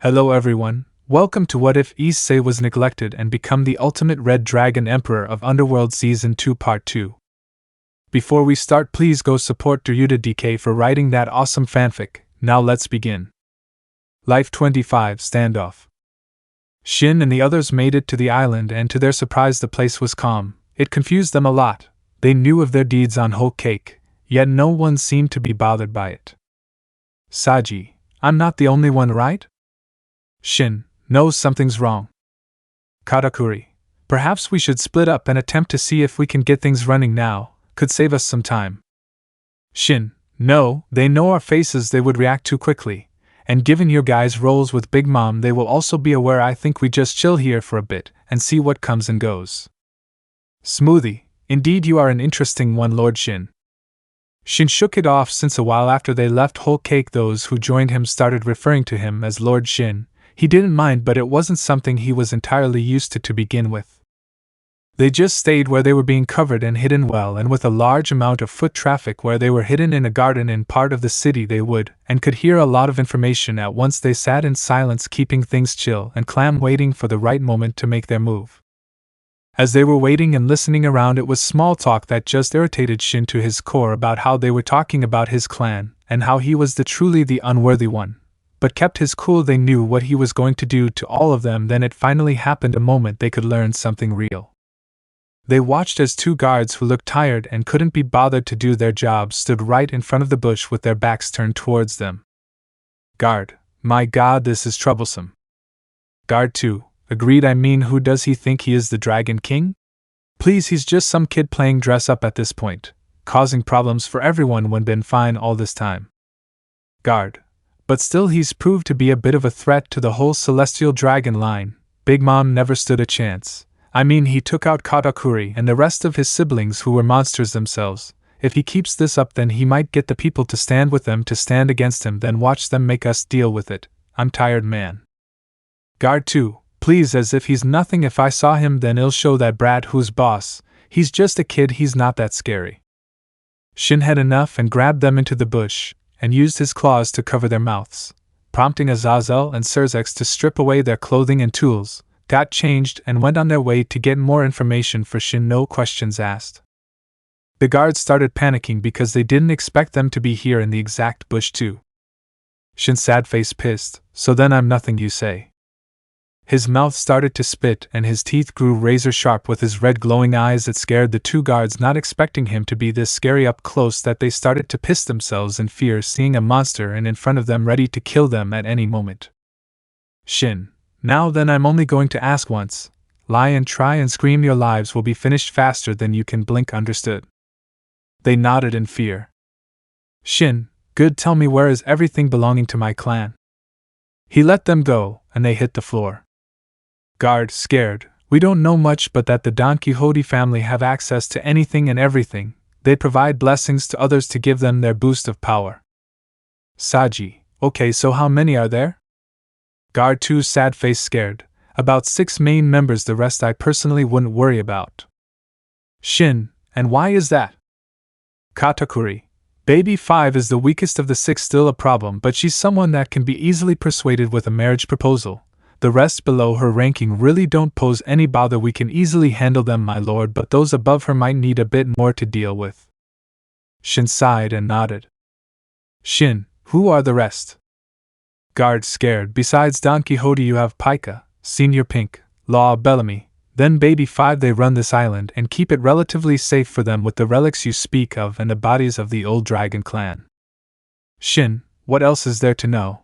Hello everyone, welcome to What If Issei Was Neglected and Become the Ultimate Red Dragon Emperor of Underworld Season 2 Part 2. Before we start, please go support Ryuta DK for writing that awesome fanfic. Now let's begin. Life 25 Standoff. Shin and the others made it to the island, and to their surprise the place was calm. It confused them a lot. They knew of their deeds on whole cake, yet no one seemed to be bothered by it. Saji, I'm not the only one, right? Shin, no, something's wrong. Katakuri, perhaps we should split up and attempt to see if we can get things running now, could save us some time. Shin, no, they know our faces, they would react too quickly, and given your guys' roles with Big Mom, they will also be aware. I think we just chill here for a bit and see what comes and goes. Smoothie, indeed you are an interesting one, Lord Shin. Shin shook it off, since a while after they left Whole Cake those who joined him started referring to him as Lord Shin. He didn't mind, but it wasn't something he was entirely used to begin with. They just stayed where they were being covered and hidden well, and with a large amount of foot traffic where they were hidden in a garden in part of the city, they would and could hear a lot of information at once. They sat in silence, keeping things chill and calm, waiting for the right moment to make their move. As they were waiting and listening around, it was small talk that just irritated Shin to his core about how they were talking about his clan and how he was truly the unworthy one, but kept his cool. They knew what he was going to do to all of them. Then it finally happened, a moment they could learn something real. They watched as two guards who looked tired and couldn't be bothered to do their jobs stood right in front of the bush with their backs turned towards them. Guard, my god, this is troublesome. Guard 2, agreed. I mean, who does he think he is, the Dragon King? Please, he's just some kid playing dress up at this point, causing problems for everyone when been fine all this time. Guard, but still he's proved to be a bit of a threat to the whole Celestial Dragon line. Big Mom never stood a chance. I mean, he took out Katakuri and the rest of his siblings who were monsters themselves. If he keeps this up, then he might get the people to stand with them, to stand against him, then watch them make us deal with it. I'm tired, man. Guard 2, please, as if he's nothing. If I saw him, then I'll show that brat who's boss. He's just a kid, he's not that scary. Shin had enough and grabbed them into the bush and used his claws to cover their mouths, prompting Azazel and Serzex to strip away their clothing and tools, got changed, and went on their way to get more information for Shin, no questions asked. The guards started panicking because they didn't expect them to be here in the exact bush too. Shin, sad face, pissed, so then I'm nothing, you say? His mouth started to spit and his teeth grew razor sharp with his red glowing eyes. It scared the two guards, not expecting him to be this scary up close, that they started to piss themselves in fear, seeing a monster and in front of them ready to kill them at any moment. Shin, now then, I'm only going to ask once. Lie and try and scream, your lives will be finished faster than you can blink, understood? They nodded in fear. Shin, good, tell me, where is everything belonging to my clan? He let them go, and they hit the floor. Guard, scared, we don't know much, but that the Don Quixote family have access to anything and everything. They provide blessings to others to give them their boost of power. Saji, okay, so how many are there? Guard 2, sad face, scared. About 6 main members, the rest I personally wouldn't worry about. Shin, and why is that? Katakuri, Baby 5 is the weakest of the 6, still a problem, but she's someone that can be easily persuaded with a marriage proposal. The rest below her ranking really don't pose any bother. We can easily handle them, my lord, but those above her might need a bit more to deal with. Shin sighed and nodded. Shin, who are the rest? Guard, scared, besides Don Quixote you have Pika, Senior Pink, Law, Bellamy, then Baby 5. They run this island and keep it relatively safe for them with the relics you speak of and the bodies of the old dragon clan. Shin, what else is there to know?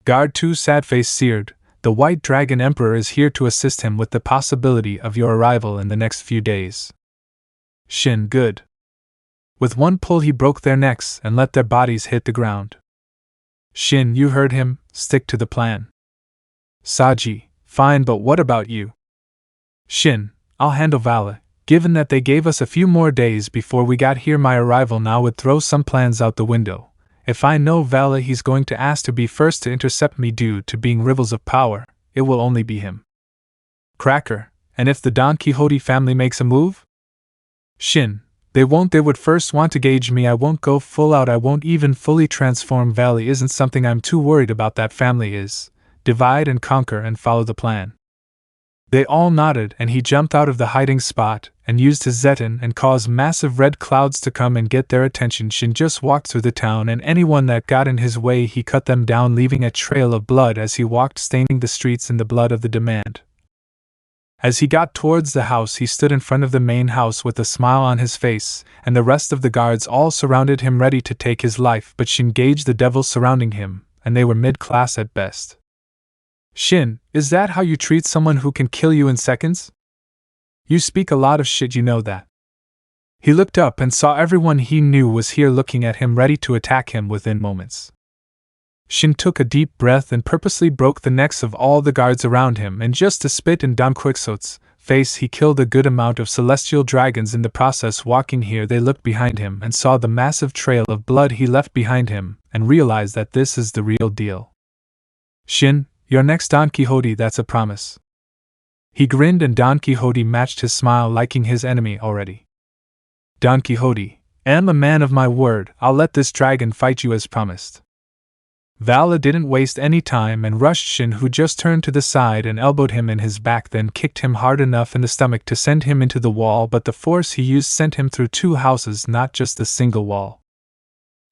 Guard 2, sad face, seared. The White Dragon Emperor is here to assist him with the possibility of your arrival in the next few days. Shin, good. With one pull he broke their necks and let their bodies hit the ground. Shin, you heard him, stick to the plan. Saji, fine, but what about you? Shin, I'll handle Vala. Given that they gave us a few more days before we got here, my arrival now would throw some plans out the window. If I know Vala, he's going to ask to be first to intercept me due to being rivals of power. It will only be him. Cracker, and if the Don Quixote family makes a move? Shin, they won't. They would first want to gauge me. I won't go full out. I won't even fully transform. Valley isn't something I'm too worried about. That family is. divide and conquer and follow the plan. They all nodded, and he jumped out of the hiding spot and used his Zeton and caused massive red clouds to come and get their attention. Shin just walked through the town, and anyone that got in his way he cut them down, leaving a trail of blood as he walked, staining the streets in the blood of the demand. As he got towards the house, he stood in front of the main house with a smile on his face, and the rest of the guards all surrounded him ready to take his life, but Shin gauged the devils surrounding him, and they were mid-class at best. Shin, is that how you treat someone who can kill you in seconds? You speak a lot of shit, you know that. He looked up and saw everyone he knew was here looking at him, ready to attack him within moments. Shin took a deep breath and purposely broke the necks of all the guards around him, and just to spit in Donquixote's face, he killed a good amount of celestial dragons in the process. Walking here, they looked behind him and saw the massive trail of blood he left behind him, and realized that this is the real deal. Shin, you're next, Don Quixote, that's a promise. He grinned, and Don Quixote matched his smile, liking his enemy already. Don Quixote, am a man of my word, I'll let this dragon fight you as promised. Vala didn't waste any time and rushed Shin, who just turned to the side and elbowed him in his back, then kicked him hard enough in the stomach to send him into the wall, but the force he used sent him through 2 houses, not just a single wall.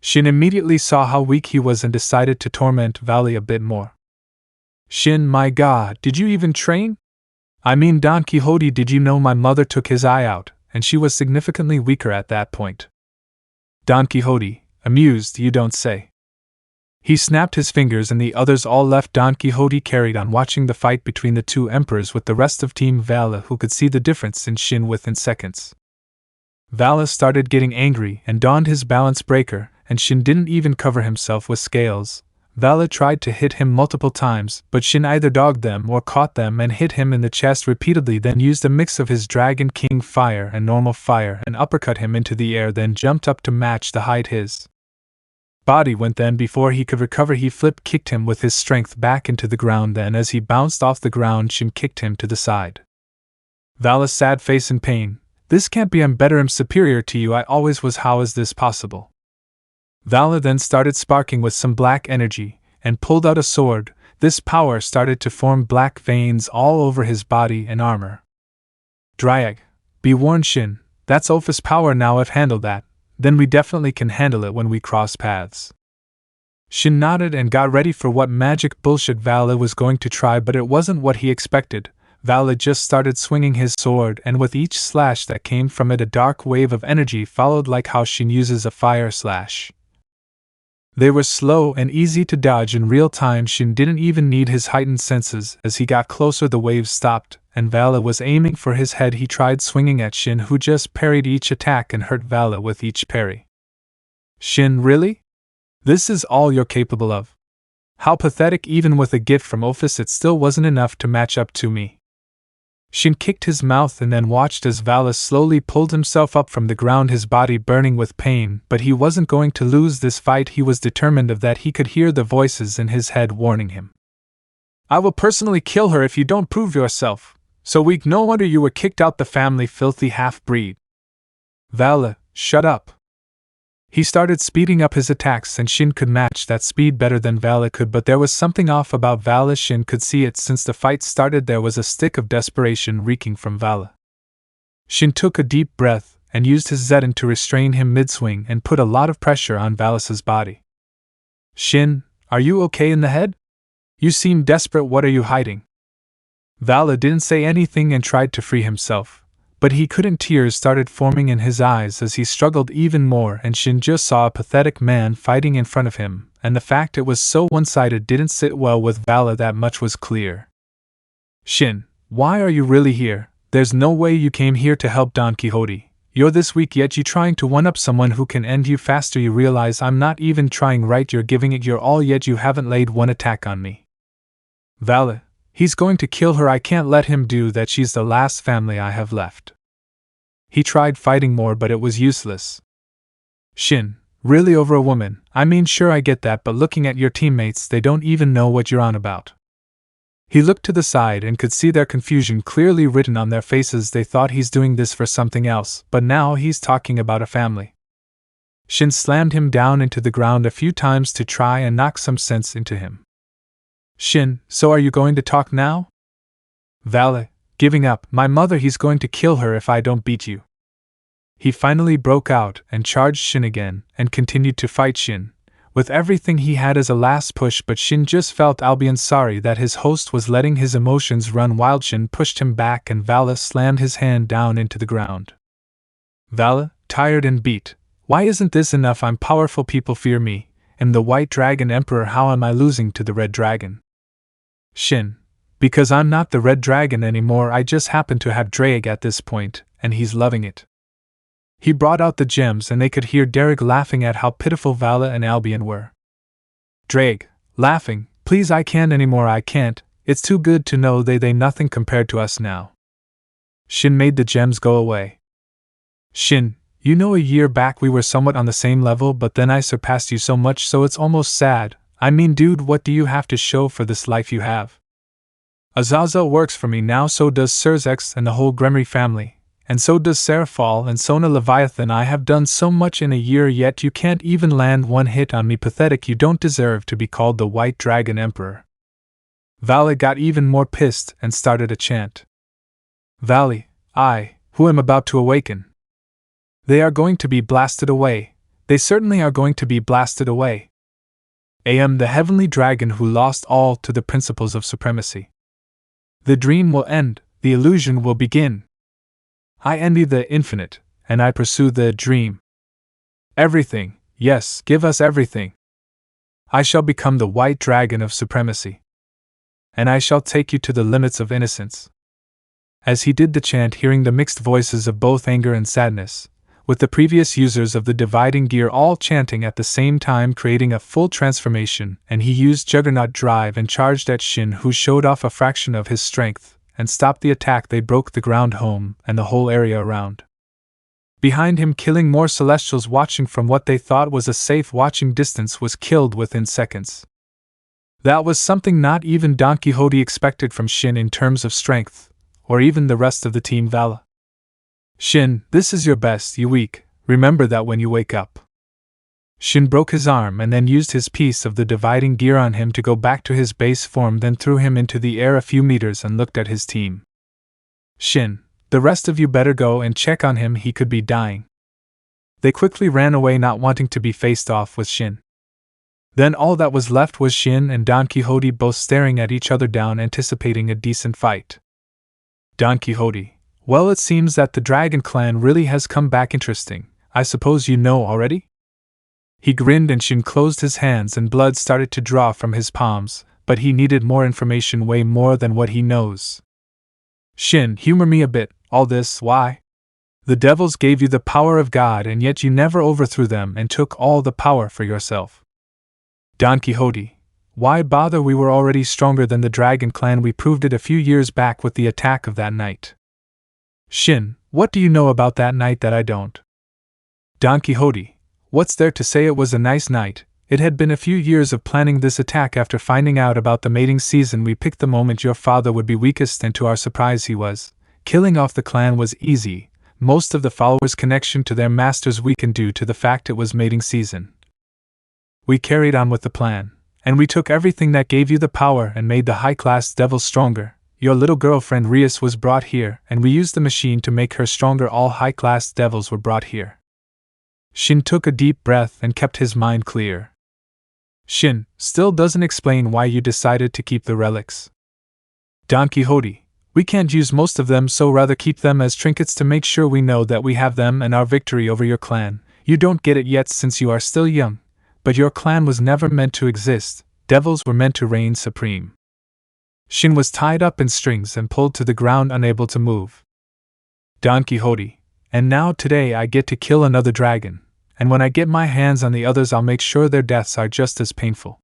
Shin immediately saw how weak he was and decided to torment Vala a bit more. Shin, my god, did you even train? I mean, Don Quixote, did you know my mother took his eye out, and she was significantly weaker at that point? Don Quixote, amused, you don't say. He snapped his fingers, and the others all left. Don Quixote carried on watching the fight between the 2 emperors with the rest of Team Vala, who could see the difference in Shin within seconds. Vala started getting angry and donned his balance breaker, and Shin didn't even cover himself with scales. Vala tried to hit him multiple times, but Shin either dogged them or caught them and hit him in the chest repeatedly, then used a mix of his Dragon King fire and normal fire and uppercut him into the air, then jumped up to match the height his body went. Then before he could recover, he flip-kicked him with his strength back into the ground. Then as he bounced off the ground, Shin kicked him to the side. Vala's sad face in pain. This can't be, I'm better, I'm superior to you, I always was, how is this possible? Vala then started sparking with some black energy, and pulled out a sword. This power started to form black veins all over his body and armor. Dryag, be warned Shin, that's Opha's power now. I've handled that, then we definitely can handle it when we cross paths. Shin nodded and got ready for what magic bullshit Vala was going to try, but it wasn't what he expected. Vala just started swinging his sword, and with each slash that came from it, a dark wave of energy followed, like how Shin uses a fire slash. They were slow and easy to dodge in real time. Shin didn't even need his heightened senses. As he got closer, the waves stopped, and Vala was aiming for his head. He tried swinging at Shin, who just parried each attack and hurt Vala with each parry. Shin, really? This is all you're capable of? How pathetic. Even with a gift from Ophis, it still wasn't enough to match up to me. Shin kicked his mouth and then watched as Vala slowly pulled himself up from the ground, his body burning with pain, but he wasn't going to lose this fight. He was determined of that. He could hear the voices in his head warning him. I will personally kill her if you don't prove yourself. So weak, no wonder you were kicked out the family, filthy half-breed. Vala, shut up. He started speeding up his attacks, and Shin could match that speed better than Vala could, but there was something off about Vala. Shin could see it. Since the fight started, there was a stick of desperation reeking from Vala. Shin took a deep breath and used his Zeton to restrain him mid-swing and put a lot of pressure on Vala's body. Shin, are you okay in the head? You seem desperate. What are you hiding? Vala didn't say anything and tried to free himself, but he couldn't. Tears started forming in his eyes as he struggled even more, and Shin just saw a pathetic man fighting in front of him, and the fact it was so one-sided didn't sit well with Vala. That much was clear. Shin, why are you really here? There's no way you came here to help Don Quixote. You're this weak, yet you trying to one-up someone who can end you faster. You realize I'm not even trying, right? You're giving it your all, yet you haven't laid one attack on me. Vala, he's going to kill her. I can't let him do that. She's the last family I have left. He tried fighting more, but it was useless. Shin, really, over a woman? I mean, sure, I get that, but looking at your teammates, they don't even know what you're on about. He looked to the side and could see their confusion clearly written on their faces. They thought he's doing this for something else, but now he's talking about a family. Shin slammed him down into the ground a few times to try and knock some sense into him. Shin, so are you going to talk now? Valet, giving up, my mother, he's going to kill her if I don't beat you. He finally broke out and charged Shin again, and continued to fight Shin, with everything he had as a last push, but Shin just felt albeit sorry that his host was letting his emotions run wild. Shin pushed him back and Valet slammed his hand down into the ground. Valet, tired and beat, why isn't this enough? I'm powerful, people fear me, am the White Dragon Emperor, how am I losing to the Red Dragon? Shin, because I'm not the Red Dragon anymore, I just happen to have Drag at this point, and he's loving it. He brought out the gems and they could hear Derek laughing at how pitiful Vala and Albion were. Drag, laughing, please, I can't anymore, I can't, it's too good to know they nothing compared to us now. Shin made the gems go away. Shin, you know, a year back we were somewhat on the same level, but then I surpassed you so much so it's almost sad. I mean, dude, what do you have to show for this life you have? Azazel works for me now, so does Sirzex and the whole Gremory family, and so does Seraphal and Sona Leviathan. I have done so much in a year, yet you can't even land one hit on me. Pathetic, you don't deserve to be called the White Dragon Emperor. Valet got even more pissed and started a chant. Valet, I, who am about to awaken. They are going to be blasted away. They certainly are going to be blasted away. I am the heavenly dragon who lost all to the principles of supremacy. The dream will end, the illusion will begin. I envy the infinite, and I pursue the dream. Everything, yes, give us everything. I shall become the White Dragon of supremacy. And I shall take you to the limits of innocence. As he did the chant, hearing the mixed voices of both anger and sadness, with the previous users of the dividing gear all chanting at the same time, creating a full transformation, and he used Juggernaut Drive and charged at Shin, who showed off a fraction of his strength, and stopped the attack. They broke the ground home and the whole area around. Behind him, killing more Celestials watching from what they thought was a safe watching distance, was killed within seconds. That was something not even Don Quixote expected from Shin in terms of strength, or even the rest of the team. Vala. Shin, this is your best, you weak, remember that when you wake up. Shin broke his arm and then used his piece of the dividing gear on him to go back to his base form, then threw him into the air a few meters and looked at his team. Shin, the rest of you better go and check on him, he could be dying. They quickly ran away, not wanting to be faced off with Shin. Then all that was left was Shin and Don Quixote both staring at each other down, anticipating a decent fight. Don Quixote, well, it seems that the Dragon Clan really has come back. Interesting, I suppose you know already? He grinned and Shin closed his hands and blood started to draw from his palms, but he needed more information, way more than what he knows. Shin, humor me a bit, all this, why? The devils gave you the power of God and yet you never overthrew them and took all the power for yourself. Don Quixote, why bother? We were already stronger than the Dragon Clan, we proved it a few years back with the attack of that night. Shin, what do you know about that night that I don't? Don Quixote, what's there to say? It was a nice night. It had been a few years of planning this attack. After finding out about the mating season, we picked the moment your father would be weakest, and to our surprise he was. Killing off the clan was easy. Most of the followers' connection to their masters weakened due to the fact it was mating season. We carried on with the plan, and we took everything that gave you the power and made the high-class devils stronger. Your little girlfriend Rias was brought here, and we used the machine to make her stronger. All high-class devils were brought here. Shin took a deep breath and kept his mind clear. Shin, still doesn't explain why you decided to keep the relics. Don Quixote, we can't use most of them, so rather keep them as trinkets to make sure we know that we have them and our victory over your clan. You don't get it yet since you are still young, but your clan was never meant to exist. Devils were meant to reign supreme. Shin was tied up in strings and pulled to the ground, unable to move. Don Quixote, and now today I get to kill another dragon, and when I get my hands on the others I'll make sure their deaths are just as painful.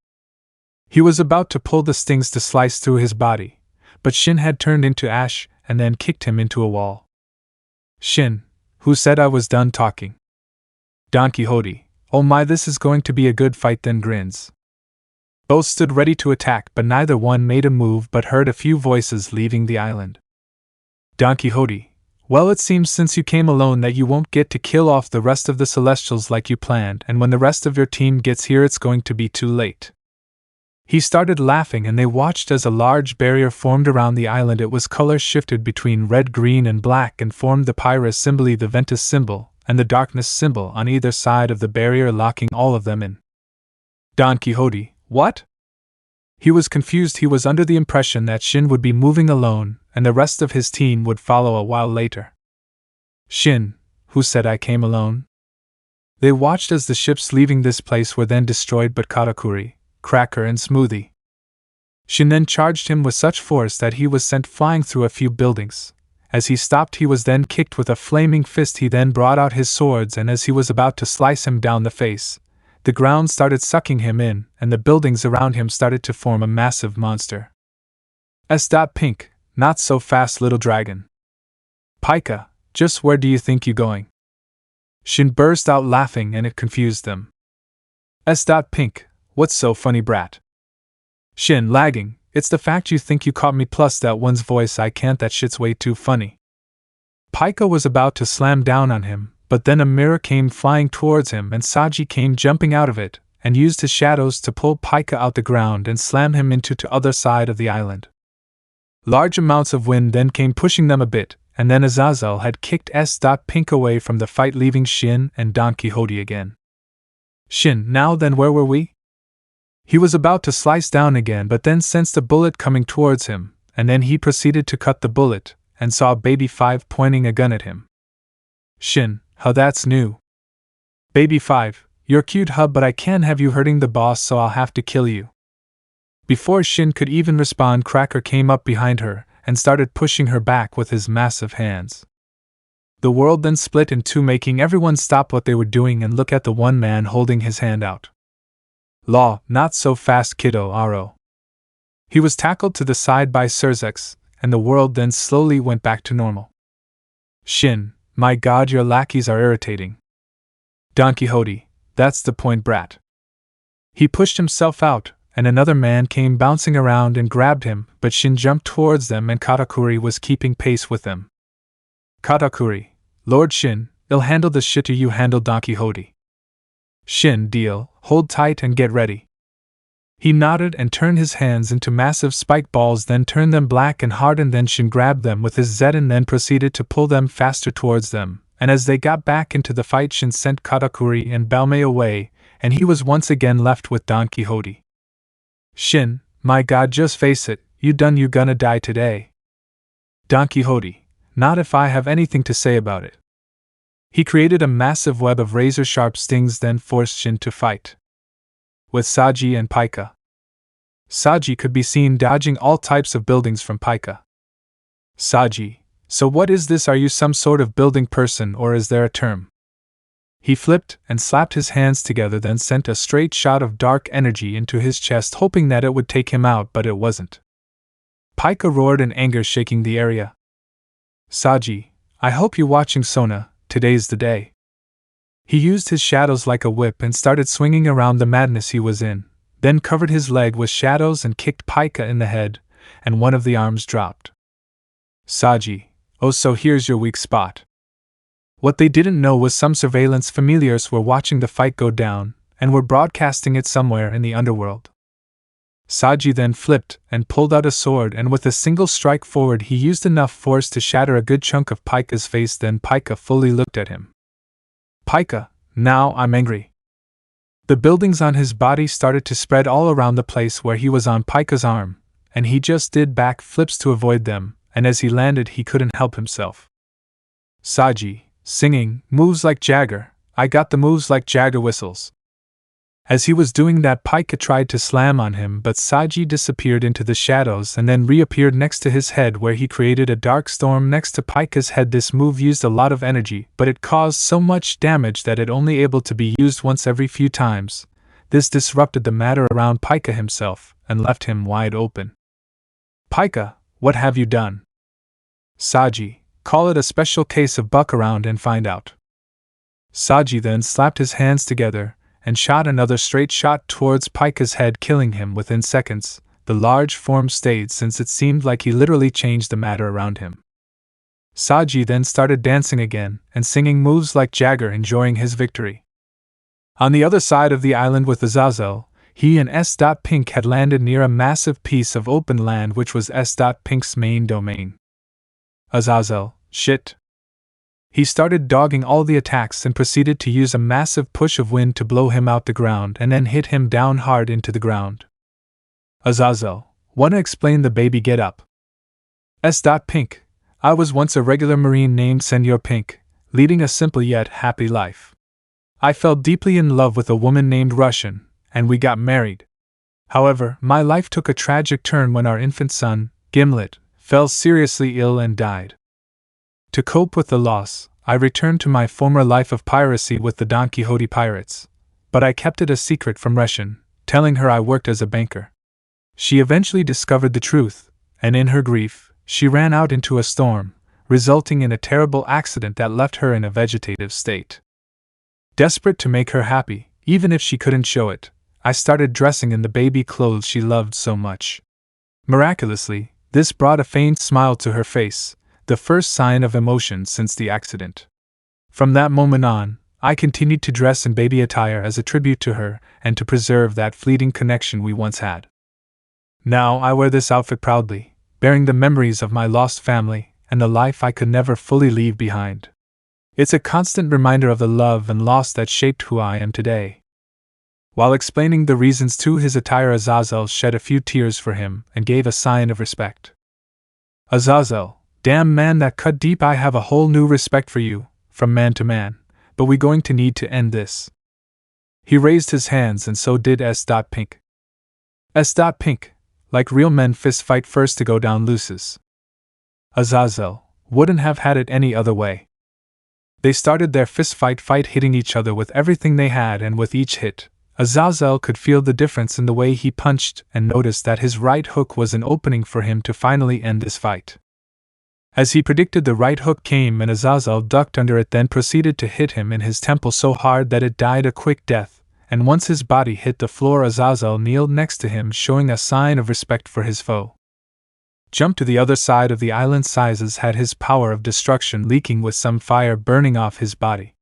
He was about to pull the stings to slice through his body, but Shin had turned into ash and then kicked him into a wall. Shin, who said I was done talking? Don Quixote, oh my, this is going to be a good fight. Then grins. Both stood ready to attack, but neither one made a move but heard a few voices leaving the island. Don Quixote, well, it seems since you came alone that you won't get to kill off the rest of the Celestials like you planned, and when the rest of your team gets here it's going to be too late. He started laughing and they watched as a large barrier formed around the island. It was color shifted between red, green, and black and formed the Pyrus symbol, the Ventus symbol, and the darkness symbol on either side of the barrier, locking all of them in. Don Quixote, what? He was confused. He was under the impression that Shin would be moving alone and the rest of his team would follow a while later. Shin, who said I came alone? They watched as the ships leaving this place were then destroyed, but Katakuri, Cracker, and Smoothie. Shin then charged him with such force that he was sent flying through a few buildings. As he stopped, he was then kicked with a flaming fist. He then brought out his swords, and as he was about to slice him down the face, the ground started sucking him in, and the buildings around him started to form a massive monster. Pink, not so fast, little dragon. Pika, just where do you think you're going? Shin burst out laughing and it confused them. Pink, what's so funny, brat? Shin, lagging, it's the fact you think you caught me plus that one's voice. I can't, that shit's way too funny. Pika was about to slam down on him, but then a mirror came flying towards him and Saji came jumping out of it and used his shadows to pull Pika out the ground and slam him into the other side of the island. Large amounts of wind then came pushing them a bit, and then Azazel had kicked Pink away from the fight, leaving Shin and Don Quixote again. Shin, now then, where were we? He was about to slice down again, but then sensed a bullet coming towards him, and then he proceeded to cut the bullet, and saw Baby 5 pointing a gun at him. Shin, how that's new. Baby 5, you're cute hub, but I can't have you hurting the boss, so I'll have to kill you. Before Shin could even respond, Cracker came up behind her and started pushing her back with his massive hands. The world then split in two, making everyone stop what they were doing and look at the one man holding his hand out. Law, not so fast, kiddo, Aro. He was tackled to the side by Surzex, and the world then slowly went back to normal. Shin, my god, your lackeys are irritating. Don Quixote, that's the point, brat. He pushed himself out, and another man came bouncing around and grabbed him, but Shin jumped towards them and Katakuri was keeping pace with them. Katakuri, Lord Shin, I'll handle this shit, or you handle Don Quixote. Shin, deal, hold tight and get ready. He nodded and turned his hands into massive spike balls, then turned them black and hard, and then Shin grabbed them with his Z and then proceeded to pull them faster towards them, and as they got back into the fight, Shin sent Katakuri and Balme away, and he was once again left with Don Quixote. Shin, my god, just face it, you gonna die today. Don Quixote, not if I have anything to say about it. He created a massive web of razor-sharp stings, then forced Shin to fight with Saji and Pika. Saji could be seen dodging all types of buildings from Pika. Saji, so what is this? Are you some sort of building person, or is there a term? He flipped and slapped his hands together, then sent a straight shot of dark energy into his chest, hoping that it would take him out, but it wasn't. Pika roared in anger, shaking the area. Saji, I hope you're watching Sona, today's the day. He used his shadows like a whip and started swinging around the madness he was in, then covered his leg with shadows and kicked Pika in the head, and one of the arms dropped. Saji, oh, so here's your weak spot. What they didn't know was some surveillance familiars were watching the fight go down, and were broadcasting it somewhere in the underworld. Saji then flipped and pulled out a sword, and with a single strike forward he used enough force to shatter a good chunk of Pika's face. Then Pika fully looked at him. Pika, now I'm angry. The buildings on his body started to spread all around the place where he was on Pika's arm, and he just did back flips to avoid them, and as he landed he couldn't help himself. Saji, singing, moves like Jagger, I got the moves like Jagger whistles. As he was doing that, Pika tried to slam on him, but Saji disappeared into the shadows and then reappeared next to his head, where he created a dark storm next to Pika's head. This move used a lot of energy, but it caused so much damage that it only able to be used once every few times. This disrupted the matter around Pika himself and left him wide open. Pika, what have you done? Saji, call it a special case of buck around and find out. Saji then slapped his hands together and shot another straight shot towards Pika's head, killing him within seconds. The large form stayed, since it seemed like he literally changed the matter around him. Saji then started dancing again and singing moves like Jagger, enjoying his victory. On the other side of the island with Azazel, he and S.Pink had landed near a massive piece of open land which was S.Pink's main domain. Azazel, shit. He started dogging all the attacks and proceeded to use a massive push of wind to blow him out the ground and then hit him down hard into the ground. Azazel, wanna explain the baby get up? S.Pink, I was once a regular Marine named Senor Pink, leading a simple yet happy life. I fell deeply in love with a woman named Russian, and we got married. However, my life took a tragic turn when our infant son, Gimlet, fell seriously ill and died. To cope with the loss, I returned to my former life of piracy with the Don Quixote pirates, but I kept it a secret from Russian, telling her I worked as a banker. She eventually discovered the truth, and in her grief, she ran out into a storm, resulting in a terrible accident that left her in a vegetative state. Desperate to make her happy, even if she couldn't show it, I started dressing in the baby clothes she loved so much. Miraculously, this brought a faint smile to her face, the first sign of emotion since the accident. From that moment on, I continued to dress in baby attire as a tribute to her and to preserve that fleeting connection we once had. Now I wear this outfit proudly, bearing the memories of my lost family and the life I could never fully leave behind. It's a constant reminder of the love and loss that shaped who I am today. While explaining the reasons to his attire, Azazel shed a few tears for him and gave a sign of respect. Azazel, damn man, that cut deep. I have a whole new respect for you, from man to man, but we going to need to end this. He raised his hands and so did S.Pink. S.Pink, like real men, fist fight first to go down loses. Azazel wouldn't have had it any other way. They started their fist fight hitting each other with everything they had, and with each hit, Azazel could feel the difference in the way he punched and noticed that his right hook was an opening for him to finally end this fight. As he predicted, the right hook came and Azazel ducked under it, then proceeded to hit him in his temple so hard that it died a quick death, and once his body hit the floor, Azazel kneeled next to him, showing a sign of respect for his foe. Jumped to the other side of the island. Sizes had his power of destruction leaking with some fire burning off his body.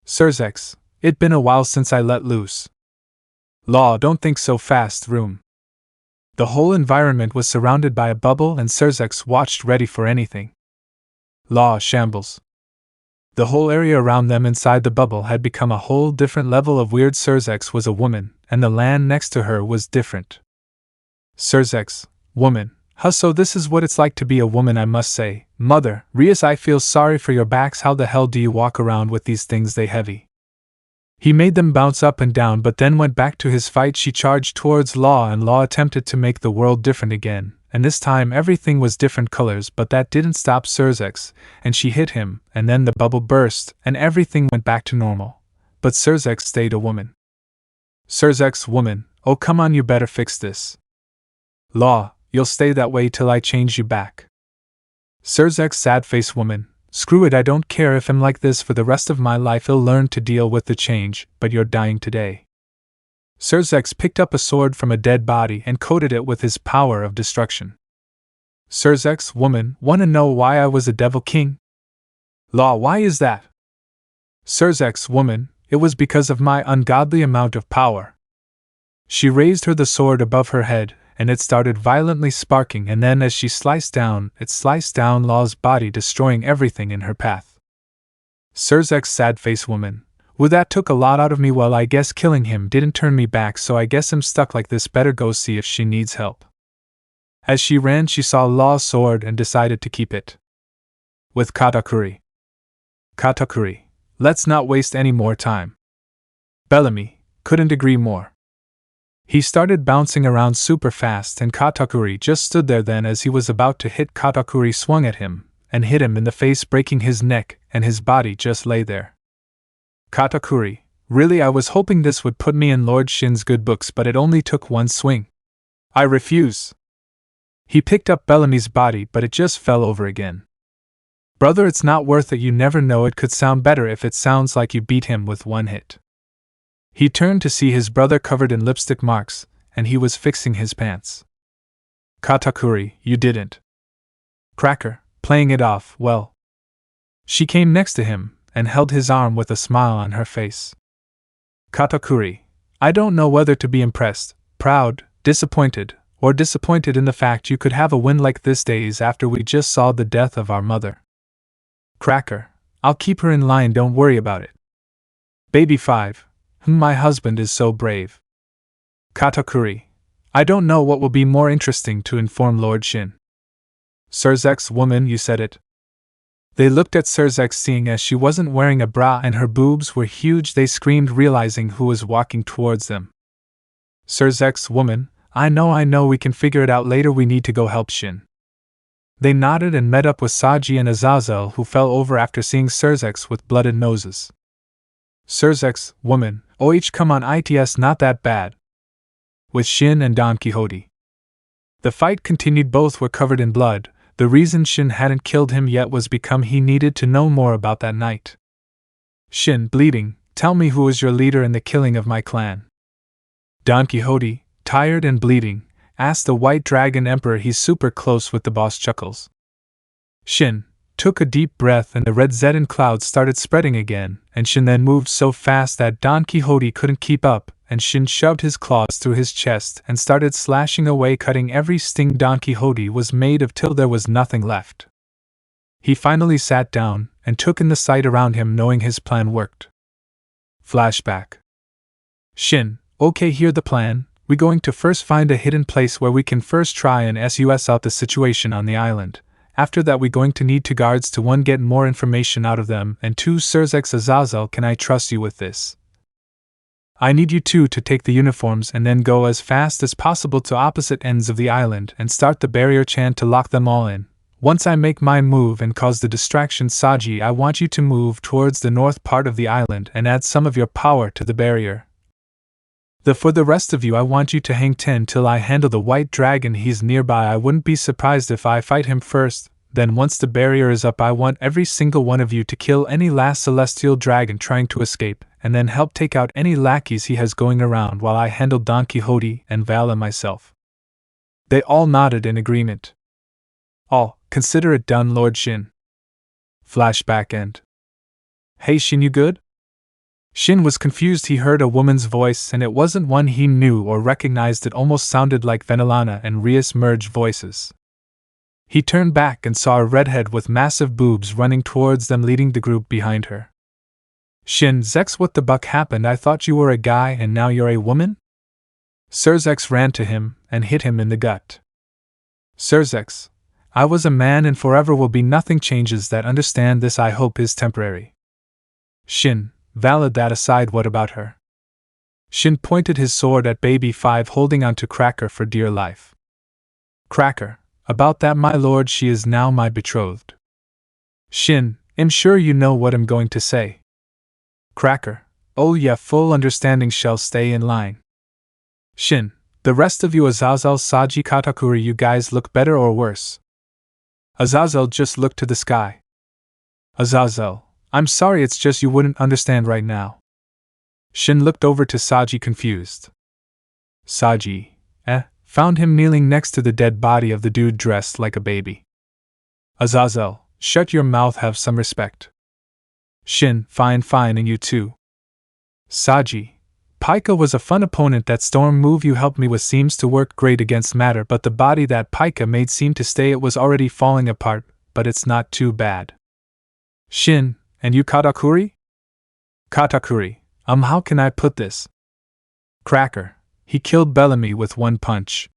Surzex, it been a while since I let loose. Law, don't think so fast, room. The whole environment was surrounded by a bubble and Surzex watched, ready for anything. Law, shambles. The whole area around them inside the bubble had become a whole different level of weird. Surzex was a woman, and the land next to her was different. Surzex, woman. Huh, so this is what it's like to be a woman, I must say. Mother, Rias, I feel sorry for your backs. How the hell do you walk around with these things? They heavy. He made them bounce up and down, but then went back to his fight. She charged towards Law, and Law attempted to make the world different again, and this time everything was different colors, but that didn't stop Surzex, and she hit him, and then the bubble burst, and everything went back to normal. But Surzex stayed a woman. Surzex, woman, oh come on, you better fix this. Law, you'll stay that way till I change you back. Surzex, sad face, woman, screw it, I don't care if I'm like this for the rest of my life. I'll learn to deal with the change, but you're dying today. Surzex picked up a sword from a dead body and coated it with his power of destruction. Surzex, woman, wanna know why I was a devil king? Law, why is that? Surzex, woman, it was because of my ungodly amount of power. She raised the sword above her head, and it started violently sparking, and then as she sliced down, it sliced down Law's body, destroying everything in her path. Surzex, sad face, woman, well, that took a lot out of me. Well, I guess killing him didn't turn me back, so I guess I'm stuck like this. Better go see if she needs help. As she ran, she saw Law's sword and decided to keep it. With Katakuri. Katakuri, let's not waste any more time. Bellamy, couldn't agree more. He started bouncing around super fast, and Katakuri just stood there. Then as he was about to hit, Katakuri swung at him and hit him in the face, breaking his neck, and his body just lay there. Katakuri, really, I was hoping this would put me in Lord Shin's good books, but it only took one swing. I refuse. He picked up Bellamy's body, but it just fell over again. Brother, it's not worth it. You never know, it could sound better if it sounds like you beat him with one hit. He turned to see his brother covered in lipstick marks, and he was fixing his pants. Katakuri, you didn't. Cracker, playing it off, well. She came next to him and held his arm with a smile on her face. Katakuri, I don't know whether to be impressed, proud, disappointed, or disappointed in the fact you could have a win like this days after we just saw the death of our mother. Cracker, I'll keep her in line, don't worry about it. Baby 5, my husband is so brave. Katakuri, I don't know what will be more interesting to inform Lord Shin. Surzek's woman, you said it. They looked at Surzek, seeing as she wasn't wearing a bra and her boobs were huge. They screamed, realizing who was walking towards them. Surzek's woman, I know, we can figure it out later, we need to go help Shin. They nodded and met up with Saji and Azazel, who fell over after seeing Surzek's with blooded noses. Surzek's woman, come on, it's not that bad. With Shin and Don Quixote. The fight continued, both were covered in blood. The reason Shin hadn't killed him yet was because he needed to know more about that night. Shin, bleeding, tell me who was your leader in the killing of my clan. Don Quixote, tired and bleeding, asked the White Dragon Emperor. He's super close with the boss, chuckles. Shin took a deep breath and the red Zetan cloud started spreading again, and Shin then moved so fast that Don Quixote couldn't keep up, and Shin shoved his claws through his chest and started slashing away, cutting every sting Don Quixote was made of till there was nothing left. He finally sat down and took in the sight around him, knowing his plan worked. Flashback. Shin, hear the plan. We're going to first find a hidden place where we can first try and suss out the situation on the island. After that, we're going to need 2 guards to 1 get more information out of them, and 2 Surzek's. Azazel, can I trust you with this? I need you 2 to take the uniforms and then go as fast as possible to opposite ends of the island and start the barrier chant to lock them all in. Once I make my move and cause the distraction, Saji, I want you to move towards the north part of the island and add some of your power to the barrier. For the rest of you, I want you to hang 10 till I handle the White Dragon. He's nearby. I wouldn't be surprised if I fight him first. Then once the barrier is up, I want every single one of you to kill any last celestial dragon trying to escape, and then help take out any lackeys he has going around while I handle Don Quixote and Vala myself. They all nodded in agreement. All, consider it done, Lord Shin. Flashback end. Hey Shin, you good? Shin was confused. He heard a woman's voice, and it wasn't one he knew or recognized. It almost sounded like Venelana and Rias merged voices. He turned back and saw a redhead with massive boobs running towards them, leading the group behind her. Shin, Zex, what the buck happened? I thought you were a guy and now you're a woman? Surzex ran to him and hit him in the gut. Surzex, I was a man and forever will be. Nothing changes that. Understand this. I hope is temporary. Shin, valid that aside, what about her? Shin pointed his sword at Baby 5, holding onto Cracker for dear life. Cracker, about that, my lord, she is now my betrothed. Shin, I'm sure you know what I'm going to say. Cracker, oh yeah, full understanding, shall stay in line. Shin, the rest of you, Azazel, Saji, Katakuri, you guys look better or worse? Azazel just looked to the sky. Azazel, I'm sorry, it's just you wouldn't understand right now. Shin looked over to Saji, confused. Saji, found him kneeling next to the dead body of the dude dressed like a baby. Azazel, shut your mouth, have some respect. Shin, fine, and you too. Saji, Pika was a fun opponent. That storm move you helped me with seems to work great against matter, but the body that Pika made seemed to stay. It was already falling apart, but it's not too bad. Shin, and you, Katakuri? Katakuri, how can I put this? Cracker, he killed Bellamy with 1 punch.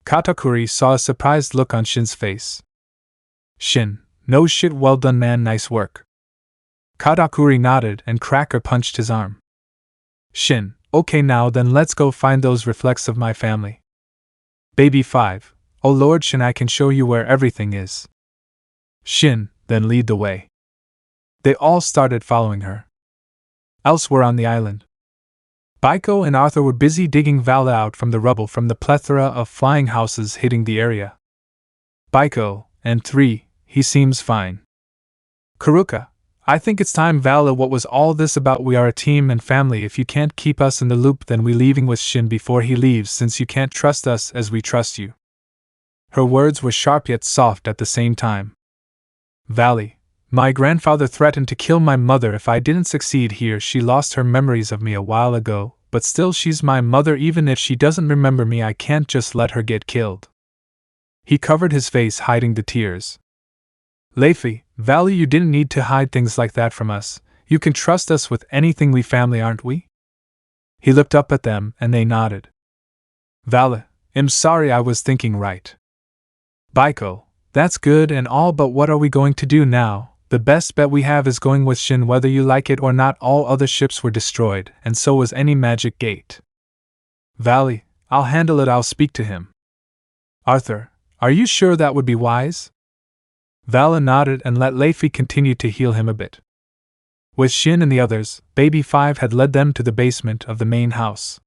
Katakuri saw a surprised look on Shin's face. Shin, no shit, well done man, nice work. Katakuri nodded and Cracker punched his arm. Shin, okay, now then let's go find those reflects of my family. Baby 5, oh Lord Shin, I can show you where everything is. Shin, then lead the way. They all started following her. Elsewhere on the island, Baiko and Arthur were busy digging Vala out from the rubble from the plethora of flying houses hitting the area. Baiko, and 3, he seems fine. Karuka, I think it's time. Vala, what was all this about? We are a team and family. If you can't keep us in the loop, then we leaving with Shin before he leaves, since you can't trust us as we trust you. Her words were sharp yet soft at the same time. Valley, my grandfather threatened to kill my mother if I didn't succeed here. She lost her memories of me a while ago, but still she's my mother. Even if she doesn't remember me, I can't just let her get killed." He covered his face, hiding the tears. "Leify, Valley, you didn't need to hide things like that from us. You can trust us with anything. We family, aren't we?" He looked up at them, and they nodded. "Vale, I'm sorry, I was thinking right. Baiko, that's good and all, but what are we going to do now? The best bet we have is going with Shin, whether you like it or not. All other ships were destroyed, and so was any magic gate." "Valley, I'll handle it. I'll speak to him." "Arthur, are you sure that would be wise?" Vala nodded and let Leify continue to heal him a bit. With Shin and the others, Baby 5 had led them to the basement of the main house.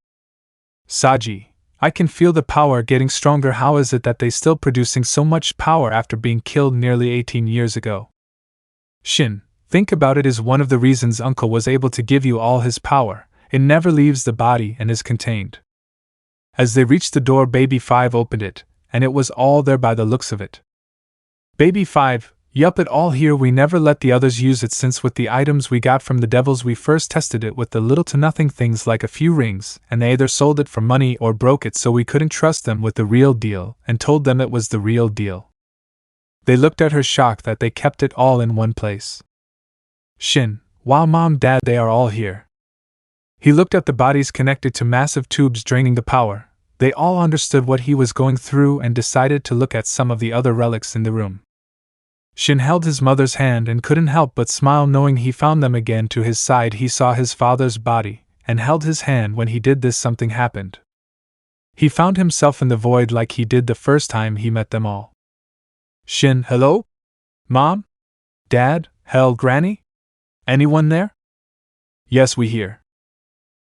"Saji, I can feel the power getting stronger. How is it that they still producing so much power after being killed nearly 18 years ago?" "Shin, think about it. Is one of the reasons Uncle was able to give you all his power. It never leaves the body and is contained." As they reached the door, Baby 5 opened it, and it was all there by the looks of it. "Baby 5, yup, it all here. We never let the others use it since with the items we got from the devils we first tested it with the little to nothing things like a few rings, and they either sold it for money or broke it, so we couldn't trust them with the real deal and told them it was the real deal." They looked at her, shocked that they kept it all in one place. "Shin, wow, Mom, Dad, they are all here." He looked at the bodies connected to massive tubes draining the power. They all understood what he was going through and decided to look at some of the other relics in the room. Shin held his mother's hand and couldn't help but smile knowing he found them again. To his side he saw his father's body, and held his hand. When he did this, something happened. He found himself in the void like he did the first time he met them all. "Shin, hello? Mom? Dad? Hell, Granny? Anyone there?" "Yes, we hear."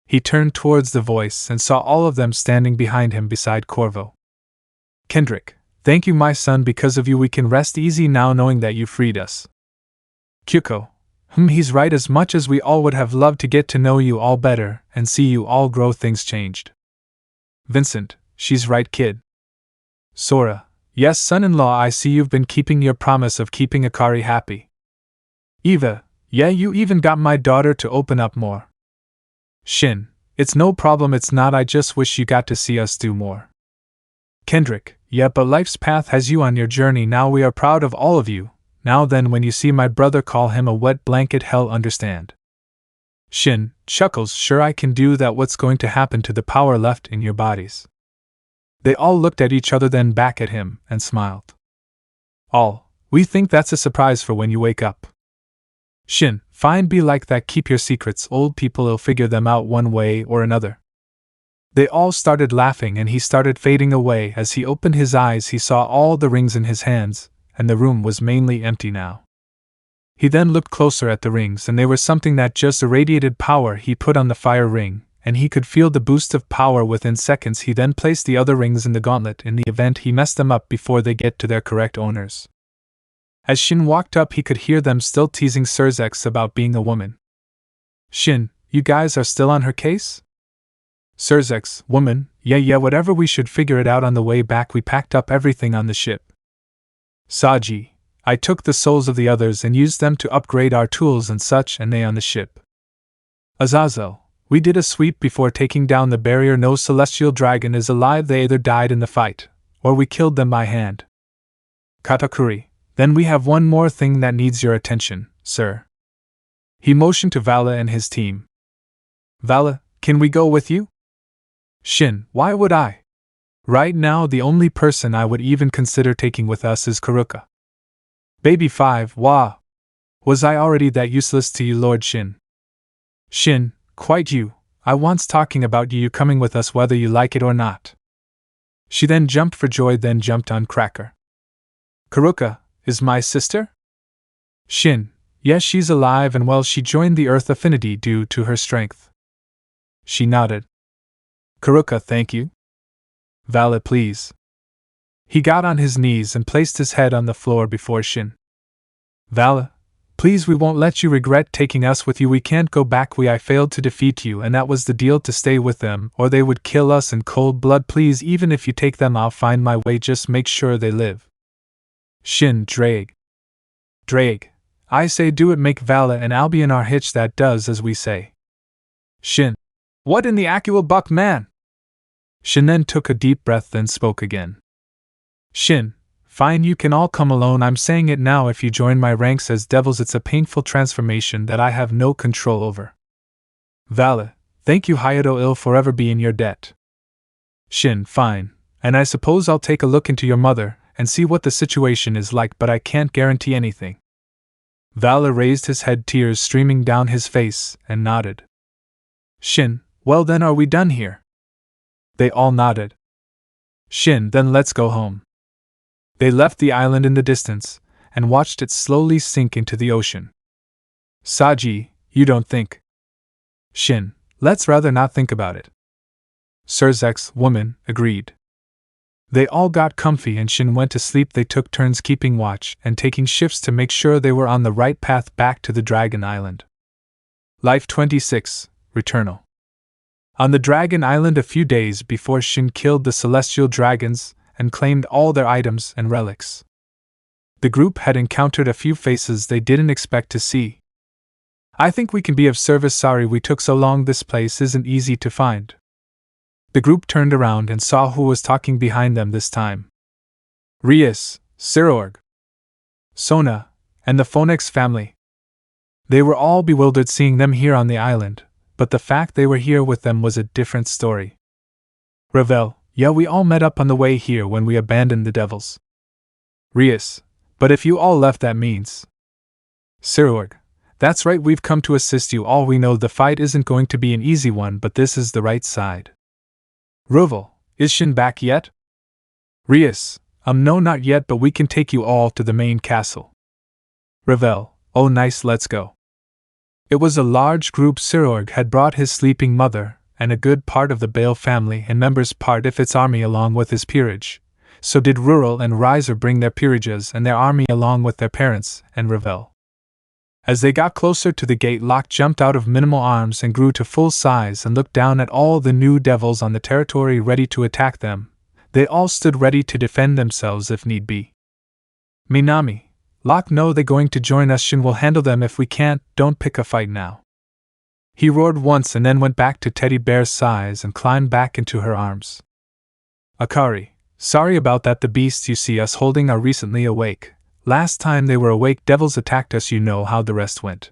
He turned towards the voice and saw all of them standing behind him beside Corvo. "Kendrick, thank you, my son. Because of you we can rest easy now knowing that you freed us." "Kyuko, he's right. As much as we all would have loved to get to know you all better and see you all grow, things changed." "Vincent, she's right, kid." "Sora, yes, son-in-law, I see you've been keeping your promise of keeping Akari happy." "Eva, yeah, you even got my daughter to open up more." "Shin, it's no problem, it's not. I just wish you got to see us do more." "Kendrick, yeah, but life's path has you on your journey now. We are proud of all of you. Now then, when you see my brother, call him a wet blanket. Hell, understand?" Shin chuckles, "Sure, I can do that. What's going to happen to the power left in your bodies?" They all looked at each other, then back at him, and smiled. "All, we think that's a surprise for when you wake up." Shin, "Fine, be like that. Keep your secrets. Old people'll figure them out one way or another." They all started laughing and he started fading away. As he opened his eyes, he saw all the rings in his hands, and the room was mainly empty now. He then looked closer at the rings, and they were something that just irradiated power. He put on the fire ring, and he could feel the boost of power within seconds. He then placed the other rings in the gauntlet in the event he messed them up before they get to their correct owners. As Shin walked up, he could hear them still teasing Surzex about being a woman. "Shin, you guys are still on her case?" Surzex, "Woman, yeah, whatever, we should figure it out on the way back. We packed up everything on the ship." Saji, "I took the souls of the others and used them to upgrade our tools and such, and they on the ship." Azazel, "We did a sweep before taking down the barrier. No celestial dragon is alive. They either died in the fight, or we killed them by hand." Katakuri, "Then we have one more thing that needs your attention, sir." He motioned to Vala and his team. "Vala, can we go with you?" Shin, "Why would I? Right now, the only person I would even consider taking with us is Karuka." Baby 5, "Wah! Was I already that useless to you, Lord Shin?" Shin, "Quite you. I once talking about you coming with us whether you like it or not." She then jumped for joy, then jumped on Cracker. "Karuka is my sister?" Shin, "Yes, she's alive and well. She joined the Earth Affinity due to her strength." She nodded. "Karuka, thank you." "Vala, please." He got on his knees and placed his head on the floor before Shin. "Vala, please, we won't let you regret taking us with you. We can't go back. I failed to defeat you, and that was the deal, to stay with them, or they would kill us in cold blood. Please, even if you take them, I'll find my way. Just make sure they live." Shin, Drake, I say do it. Make Vala and I'll be in our hitch. That does as we say." Shin, What in the actual buck, man? Shin then took a deep breath, then spoke again. Shin, fine, you can all come alone. I'm saying it now, if you join my ranks as devils, it's a painful transformation that I have no control over. Vala, thank you, Hayato. I'll forever be in your debt. Shin, fine, and I suppose I'll take a look into your mother and see what the situation is like, but I can't guarantee anything. Vala raised his head, tears streaming down his face, and nodded. Shin, well then, are we done here? They all nodded. Shin, then let's go home. They left the island in the distance, and watched it slowly sink into the ocean. Saji, you don't think? Shin, let's rather not think about it. Surzek's woman agreed. They all got comfy and Shin went to sleep. They took turns keeping watch and taking shifts to make sure they were on the right path back to the Dragon Island. Life 26, Returnal. On the Dragon Island, a few days before Shin killed the celestial dragons and claimed all their items and relics, the group had encountered a few faces they didn't expect to see. I think we can be of service. Sorry we took so long. This place isn't easy to find. The group turned around and saw who was talking behind them this time. Rias, Sirorg, Sona, and the Phoenix family. They were all bewildered seeing them here on the island, but the fact they were here with them was a different story. Ravel, yeah, we all met up on the way here when we abandoned the devils. Rias, but if you all left, that means. Sirorg, that's right, we've come to assist you all. We know the fight isn't going to be an easy one, but this is the right side. Roval, is Shin back yet? Rias, no, not yet, but we can take you all to the main castle. Ravel, oh nice, let's go. It was a large group. Sirorg had brought his sleeping mother, and a good part of the Bale family and members part of its army along with his peerage. So did Rural and Riser bring their peerages and their army along with their parents and Ravel. As they got closer to the gate, Locke jumped out of minimal arms and grew to full size and looked down at all the new devils on the territory ready to attack them. They all stood ready to defend themselves if need be. Minami, Locke, know they're going to join us. Shin will handle them if we can't. Don't pick a fight now. He roared once and then went back to Teddy Bear's size and climbed back into her arms. Akari, sorry about that. The beasts you see us holding are recently awake. Last time they were awake, devils attacked us. You know how the rest went.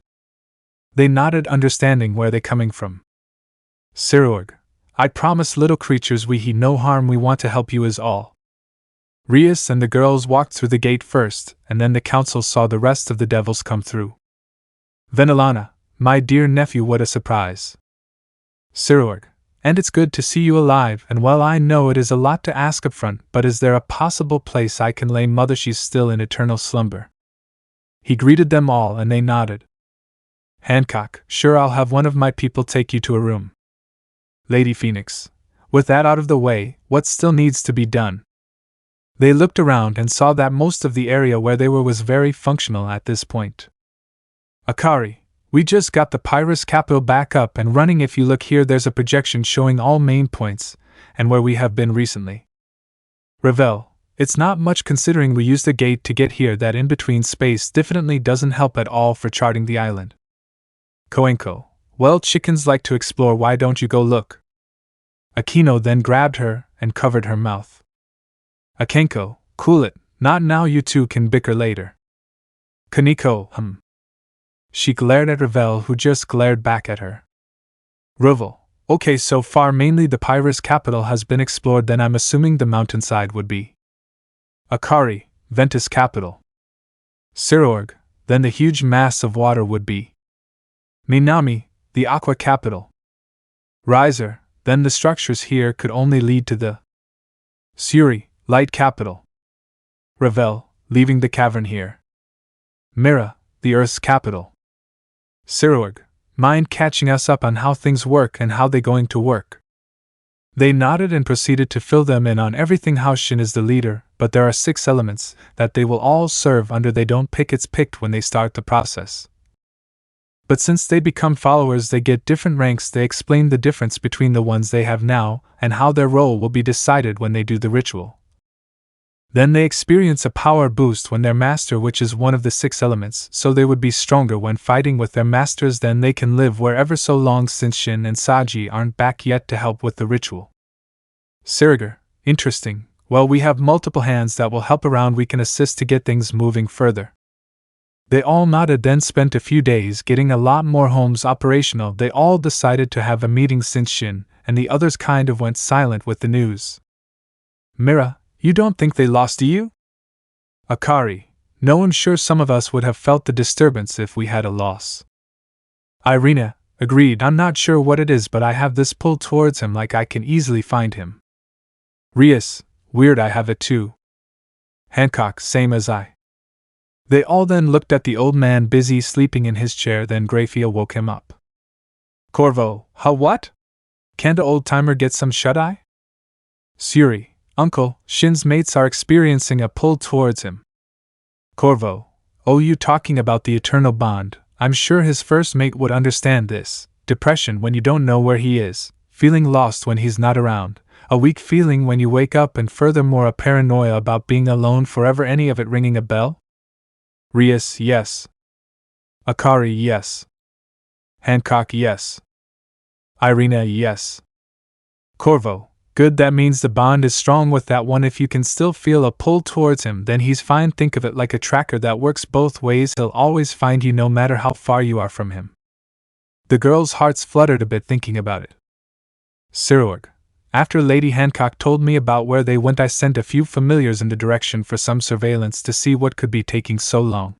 They nodded, understanding where they're coming from. Sirorg, I promise little creatures we heed no harm. We want to help you is all. Rias and the girls walked through the gate first, and then the council saw the rest of the devils come through. Venelana, my dear nephew, what a surprise. Sirorg, and it's good to see you alive, and well, I know it is a lot to ask up front, but is there a possible place I can lay mother? She's still in eternal slumber. He greeted them all and they nodded. Hancock, sure, I'll have one of my people take you to a room. Lady Phoenix, with that out of the way, what still needs to be done? They looked around and saw that most of the area where they were was very functional at this point. Akari, we just got the Pyrus capital back up and running. If you look here, there's a projection showing all main points, and where we have been recently. Ravel, it's not much considering we used a gate to get here. That in-between space definitely doesn't help at all for charting the island. Koenko, well, chickens like to explore, why don't you go look? Akeno then grabbed her and covered her mouth. Akenko, cool it, not now, you two can bicker later. Kaneko, She glared at Ravel, who just glared back at her. Ravel, okay, so far mainly the Pyrus capital has been explored, then I'm assuming the mountainside would be. Akari, Ventus capital. Sirorg, then the huge mass of water would be. Minami, the aqua capital. Riser, then the structures here could only lead to the Suri, light capital. Ravel, leaving the cavern here. Mira, the Earth's capital. Sirorg, mind catching us up on how things work and how they going to work? They nodded and proceeded to fill them in on everything. How Shin is the leader, but there are 6 elements that they will all serve under. They don't pick, it's picked when they start the process. But since they become followers, they get different ranks. They explain the difference between the ones they have now and how their role will be decided when they do the ritual. Then they experience a power boost when their master, which is one of the 6 elements, so they would be stronger when fighting with their masters. Then they can live wherever so long, since Shin and Saji aren't back yet to help with the ritual. Sirigar, interesting. Well, we have multiple hands that will help around. We can assist to get things moving further. They all nodded, then spent a few days getting a lot more homes operational. They all decided to have a meeting since Shin and the others kind of went silent with the news. Mira, you don't think they lost you? Akari, no, I'm sure some of us would have felt the disturbance if we had a loss. Irina, agreed, I'm not sure what it is, but I have this pull towards him like I can easily find him. Rias, weird, I have it too. Hancock, same as I. They all then looked at the old man busy sleeping in his chair, then Grayfield woke him up. Corvo, huh, what? Can't a old-timer get some shut-eye? Suri, Uncle, Shin's mates are experiencing a pull towards him. Corvo, oh, you talking about the eternal bond? I'm sure his first mate would understand this. Depression when you don't know where he is, feeling lost when he's not around, a weak feeling when you wake up, and furthermore a paranoia about being alone forever. Any of it ringing a bell? Rias, yes. Akari, yes. Hancock, yes. Irina, yes. Corvo, good, that means the bond is strong with that one. If you can still feel a pull towards him, then he's fine. Think of it like a tracker that works both ways. He'll always find you no matter how far you are from him. The girls' hearts fluttered a bit thinking about it. Sirorg, after Lady Hancock told me about where they went, I sent a few familiars in the direction for some surveillance to see what could be taking so long.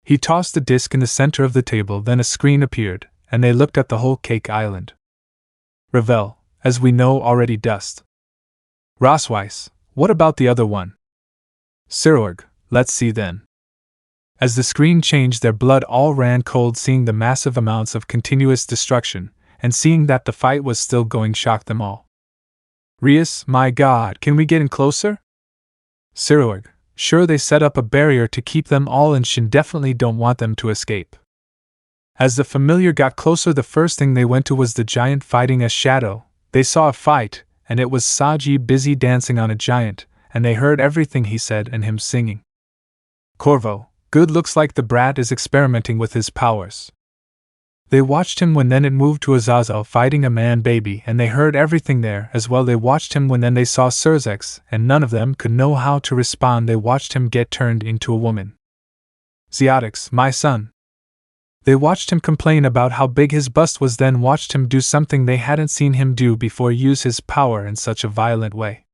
He tossed a disc in the center of the table, then a screen appeared, and they looked at the whole cake island. Ravel, as we know already, dust. Rosweiss, what about the other one? Sirorg, let's see then. As the screen changed, their blood all ran cold. Seeing the massive amounts of continuous destruction, and seeing that the fight was still going, shocked them all. Rias, my god, can we get in closer? Sirorg, sure, they set up a barrier to keep them all in. Shin definitely don't want them to escape. As the familiar got closer, the first thing they went to was the giant fighting a shadow. They saw a fight, and it was Saji busy dancing on a giant, and they heard everything he said and him singing. Corvo, good, looks like the brat is experimenting with his powers. They watched him when then it moved to Azazel fighting a man-baby, and they heard everything there as well. They watched him when then they saw Surzex, and none of them could know how to respond. They watched him get turned into a woman. Zeotix, my son. They watched him complain about how big his bust was, then watched him do something they hadn't seen him do before, use his power in such a violent way.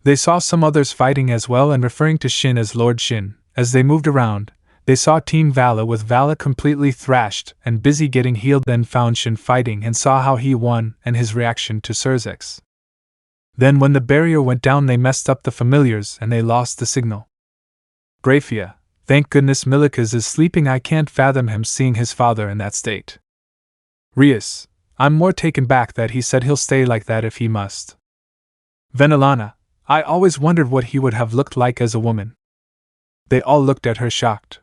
They saw some others fighting as well, and referring to Shin as Lord Shin. As they moved around, they saw Team Vala with Vala completely thrashed and busy getting healed, then found Shin fighting and saw how he won and his reaction to Surzex. Then when the barrier went down, they messed up the familiars and they lost the signal. Grafia, thank goodness Milikas is sleeping. I can't fathom him seeing his father in that state. Rias, I'm more taken back that he said he'll stay like that if he must. Venelana, I always wondered what he would have looked like as a woman. They all looked at her shocked.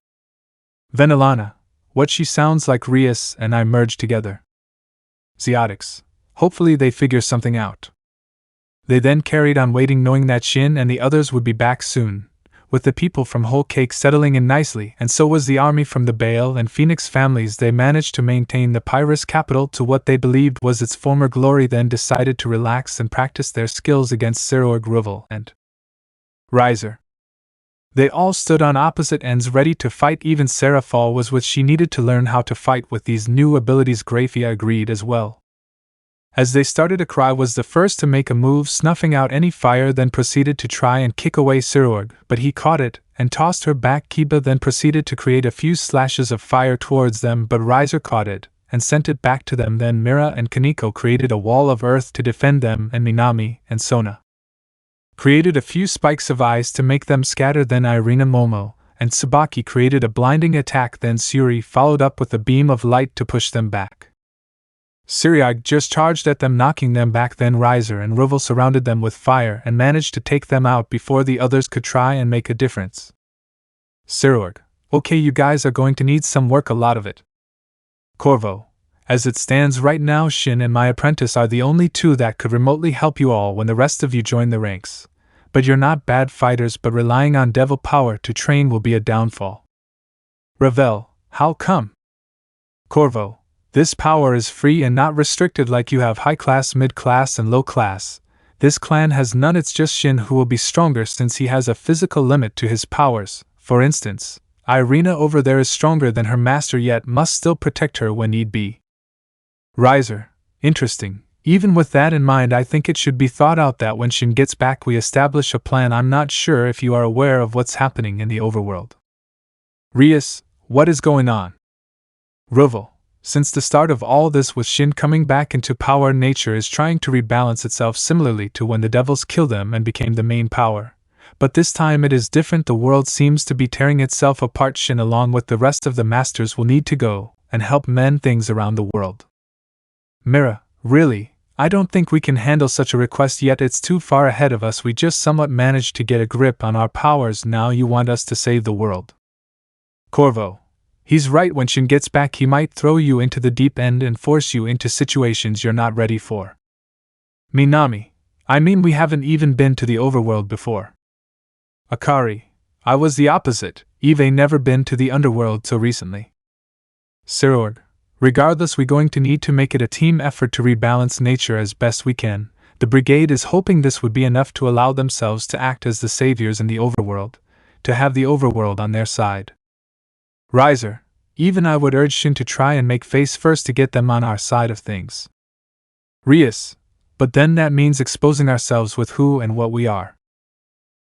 Venelana, what she sounds like. Rias and I merged together. Zeotix, hopefully they figure something out. They then carried on waiting, knowing that Shin and the others would be back soon, with the people from Whole Cake settling in nicely, and so was the army from the Bale and Phoenix families. They managed to maintain the Pyrrhus capital to what they believed was its former glory, then decided to relax and practice their skills against Sirorg, Ruvel, and Riser. They all stood on opposite ends ready to fight. Even Sarah Fall was with. She needed to learn how to fight with these new abilities. Grafia agreed as well. As they started, a cry was the first to make a move, snuffing out any fire, then proceeded to try and kick away Sirorg, but he caught it and tossed her back. Kiba then proceeded to create a few slashes of fire towards them, but Riser caught it and sent it back to them. Then Mira and Kaneko created a wall of earth to defend them, and Minami and Sona created a few spikes of ice to make them scatter. Then Irina, Momo, and Tsubaki created a blinding attack. Then Suri followed up with a beam of light to push them back. Siriag just charged at them, knocking them back. Then Riser and Ruvel surrounded them with fire and managed to take them out before the others could try and make a difference. Sirorg, okay, you guys are going to need some work, a lot of it. Corvo, as it stands right now, Shin and my apprentice are the only two that could remotely help you all when the rest of you join the ranks. but you're not bad fighters, but relying on devil power to train will be a downfall. Ravel, how come? Corvo, this power is free and not restricted like you have high class, mid class, and low class. This clan has none, it's just Shin who will be stronger since he has a physical limit to his powers. For instance, Irina over there is stronger than her master yet must still protect her when need be. Riser, interesting. Even with that in mind, I think it should be thought out that when Shin gets back we establish a plan. I'm not sure if you are aware of what's happening in the overworld. Rias, what is going on? Ruvel, since the start of all this with Shin coming back into power, nature is trying to rebalance itself similarly to when the devils killed them and became the main power. But this time it is different, the world seems to be tearing itself apart. Shin along with the rest of the masters will need to go and help mend things around the world. Mira, really, I don't think we can handle such a request yet, it's too far ahead of us, we just somewhat managed to get a grip on our powers, now you want us to save the world. Corvo, he's right, when Shin gets back he might throw you into the deep end and force you into situations you're not ready for. Minami, I mean we haven't even been to the overworld before. Akari, I was the opposite, Eve never been to the underworld so recently. Sirorg, regardless we're going to need to make it a team effort to rebalance nature as best we can. The brigade is hoping this would be enough to allow themselves to act as the saviors in the overworld, to have the overworld on their side. Riser, even I would urge Shin to try and make face first to get them on our side of things. Rias, but then that means exposing ourselves with who and what we are.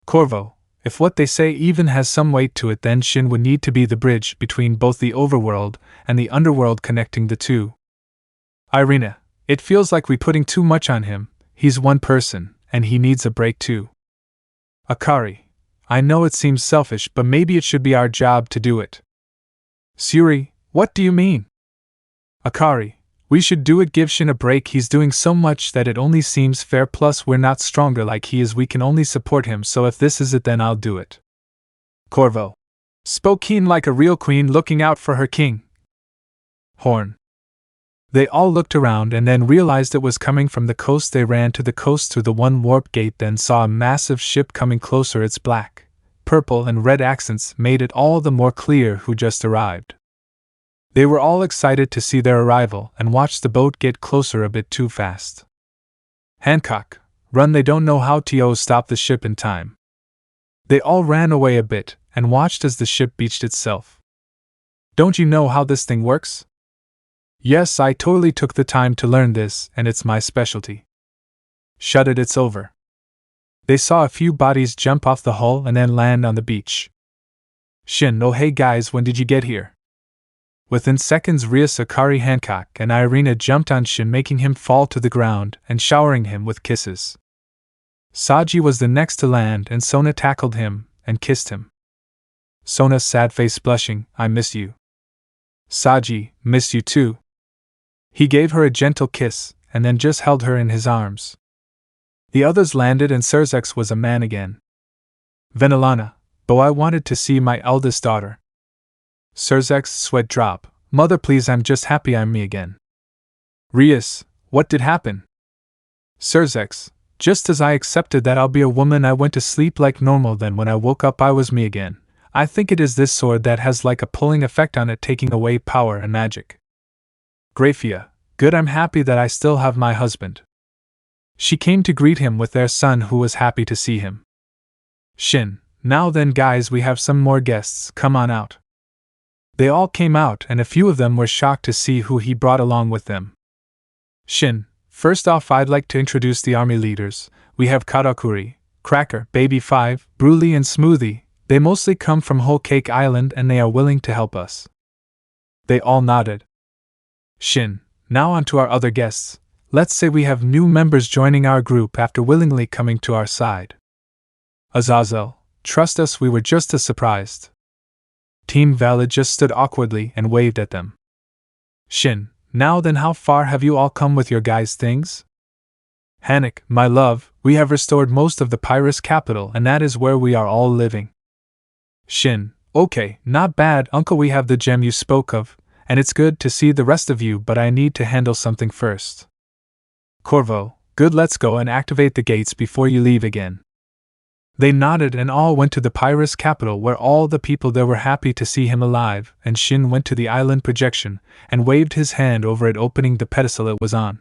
Corvo, if what they say even has some weight to it, then Shin would need to be the bridge between both the overworld and the underworld, connecting the two. Irina, it feels like we're putting too much on him, he's one person, and he needs a break too. Akari, I know it seems selfish, but maybe it should be our job to do it. Suri, what do you mean? Akari, we should do it, give Shin a break, he's doing so much that it only seems fair, plus we're not stronger like he is, we can only support him, so if this is it then I'll do it. Corvo, spoke keen like a real queen looking out for her king. Horn. They all looked around and then realized it was coming from the coast. They ran to the coast through the one warp gate, then saw a massive ship coming closer. Its black, purple, and red accents made it all the more clear who just arrived. They were all excited to see their arrival and watched the boat get closer a bit too fast. Hancock, run, they don't know how to stop the ship in time. They all ran away a bit and watched as the ship beached itself. Don't you know how this thing works? Yes, I totally took the time to learn this, and it's my specialty. Shut it, it's over. They saw a few bodies jump off the hull and then land on the beach. Shin, oh hey guys, when did you get here? Within seconds, Rias, Akari, Hancock, and Irina jumped on Shin, making him fall to the ground and showering him with kisses. Saji was the next to land, and Sona tackled him and kissed him. Sona's sad face blushing, I miss you. Saji, miss you too. He gave her a gentle kiss, and then just held her in his arms. The others landed, and Surzex was a man again. Venelana, but I wanted to see my eldest daughter. Surzex's sweat drop. Mother, please, I'm just happy I'm me again. Rias, what did happen? Surzex, just as I accepted that I'll be a woman, I went to sleep like normal, then when I woke up I was me again. I think it is this sword that has like a pulling effect on it, taking away power and magic. Graphia, good, I'm happy that I still have my husband. She came to greet him with their son, who was happy to see him. Shin, now then guys, we have some more guests, come on out. They all came out, and a few of them were shocked to see who he brought along with them. Shin, first off I'd like to introduce the army leaders. We have Karakuri, Cracker, Baby 5, Bruli, and Smoothie. They mostly come from Whole Cake Island and they are willing to help us. They all nodded. Shin, now on to our other guests. Let's say we have new members joining our group after willingly coming to our side. Azazel, trust us, we were just as surprised. Team Valid just stood awkwardly and waved at them. Shin, now then, how far have you all come with your guys' things? Hannock, my love, we have restored most of the Pyrrhus capital, and that is where we are all living. Shin, okay, not bad, uncle, we have the gem you spoke of, and it's good to see the rest of you, but I need to handle something first. Corvo, good, let's go and activate the gates before you leave again. They nodded and all went to the Pyrrhus capital where all the people there were happy to see him alive, and Shin went to the island projection and waved his hand over it, opening the pedestal it was on.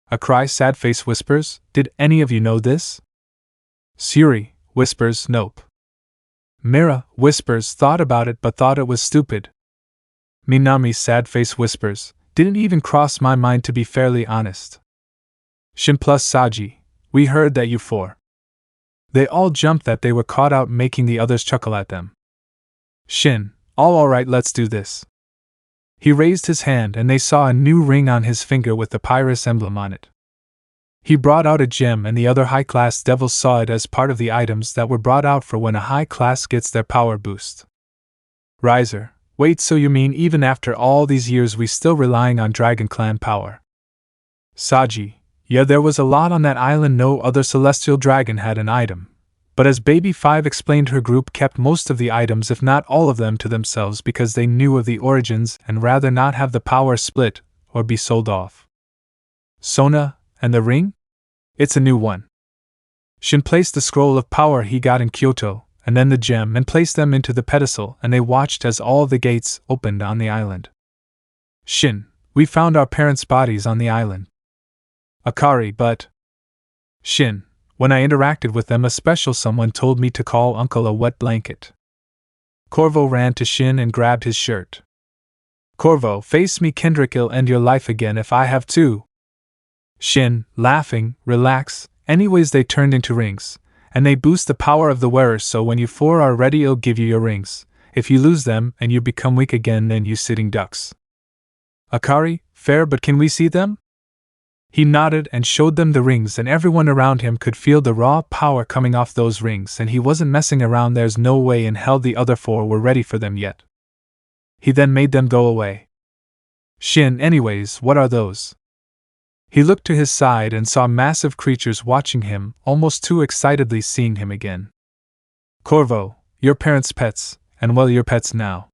A cry, sad face whispers, "Did any of you know this?" Suri whispers, "Nope." Mira whispers, "Thought about it but thought it was stupid." Minami, sad face whispers, "Didn't even cross my mind to be fairly honest." Shin plus Saji, "We heard that you four." They all jumped that they were caught out, making the others chuckle at them. Shin, all right, let's do this." He raised his hand and they saw a new ring on his finger with the Pyrrhus emblem on it. He brought out a gem and the other high-class devils saw it as part of the items that were brought out for when a high class gets their power boost. Riser, wait, so you mean even after all these years we still relying on Dragon Clan power? Saji, yeah, there was a lot on that island. No other celestial dragon had an item. But as Baby 5 explained, her group kept most of the items, if not all of them, to themselves because they knew of the origins and rather not have the power split or be sold off. Sona, and the ring? It's a new one. Shin placed the scroll of power he got in Kyoto, and then the gem, and placed them into the pedestal, and they watched as all the gates opened on the island. Shin, we found our parents' bodies on the island. Akari, but... Shin, when I interacted with them, a special someone told me to call Uncle a wet blanket. Corvo ran to Shin and grabbed his shirt. Corvo, face me, Kendrick, I'll end your life again if I have to. Shin, laughing, relax, anyways they turned into rings, and they boost the power of the wearers, so when you four are ready I'll give you your rings. If you lose them and you become weak again, then you sitting ducks. Akari, fair, but can we see them? He nodded and showed them the rings, and everyone around him could feel the raw power coming off those rings, and he wasn't messing around. There's no way in hell the other four were ready for them yet. He then made them go away. Shin, anyways, what are those? He looked to his side and saw massive creatures watching him, almost too excitedly seeing him again. Corvo, your parents' pets, and well, your pets now.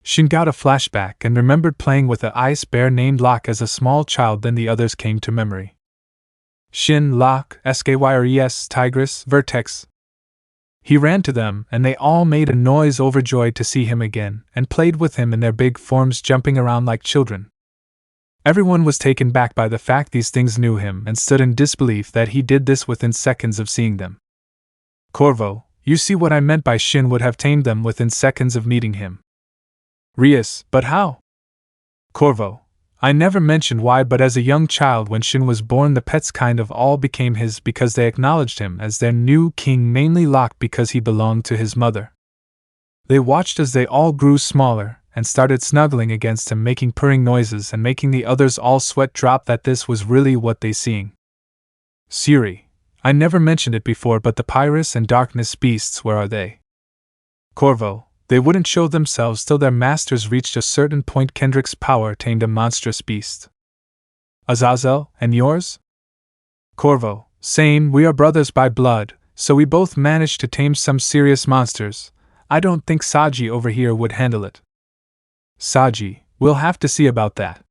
Shin got a flashback and remembered playing with an ice bear named Locke as a small child, then the others came to memory. Shin, Locke, Skyres, Tigress, Vertex. He ran to them, and they all made a noise overjoyed to see him again, and played with him in their big forms, jumping around like children. Everyone was taken back by the fact these things knew him and stood in disbelief that he did this within seconds of seeing them. Corvo, you see what I meant by Shin would have tamed them within seconds of meeting him. Rias, but how? Corvo, I never mentioned why, but as a young child when Shin was born, the pets kind of all became his because they acknowledged him as their new king, mainly Locke because he belonged to his mother. They watched as they all grew smaller and started snuggling against him, making purring noises and making the others all sweat drop that this was really what they seeing. Suri, I never mentioned it before, but the Pyrrhus and Darkness beasts, where are they? Corvo, they wouldn't show themselves till their masters reached a certain point. Kendrick's power tamed a monstrous beast. Azazel, and yours? Corvo, same, we are brothers by blood, so we both managed to tame some serious monsters. I don't think Saji over here would handle it. Saji, we'll have to see about that.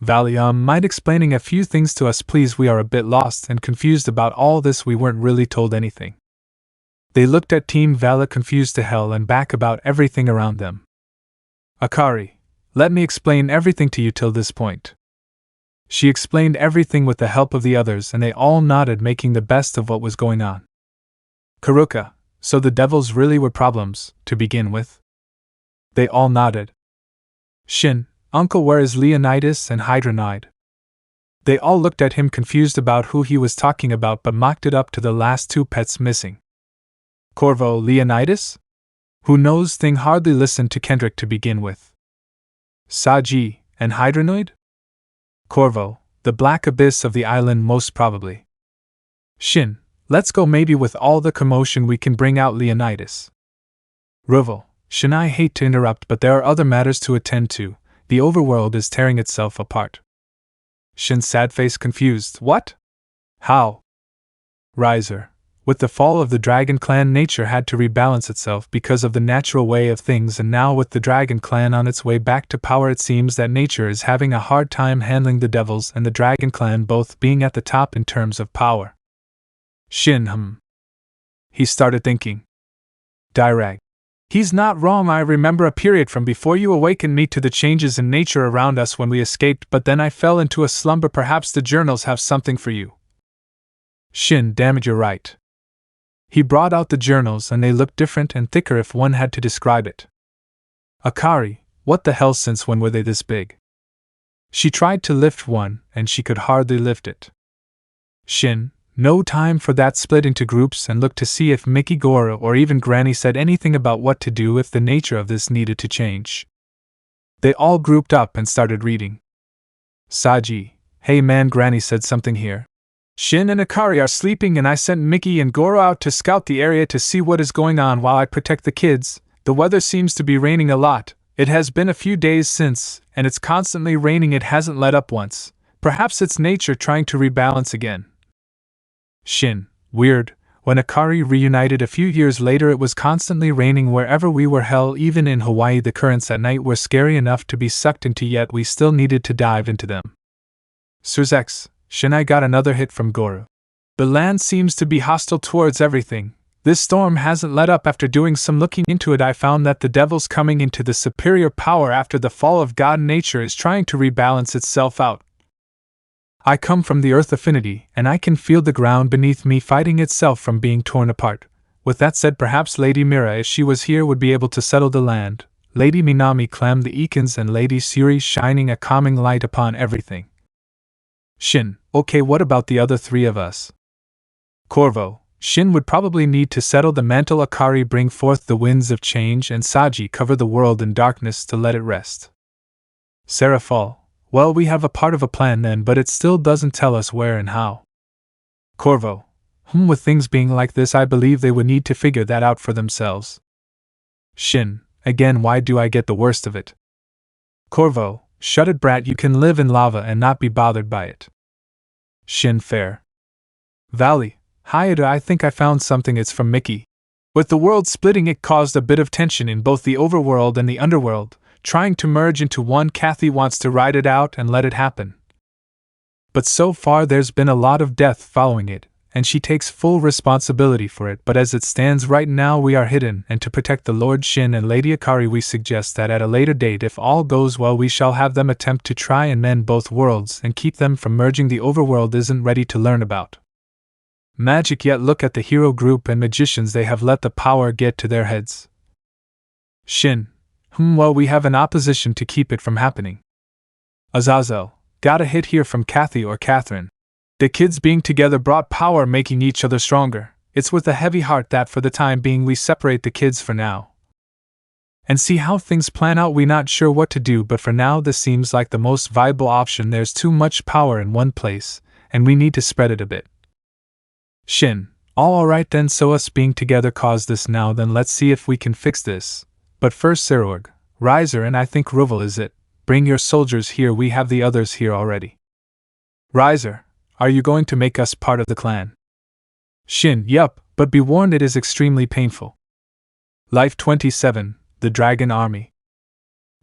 Valium, mind explaining a few things to us please? We are a bit lost and confused about all this, we weren't really told anything. They looked at Team Vala confused to hell and back about everything around them. Akari, let me explain everything to you till this point. She explained everything with the help of the others and they all nodded, making the best of what was going on. Karuka, so the devils really were problems, to begin with? They all nodded. Shin, Uncle, where is Leonitis and Hydronide? They all looked at him confused about who he was talking about but mocked it up to the last two pets missing. Corvo, Leonitis? Who knows? Thing hardly listened to Kendrick to begin with. Saji, and Hydronoid? Corvo, the black abyss of the island most probably. Shin, let's go, maybe with all the commotion we can bring out Leonitis. Ruvel, Shin, I hate to interrupt but there are other matters to attend to, the overworld is tearing itself apart. Shin, sad face confused, what? How? Riser, with the fall of the Dragon Clan, nature had to rebalance itself because of the natural way of things, and now with the Dragon Clan on its way back to power, it seems that nature is having a hard time handling the devils and the Dragon Clan both being at the top in terms of power. Shin, He started thinking. Direct. He's not wrong. I remember a period from before you awakened me to the changes in nature around us when we escaped, but then I fell into a slumber. Perhaps the journals have something for you. Shin, damn it, you're right. He brought out the journals and they looked different and thicker if one had to describe it. Akari, what the hell, since when were they this big? She tried to lift one and she could hardly lift it. Shin, no time for that. Split into groups and looked to see if Mickey, Goro, or even Granny said anything about what to do if the nature of this needed to change. They all grouped up and started reading. Saji, hey man, Granny said something here. Shin and Akari are sleeping and I sent Mickey and Goro out to scout the area to see what is going on while I protect the kids. The weather seems to be raining a lot. It has been a few days since, and it's constantly raining. It hasn't let up once. Perhaps it's nature trying to rebalance again. Shin, weird. When Akari reunited a few years later, it was constantly raining wherever we were. Hell, even in Hawaii the currents at night were scary enough to be sucked into, yet we still needed to dive into them. Surzex, Shin, I got another hit from Goro. The land seems to be hostile towards everything. This storm hasn't let up. After doing some looking into it, I found that the devil's coming into the superior power after the fall of God. Nature is trying to rebalance itself out. I come from the Earth Affinity, and I can feel the ground beneath me fighting itself from being torn apart. With that said, perhaps Lady Mira, if she was here, would be able to settle the land. Lady Minami clammed the Ikans and Lady Suri shining a calming light upon everything. Shin, okay, what about the other three of us? Corvo, Shin would probably need to settle the mantle. Akari bring forth the winds of change, and Saji cover the world in darkness to let it rest. Seraphal, well, we have a part of a plan then, but it still doesn't tell us where and how. Corvo, with things being like this, I believe they would need to figure that out for themselves. Shin, again, why do I get the worst of it? Corvo, shut it, brat, you can live in lava and not be bothered by it. Shin, fair. Valley, Hayata, I think I found something. It's from Mickey. With the world splitting, it caused a bit of tension in both the overworld and the underworld, trying to merge into one. Kathy wants to ride it out and let it happen. But so far there's been a lot of death following it, and she takes full responsibility for it. But as it stands right now, we are hidden, and to protect the Lord Shin and Lady Akari, we suggest that at a later date, if all goes well, we shall have them attempt to try and mend both worlds and keep them from merging. The overworld isn't ready to learn about magic yet. Look at the hero group and magicians, they have let the power get to their heads. Shin, well, we have an opposition to keep it from happening. Azazel, got a hit here from Kathy or Catherine. The kids being together brought power, making each other stronger. It's with a heavy heart that for the time being we separate the kids for now. And see how things plan out. We not sure what to do, but for now this seems like the most viable option. There's too much power in one place, and we need to spread it a bit. Shin, alright then, so us being together caused this. Now then, let's see if we can fix this. But first, Serorg, Riser, and I think Ruvel is it. Bring your soldiers here, we have the others here already. Riser, are you going to make us part of the clan? Shin, yup, but be warned, it is extremely painful. Life 27, the Dragon Army.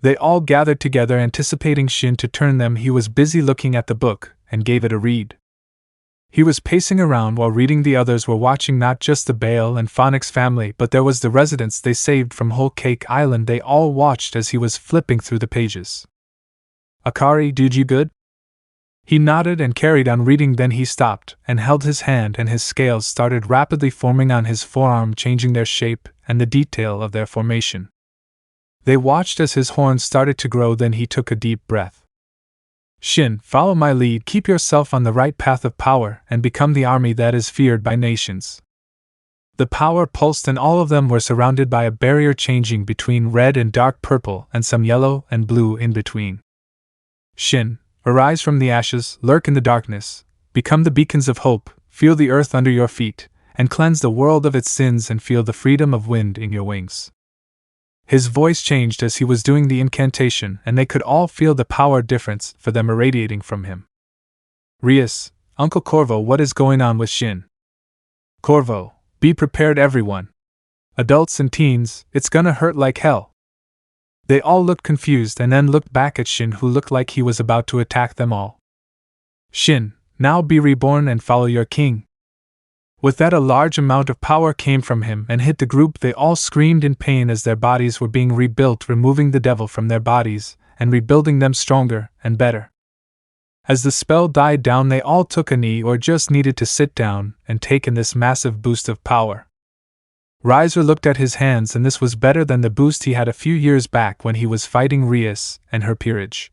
They all gathered together, anticipating Shin to turn them. He was busy looking at the book, and gave it a read. He was pacing around while reading. The others were watching, not just the Bale and Phonics family, but there was the residents they saved from Whole Cake Island. They all watched as he was flipping through the pages. Akari, dude, you good? He nodded and carried on reading. Then he stopped and held his hand, and his scales started rapidly forming on his forearm, changing their shape and the detail of their formation. They watched as his horns started to grow. Then he took a deep breath. Shin, follow my lead, keep yourself on the right path of power, and become the army that is feared by nations. The power pulsed, and all of them were surrounded by a barrier changing between red and dark purple, and some yellow and blue in between. Shin, arise from the ashes, lurk in the darkness, become the beacons of hope, feel the earth under your feet, and cleanse the world of its sins, and feel the freedom of wind in your wings. His voice changed as he was doing the incantation, and they could all feel the power difference for them irradiating from him. Rias, Uncle Corvo, what is going on with Shin? Corvo, be prepared everyone. Adults and teens, it's gonna hurt like hell. They all looked confused and then looked back at Shin, who looked like he was about to attack them all. Shin, now be reborn and follow your king. With that, a large amount of power came from him and hit the group. They all screamed in pain as their bodies were being rebuilt, removing the devil from their bodies and rebuilding them stronger and better. As the spell died down, they all took a knee or just needed to sit down and take in this massive boost of power. Riser looked at his hands, and this was better than the boost he had a few years back when he was fighting Rias and her peerage.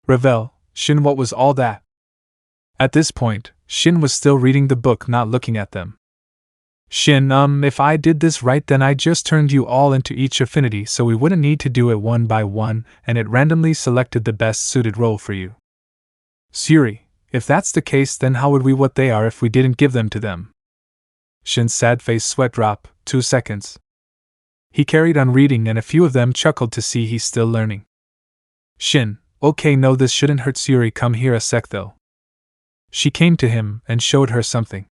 Revel, Shin, what was all that? At this point, Shin was still reading the book, not looking at them. Shin, if I did this right, then I just turned you all into each affinity so we wouldn't need to do it one by one, and it randomly selected the best suited role for you. Suri, if that's the case, then how would we what they are if we didn't give them to them? Shin's sad face sweat drop, 2 seconds. He carried on reading, and a few of them chuckled to see he's still learning. Shin, okay, no, this shouldn't hurt. Suri, come here a sec though. She came to him and showed her something.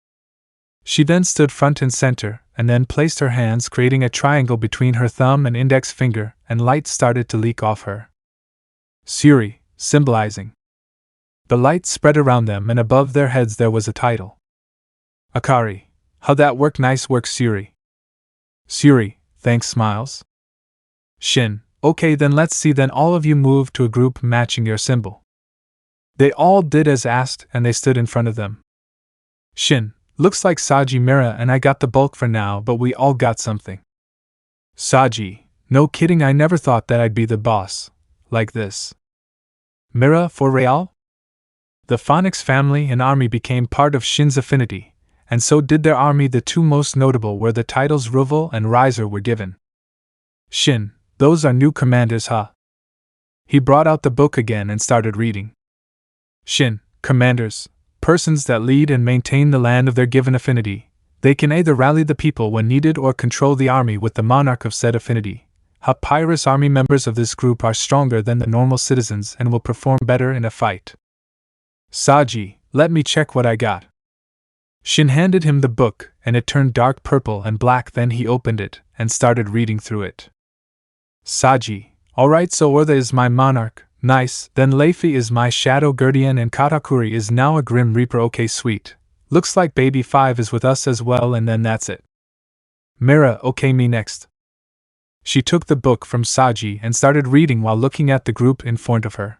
She then stood front and center, and then placed her hands, creating a triangle between her thumb and index finger, and light started to leak off her. Suri, symbolizing. The light spread around them, and above their heads there was a title. Akari. How'd that work? Nice work, Suri. Suri, thanks, smiles. Shin, okay, then let's see. Then all of you move to a group matching your symbol. They all did as asked, and they stood in front of them. Shin, looks like Saji, Mira, and I got the bulk for now, but we all got something. Saji, no kidding, I never thought that I'd be the boss. Like this. Mira, for real? The Phonics family and army became part of Shin's affinity, and so did their army. The two most notable were the titles Ruvel and Riser were given. Shin, those are new commanders, huh? He brought out the book again and started reading. Shin, commanders, persons that lead and maintain the land of their given affinity. They can either rally the people when needed or control the army with the monarch of said affinity. Papyrus army members of this group are stronger than the normal citizens and will perform better in a fight. Saji, let me check what I got. Shin handed him the book, and it turned dark purple and black. Then he opened it and started reading through it. Saji, alright, so Ortha is my monarch, nice, then Leifi is my shadow guardian, and Katakuri is now a grim reaper. Okay, sweet. Looks like Baby 5 is with us as well, and then that's it. Mira, okay, me next. She took the book from Saji and started reading while looking at the group in front of her.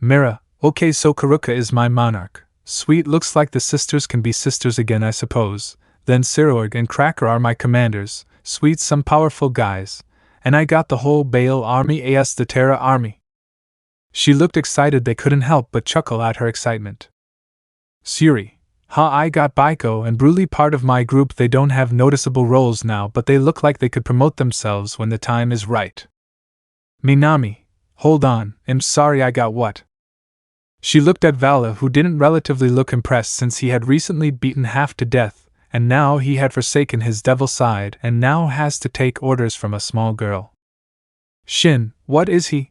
Mira, okay, so Karuka is my monarch. Sweet, looks like the sisters can be sisters again, I suppose. Then Sirorg and Cracker are my commanders. Sweet, some powerful guys. And I got the whole Baal army, as the Terra army. She looked excited. They couldn't help but chuckle at her excitement. Suri, I got Baiko and Bruli part of my group. They don't have noticeable roles now, but they look like they could promote themselves when the time is right. Minami, hold on, I'm sorry, I got what? She looked at Vala, who didn't relatively look impressed since he had recently beaten half to death, and now he had forsaken his devil side and now has to take orders from a small girl. Shin, what is he?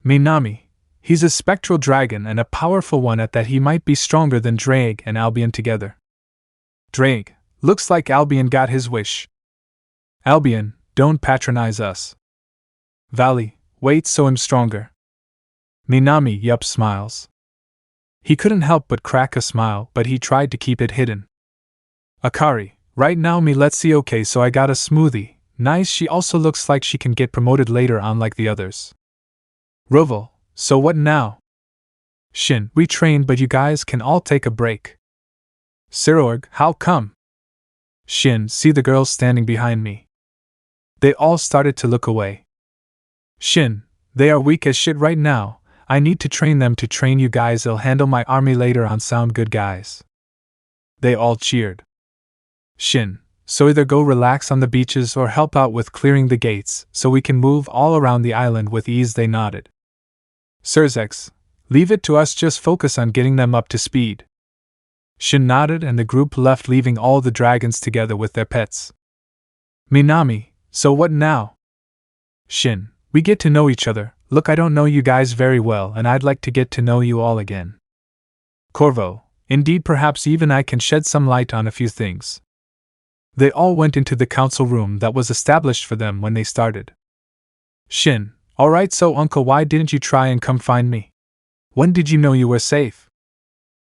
Minami, he's a spectral dragon and a powerful one at that. He might be stronger than Drake and Albion together. Drake, looks like Albion got his wish. Albion, don't patronize us. Valley, wait, so I'm stronger. Minami, yup, smiles. He couldn't help but crack a smile, but he tried to keep it hidden. Akari, right now me, let's see, okay, so I got a smoothie. Nice, she also looks like she can get promoted later on like the others. Roval, so what now? Shin, we trained, but you guys can all take a break. Sirorg, how come? Shin, see the girls standing behind me. They all started to look away. Shin, they are weak as shit right now. I need to train them to train you guys. They'll handle my army later on. Sound good, guys? They all cheered. Shin, so either go relax on the beaches or help out with clearing the gates so we can move all around the island with ease. They nodded. Surzex, leave it to us, just focus on getting them up to speed. Shin nodded and the group left, leaving all the dragons together with their pets. Minami, so what now? Shin, we get to know each other. Look, I don't know you guys very well and I'd like to get to know you all again. Corvo, indeed, perhaps even I can shed some light on a few things. They all went into the council room that was established for them when they started. Shin, alright, so uncle, why didn't you try and come find me? When did you know you were safe?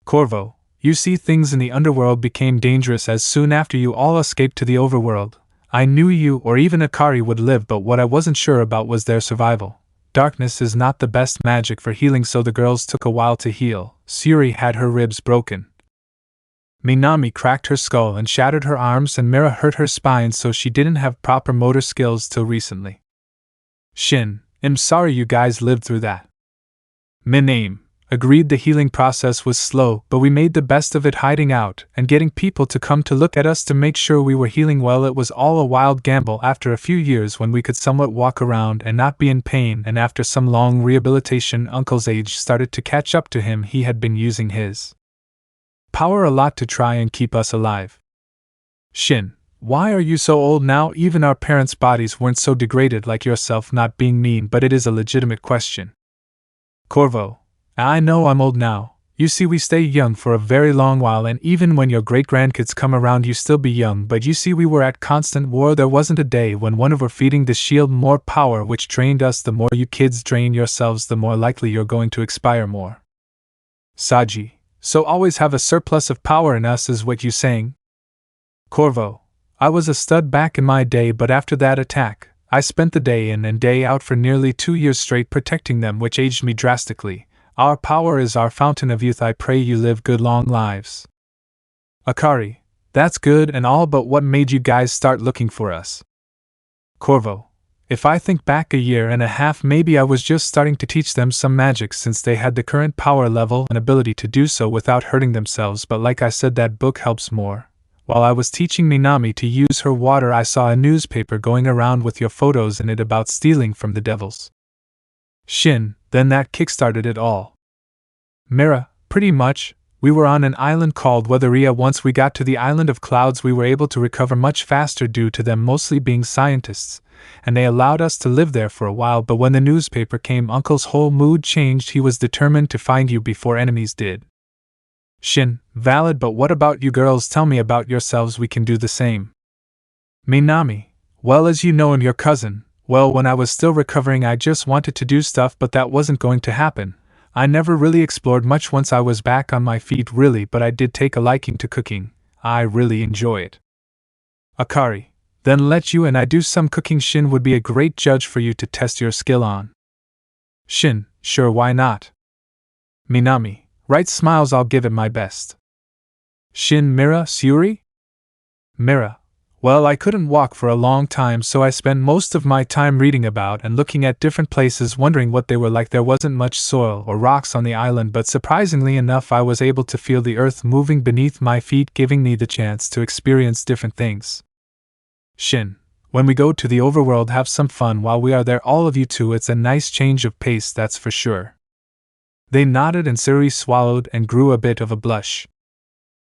Corvo, You see, things in the underworld became dangerous as soon after you all escaped to the overworld. I knew you or even Akari would live, but what I wasn't sure about was their survival. Darkness is not the best magic for healing, so the girls took a while to heal. Suri had her ribs broken. Minami cracked her skull and shattered her arms, and Mira hurt her spine, so she didn't have proper motor skills till recently. Shin, I'm sorry you guys lived through that. Miname agreed the healing process was slow, but we made the best of it, hiding out and getting people to come to look at us to make sure we were healing well. It was all a wild gamble. After a few years, when we could somewhat walk around and not be in pain, and after some long rehabilitation, Uncle's age started to catch up to him. He had been using his power a lot to try and keep us alive. Shin, why are you so old now? Even our parents' bodies weren't so degraded like yourself. Not being mean, but it is a legitimate question. Corvo, I know I'm old now. You see, we stay young for a very long while, and even when your great-grandkids come around you still be young. But you see, we were at constant war. There wasn't a day when one of us feeding the shield more power, which drained us. The more you kids drain yourselves, the more likely you're going to expire more. Saji, so always have a surplus of power in us is what you saying? Corvo, I was a stud back in my day, but after that attack, I spent the day in and day out for nearly 2 years straight protecting them, which aged me drastically. Our power is our fountain of youth. I pray you live good long lives. Akari, that's good and all, but what made you guys start looking for us? Corvo, if I think back a year and a half, maybe I was just starting to teach them some magic, since they had the current power level and ability to do so without hurting themselves. But like I said, that book helps more. While I was teaching Minami to use her water, I saw a newspaper going around with your photos in it about stealing from the devils. Shin, then that kickstarted it all. Mira, pretty much. We were on an island called Weatheria. Once we got to the island of clouds, we were able to recover much faster due to them mostly being scientists, and they allowed us to live there for a while. But when the newspaper came, Uncle's whole mood changed. He was determined to find you before enemies did. Shin, valid, but what about you girls? Tell me about yourselves. We can do the same. Minami, well, as you know, I'm your cousin. Well, when I was still recovering, I just wanted to do stuff, but that wasn't going to happen. I never really explored much once I was back on my feet, really, but I did take a liking to cooking. I really enjoy it. Akari, then let you and I do some cooking. Shin would be a great judge for you to test your skill on. Shin, sure, why not? Minami, right, smiles, I'll give it my best. Shin, Mira, Suri? Mira, well, I couldn't walk for a long time, so I spent most of my time reading about and looking at different places, wondering what they were like. There wasn't much soil or rocks on the island, but surprisingly enough, I was able to feel the earth moving beneath my feet, giving me the chance to experience different things. Shin, when we go to the overworld, have some fun while we are there, all of you too. It's a nice change of pace, that's for sure. They nodded, and Suri swallowed and grew a bit of a blush.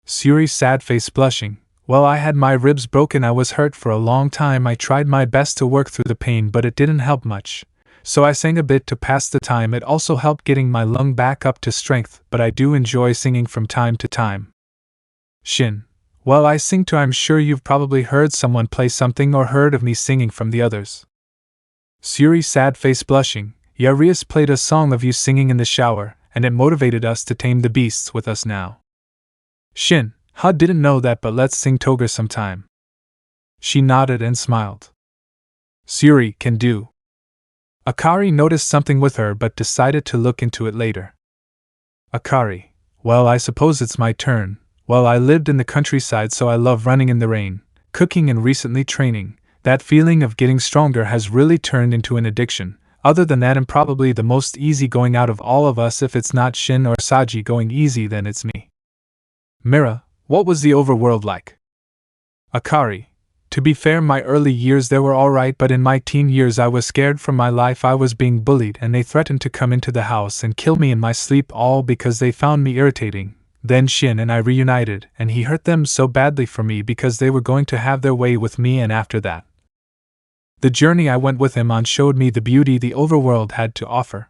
Suri's sad face blushing. Well, I had my ribs broken. I was hurt for a long time. I tried my best to work through the pain, but it didn't help much. So I sang a bit to pass the time. It also helped getting my lung back up to strength, but I do enjoy singing from time to time. Shin, well, I sing too. I'm sure you've probably heard someone play something or heard of me singing from the others. Suri, sad face blushing. Yeah, Rias played a song of you singing in the shower, and it motivated us to tame the beasts with us now. Shin, didn't know that, but let's sing Toga sometime. She nodded and smiled. Suri, can do. Akari noticed something with her but decided to look into it later. Akari, well, I suppose it's my turn. Well, I lived in the countryside, so I love running in the rain, cooking, and recently training. That feeling of getting stronger has really turned into an addiction. Other than that, I'm probably the most easygoing out of all of us. If it's not Shin or Saji going easy, then it's me. Mira, what was the overworld like? Akari, to be fair, my early years there were alright, but in my teen years I was scared for my life. I was being bullied and they threatened to come into the house and kill me in my sleep, all because they found me irritating. Then Shin and I reunited, and he hurt them so badly for me because they were going to have their way with me, and after that, the journey I went with him on showed me the beauty the overworld had to offer.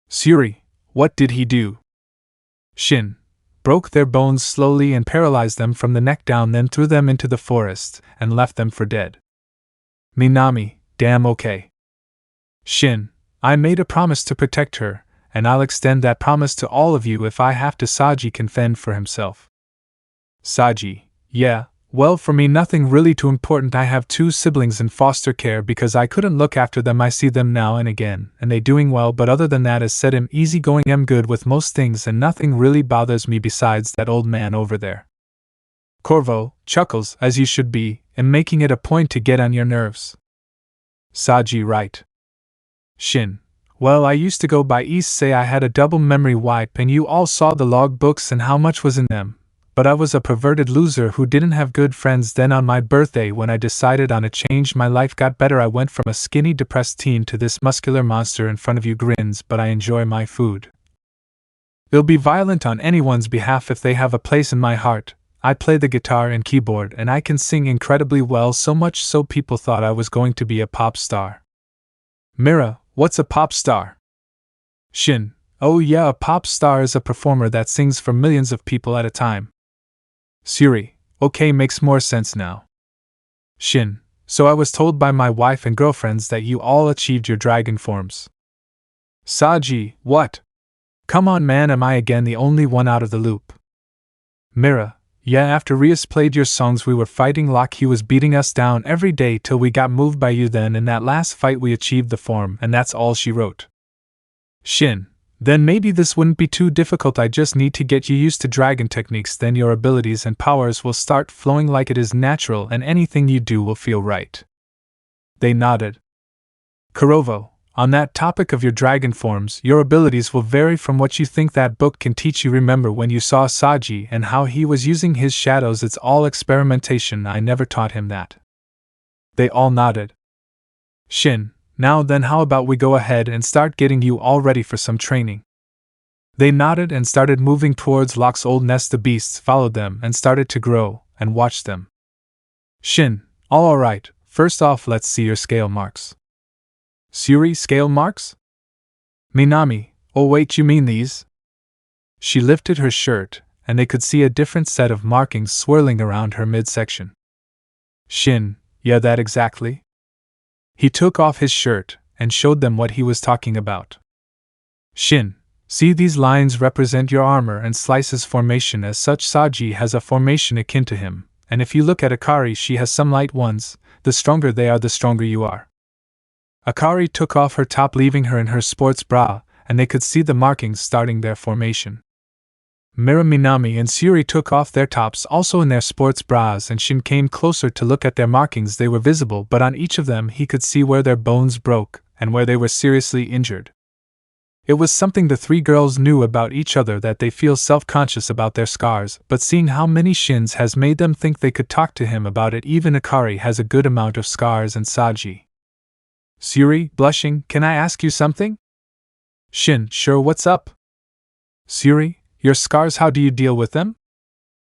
Suri, what did he do? Shin, broke their bones slowly and paralyzed them from the neck down, then threw them into the forest and left them for dead. Minami, damn, okay. Shin, I made a promise to protect her, and I'll extend that promise to all of you if I have to. Saji can fend for himself. Saji, yeah, well, for me nothing really too important. I have 2 siblings in foster care because I couldn't look after them. I see them now and again, and they doing well, but other than that, as said, I'm easygoing, I'm good with most things, and nothing really bothers me besides that old man over there. Corvo chuckles, as you should be, and making it a point to get on your nerves. Saji, right. Shin, well, I used to go by Issei. I had a double memory wipe, and you all saw the log books and how much was in them. But I was a perverted loser who didn't have good friends. Then on my birthday, when I decided on a change, my life got better. I went from a skinny, depressed teen to this muscular monster in front of you. Grins, but I enjoy my food. It'll be violent on anyone's behalf if they have a place in my heart. I play the guitar and keyboard, and I can sing incredibly well, so much so people thought I was going to be a pop star. Mira, what's a pop star? Shin, oh yeah, a pop star is a performer that sings for millions of people at a time. Suri, okay, makes more sense now. Shin, so I was told by my wife and girlfriends that you all achieved your dragon forms. Saji, what? Come on man, am I again the only one out of the loop? Mira, yeah, after Rias played your songs we were fighting Locke. He was beating us down every day till we got moved by you. Then in that last fight we achieved the form, and that's all she wrote. Shin, then maybe this wouldn't be too difficult. I just need to get you used to dragon techniques, then your abilities and powers will start flowing like it is natural, and anything you do will feel right. They nodded. Kurovo, on that topic of your dragon forms, your abilities will vary from what you think that book can teach you. Remember when you saw Saji and how he was using his shadows? It's all experimentation. I never taught him that. They all nodded. Shin, now then, how about we go ahead and start getting you all ready for some training? They nodded and started moving towards Locke's old nest. The beasts followed them and started to grow, and watched them. Shin, all right, first off let's see your scale marks. Suri, scale marks? Minami, oh wait, you mean these? She lifted her shirt, and they could see a different set of markings swirling around her midsection. Shin, yeah, that exactly. He took off his shirt and showed them what he was talking about. Shin, see, these lines represent your armor and slices formation. As such, Saji has a formation akin to him, and if you look at Akari, she has some light ones. The stronger they are, the stronger you are. Akari took off her top, leaving her in her sports bra, and they could see the markings starting their formation. Mira, Minami, and Suri took off their tops, also in their sports bras, and Shin came closer to look at their markings. They were visible, but on each of them he could see where their bones broke, and where they were seriously injured. It was something the 3 girls knew about each other, that they feel self-conscious about their scars, but seeing how many Shins has made them think they could talk to him about it. Even Akari has a good amount of scars, and Saji. Suri, blushing, can I ask you something? Shin, sure, what's up? Suri, your scars, how do you deal with them?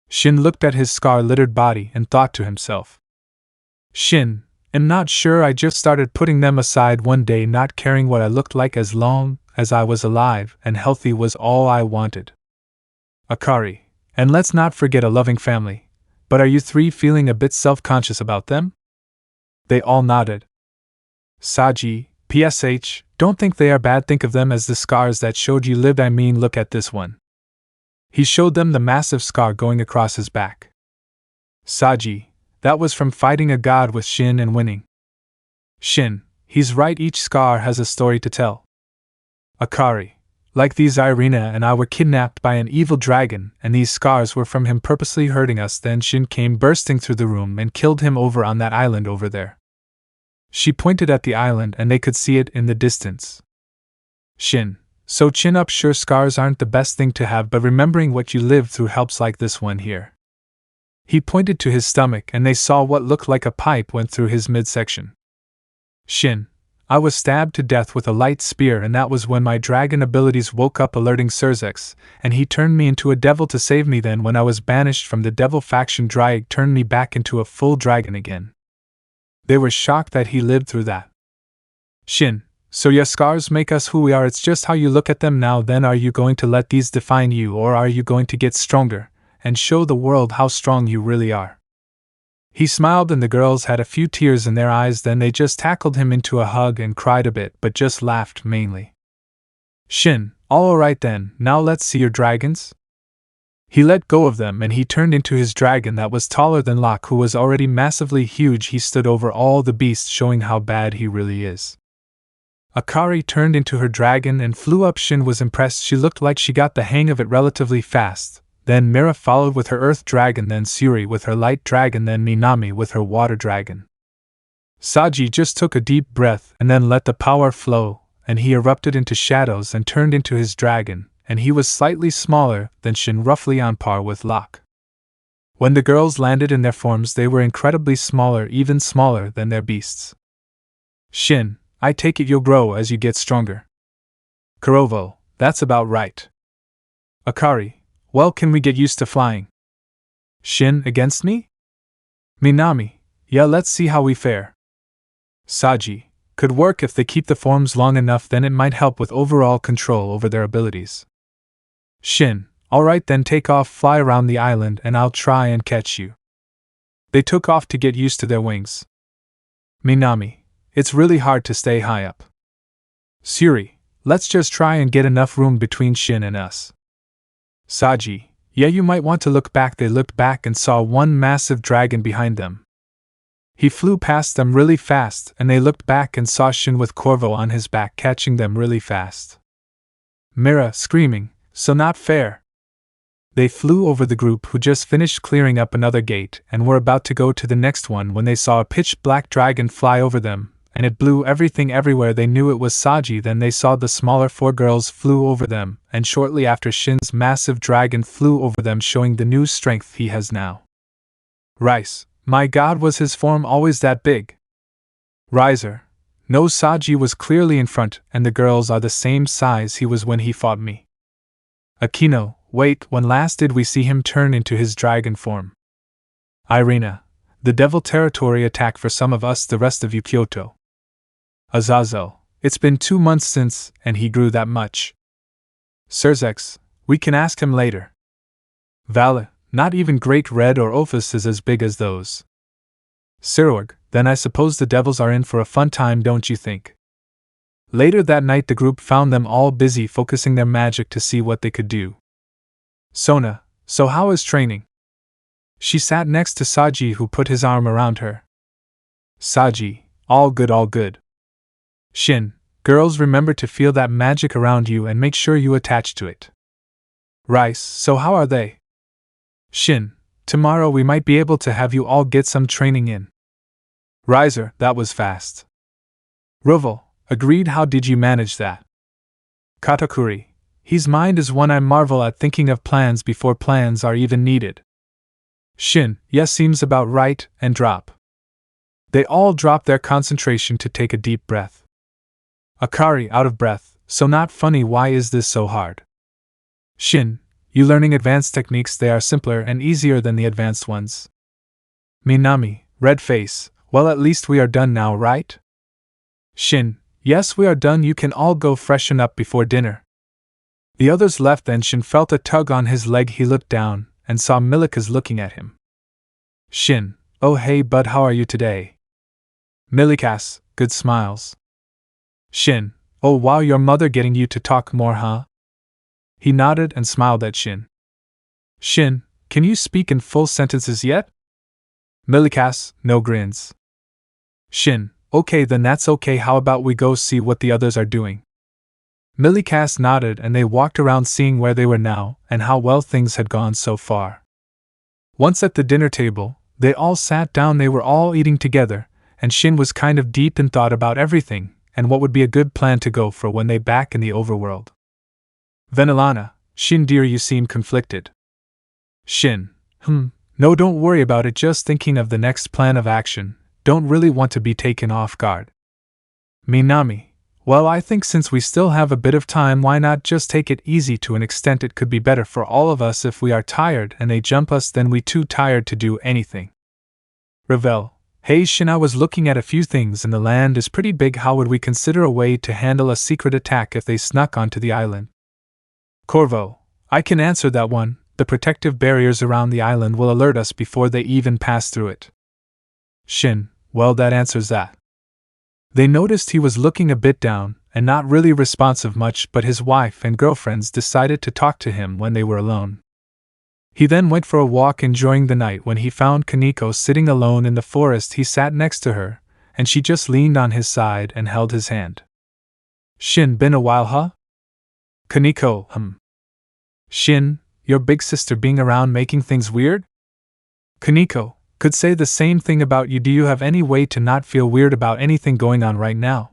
Shin looked at his scar-littered body and thought to himself. Shin, am not sure, I just started putting them aside one day, not caring what I looked like. As long as I was alive and healthy was all I wanted. Akari, and let's not forget a loving family, but are you 3 feeling a bit self-conscious about them? They all nodded. Saji, PSH, don't think they are bad, think of them as the scars that showed you lived. I mean, look at this one. He showed them the massive scar going across his back. Saji, that was from fighting a god with Shin and winning. Shin, he's right, each scar has a story to tell. Akari, like these, Irina and I were kidnapped by an evil dragon, and these scars were from him purposely hurting us. Then Shin came bursting through the room and killed him over on that island over there. She pointed at the island, and they could see it in the distance. Shin, so chin up, sure scars aren't the best thing to have, but remembering what you lived through helps, like this one here. He pointed to his stomach, and they saw what looked like a pipe went through his midsection. Shin, I was stabbed to death with a light spear, and that was when my dragon abilities woke up, alerting Surzex, and he turned me into a devil to save me. Then when I was banished from the devil faction, Dryig turned me back into a full dragon again. They were shocked that he lived through that. Shin, so your scars make us who we are, it's just how you look at them now. Then are you going to let these define you, or are you going to get stronger and show the world how strong you really are? He smiled, and the girls had a few tears in their eyes. Then they just tackled him into a hug and cried a bit, but just laughed mainly. Shin, Alright then, now let's see your dragons? He let go of them and he turned into his dragon that was taller than Locke, who was already massively huge. He stood over all the beasts, showing how bad he really is. Akari turned into her dragon and flew up. Shin was impressed. She looked like she got the hang of it relatively fast. Then Mira followed with her earth dragon, then Suri with her light dragon, then Minami with her water dragon. Saji just took a deep breath and then let the power flow, and he erupted into shadows and turned into his dragon, and he was slightly smaller than Shin, roughly on par with Locke. When the girls landed in their forms, they were incredibly smaller, even smaller than their beasts. Shin, I take it you'll grow as you get stronger. Kurovo, that's about right. Akari, well, can we get used to flying? Shin, against me? Minami, yeah, let's see how we fare. Saji, could work if they keep the forms long enough, then it might help with overall control over their abilities. Shin, alright then, take off, fly around the island and I'll try and catch you. They took off to get used to their wings. Minami, it's really hard to stay high up. Suri, let's just try and get enough room between Shin and us. Saji, yeah, you might want to look back. They looked back and saw one massive dragon behind them. He flew past them really fast, and they looked back and saw Shin with Corvo on his back catching them really fast. Mira, screaming, so not fair. They flew over the group, who just finished clearing up another gate and were about to go to the next one when they saw a pitch-black dragon fly over them, and it blew everything everywhere. They knew it was Saji. Then they saw the smaller 4 girls flew over them, and shortly after Shin's massive dragon flew over them, showing the new strength he has now. Rice, my god, was his form always that big? Riser, no, Saji was clearly in front, and the girls are the same size he was when he fought me. Akeno, wait, when last did we see him turn into his dragon form? Irina, the devil territory attack for some of us, the rest of you Kyoto. Azazel, it's been 2 months since, and he grew that much. Surzex, we can ask him later. Vala, not even Great Red or Ophis is as big as those. Sirorg, then I suppose the devils are in for a fun time, don't you think? Later that night the group found them all busy focusing their magic to see what they could do. Sona, so how is training? She sat next to Saji, who put his arm around her. Saji, all good, all good. Shin, girls, remember to feel that magic around you and make sure you attach to it. Rice, so how are they? Shin, tomorrow we might be able to have you all get some training in. Riser, that was fast. Ruvel, agreed, how did you manage that? Katakuri, his mind is one I marvel at, thinking of plans before plans are even needed. Shin, yes, seems about right, and drop. They all dropped their concentration to take a deep breath. Akari, out of breath, so not funny, why is this so hard? Shin, you learning advanced techniques, they are simpler and easier than the advanced ones. Minami, red face, well, at least we are done now, right? Shin, yes, we are done, you can all go freshen up before dinner. The others left, then Shin felt a tug on his leg. He looked down and saw Milikas looking at him. Shin, oh hey bud, how are you today? Milikas, good smiles. Shin, oh wow, your mother getting you to talk more, huh? He nodded and smiled at Shin. Shin, can you speak in full sentences yet? Milikas, no grins. Shin, okay then, that's okay, how about we go see what the others are doing? Milikas nodded and they walked around, seeing where they were now and how well things had gone so far. Once at the dinner table, they all sat down. They were all eating together, and Shin was kind of deep in thought about everything and what would be a good plan to go for when they back in the overworld. Venilana, Shin dear, you seem conflicted. Shin, no, don't worry about it, just thinking of the next plan of action, don't really want to be taken off guard. Minami, well, I think since we still have a bit of time, why not just take it easy to an extent? It could be better for all of us if we are tired and they jump us, then we too tired to do anything. Ravel, hey Shin, I was looking at a few things and the land is pretty big. How would we consider a way to handle a secret attack if they snuck onto the island? Corvo, I can answer that one. The protective barriers around the island will alert us before they even pass through it. Shin, well, that answers that. They noticed he was looking a bit down, and not really responsive much, but his wife and girlfriends decided to talk to him when they were alone. He then went for a walk enjoying the night. When he found Kaneko sitting alone in the forest, he sat next to her, and she just leaned on his side and held his hand. Shin, been a while, huh? Kaneko, Shin, your big sister being around making things weird? Kaneko, could say the same thing about you. Do you have any way to not feel weird about anything going on right now?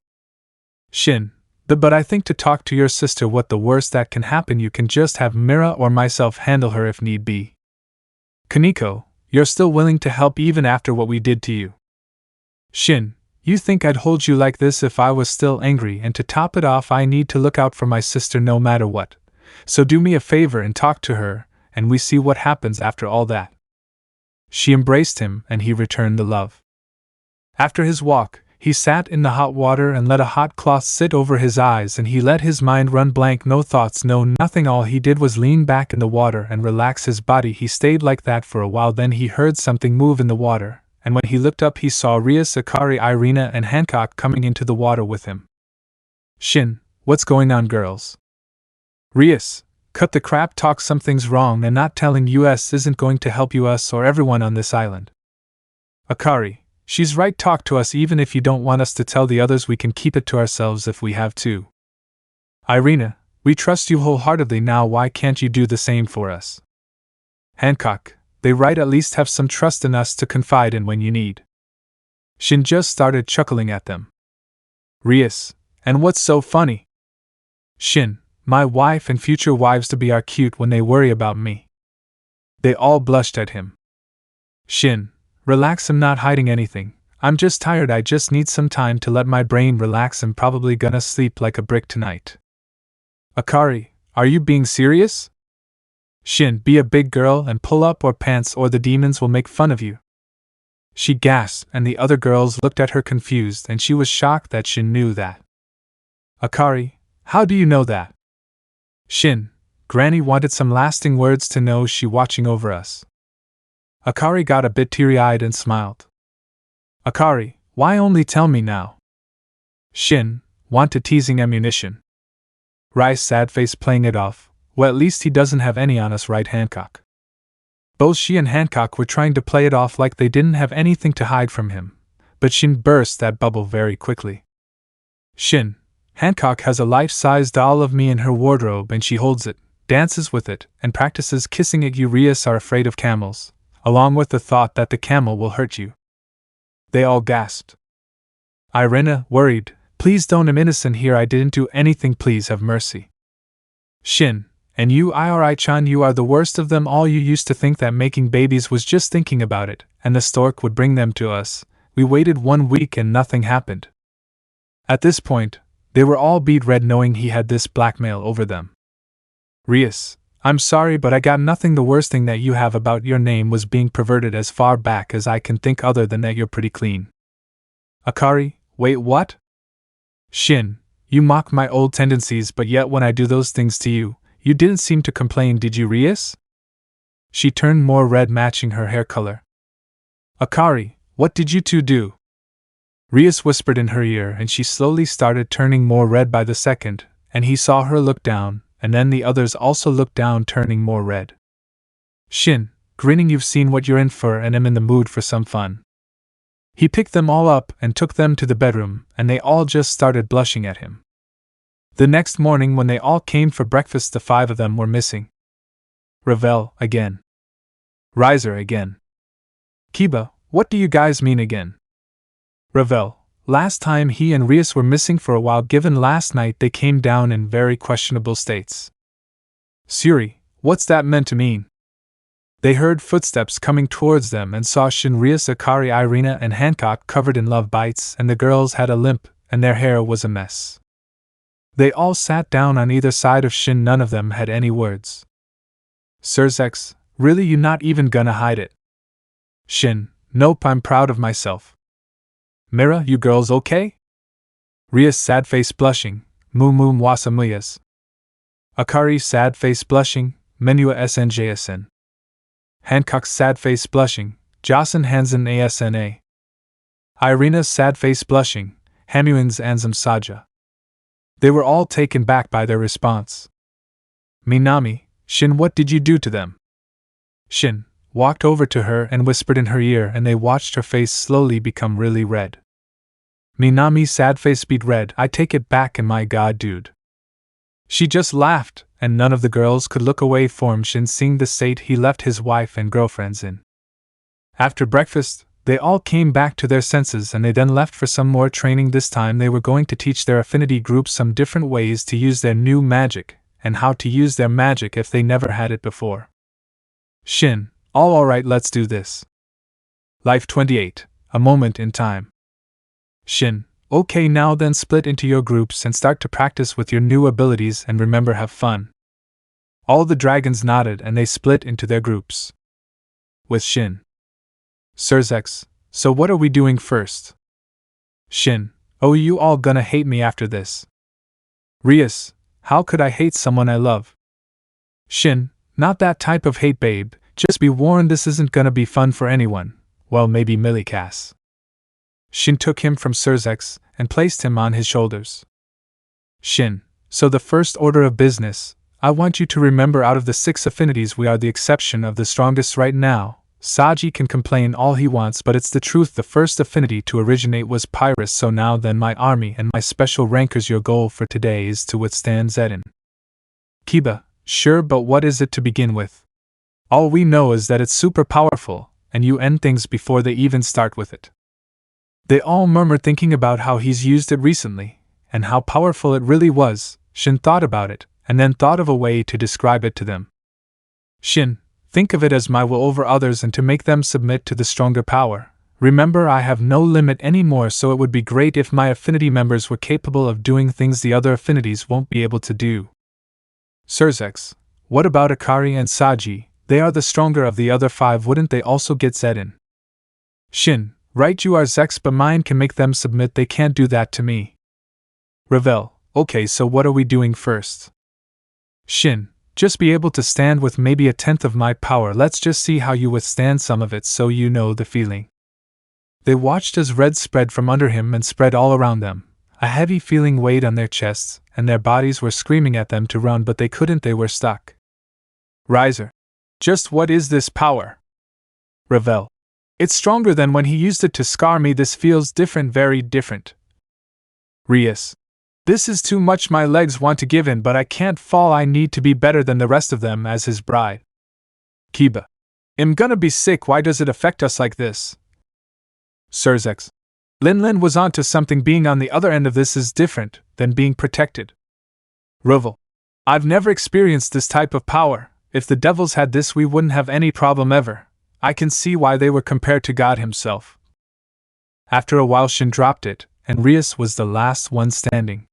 Shin, but I think to talk to your sister, what the worst that can happen, you can just have Mira or myself handle her if need be. Kaneko, you're still willing to help even after what we did to you. Shin, you think I'd hold you like this if I was still angry, and to top it off I need to look out for my sister no matter what. So do me a favor and talk to her, and we see what happens after all that. She embraced him, and he returned the love. After his walk, he sat in the hot water and let a hot cloth sit over his eyes, and he let his mind run blank. No thoughts, no nothing. All he did was lean back in the water and relax his body. He stayed like that for a while, then he heard something move in the water, and when he looked up he saw Rias, Akari, Irina, and Hancock coming into the water with him. Shin, what's going on, girls? Rias, cut the crap talk, something's wrong, and not telling us isn't going to help us or everyone on this island. Akari, she's right, talk to us. Even if you don't want us to tell the others, we can keep it to ourselves if we have to. Irina, we trust you wholeheartedly, now why can't you do the same for us? Hancock, they right, at least have some trust in us to confide in when you need. Shin just started chuckling at them. Rias, and what's so funny? Shin, my wife and future wives to be are cute when they worry about me. They all blushed at him. Shin, relax, I'm not hiding anything. I'm just tired, I just need some time to let my brain relax. I'm probably gonna sleep like a brick tonight. Akari, are you being serious? Shin, be a big girl and pull up your pants or the demons will make fun of you. She gasped, and the other girls looked at her confused, and she was shocked that Shin knew that. Akari, how do you know that? Shin, Granny wanted some lasting words to know she watching over us. Akari got a bit teary-eyed and smiled. Akari, why only tell me now? Shin, wanted teasing ammunition. Rice, sad face, playing it off. Well, at least he doesn't have any on us, right, Hancock? Both she and Hancock were trying to play it off like they didn't have anything to hide from him, but Shin burst that bubble very quickly. Shin, Hancock has a life-size doll of me in her wardrobe, and she holds it, dances with it, and practices kissing it. You Rias are afraid of camels, along with the thought that the camel will hurt you. They all gasped. Irina, worried, please don't, I'm innocent here, I didn't do anything, please have mercy. Shin, and you Iri-chan, you are the worst of them all. You used to think that making babies was just thinking about it, and the stork would bring them to us. We waited 1 week and nothing happened. At this point, they were all beet red knowing he had this blackmail over them. Rias, I'm sorry, but I got nothing. The worst thing that you have about your name was being perverted as far back as I can think, other than that you're pretty clean. Akari, wait, what? Shin, you mock my old tendencies, but yet when I do those things to you, you didn't seem to complain, did you, Rias? She turned more red, matching her hair color. Akari, what did you two do? Rias whispered in her ear, and she slowly started turning more red by the second, and he saw her look down, and then the others also looked down, turning more red. Shin, grinning, you've seen what you're in for and am in the mood for some fun. He picked them all up and took them to the bedroom, and they all just started blushing at him. The next morning when they all came for breakfast, the 5 of them were missing. Ravel, again. Riser, again. Kiba, what do you guys mean again? Ravel, last time he and Rias were missing for a while, given last night they came down in very questionable states. Suri, what's that meant to mean? They heard footsteps coming towards them and saw Shin, Rias, Akari, Irina, and Hancock covered in love bites, and the girls had a limp, and their hair was a mess. They all sat down on either side of Shin. None of them had any words. Surzex, really, you not even gonna hide it? Shin, nope, I'm proud of myself. Mira, you girls okay? Rias, sad face, blushing, moo wasamuyas. Akari, sad face, blushing, menua snjsn. Hancock, sad face, blushing, Jocelyn Hansen asna. Irina, sad face, blushing, Hamuins anzam saja. They were all taken back by their response. Minami, Shin, what did you do to them? Shin walked over to her and whispered in her ear, and they watched her face slowly become really red. Minami's sad face beat red. I take it back, and my god, dude. She just laughed, and none of the girls could look away from Shin seeing the state he left his wife and girlfriends in. After breakfast, they all came back to their senses, and they then left for some more training. This time they were going to teach their affinity groups some different ways to use their new magic, and how to use their magic if they never had it before. Shin, alright, let's do this. Life 28, a moment in time. Shin, okay, now then split into your groups and start to practice with your new abilities, and remember, have fun. All the dragons nodded and they split into their groups. With Shin. Surzex, so what are we doing first? Shin, oh, you all gonna hate me after this. Rias, how could I hate someone I love? Shin, not that type of hate, babe, just be warned, this isn't gonna be fun for anyone. Well, maybe Millicass. Shin took him from Surzex and placed him on his shoulders. Shin, so the first order of business, I want you to remember, out of the 6 affinities we are the exception of the strongest right now. Saji can complain all he wants, but it's the truth. The first affinity to originate was Pyrus, so now then, my army and my special rankers, your goal for today is to withstand Zedin. Kiba, sure, but what is it to begin with? All we know is that it's super powerful, and you end things before they even start with it. They all murmured, thinking about how he's used it recently, and how powerful it really was. Shin thought about it, and then thought of a way to describe it to them. Shin, think of it as my will over others and to make them submit to the stronger power. Remember, I have no limit anymore, so it would be great if my affinity members were capable of doing things the other affinities won't be able to do. Surzex, what about Akari and Saji? They are the stronger of the other 5, wouldn't they also get Zedin? Shin, right, you are Zex, but mine can make them submit, they can't do that to me. Ravel, okay, so what are we doing first? Shin, just be able to stand with maybe 1/10 of my power. Let's just see how you withstand some of it, so you know the feeling. They watched as red spread from under him and spread all around them. A heavy feeling weighed on their chests, and their bodies were screaming at them to run, but they couldn't, they were stuck. Riser, just what is this power? Ravel, it's stronger than when he used it to scar me. This feels different, very different. Rias, this is too much, my legs want to give in, but I can't fall. I need to be better than the rest of them as his bride. Kiba, I'm gonna be sick, why does it affect us like this? Surzex, Lin was onto something, being on the other end of this is different than being protected. Roval, I've never experienced this type of power. If the devils had this, we wouldn't have any problem ever. I can see why they were compared to God himself. After a while, Shin dropped it, and Rias was the last one standing.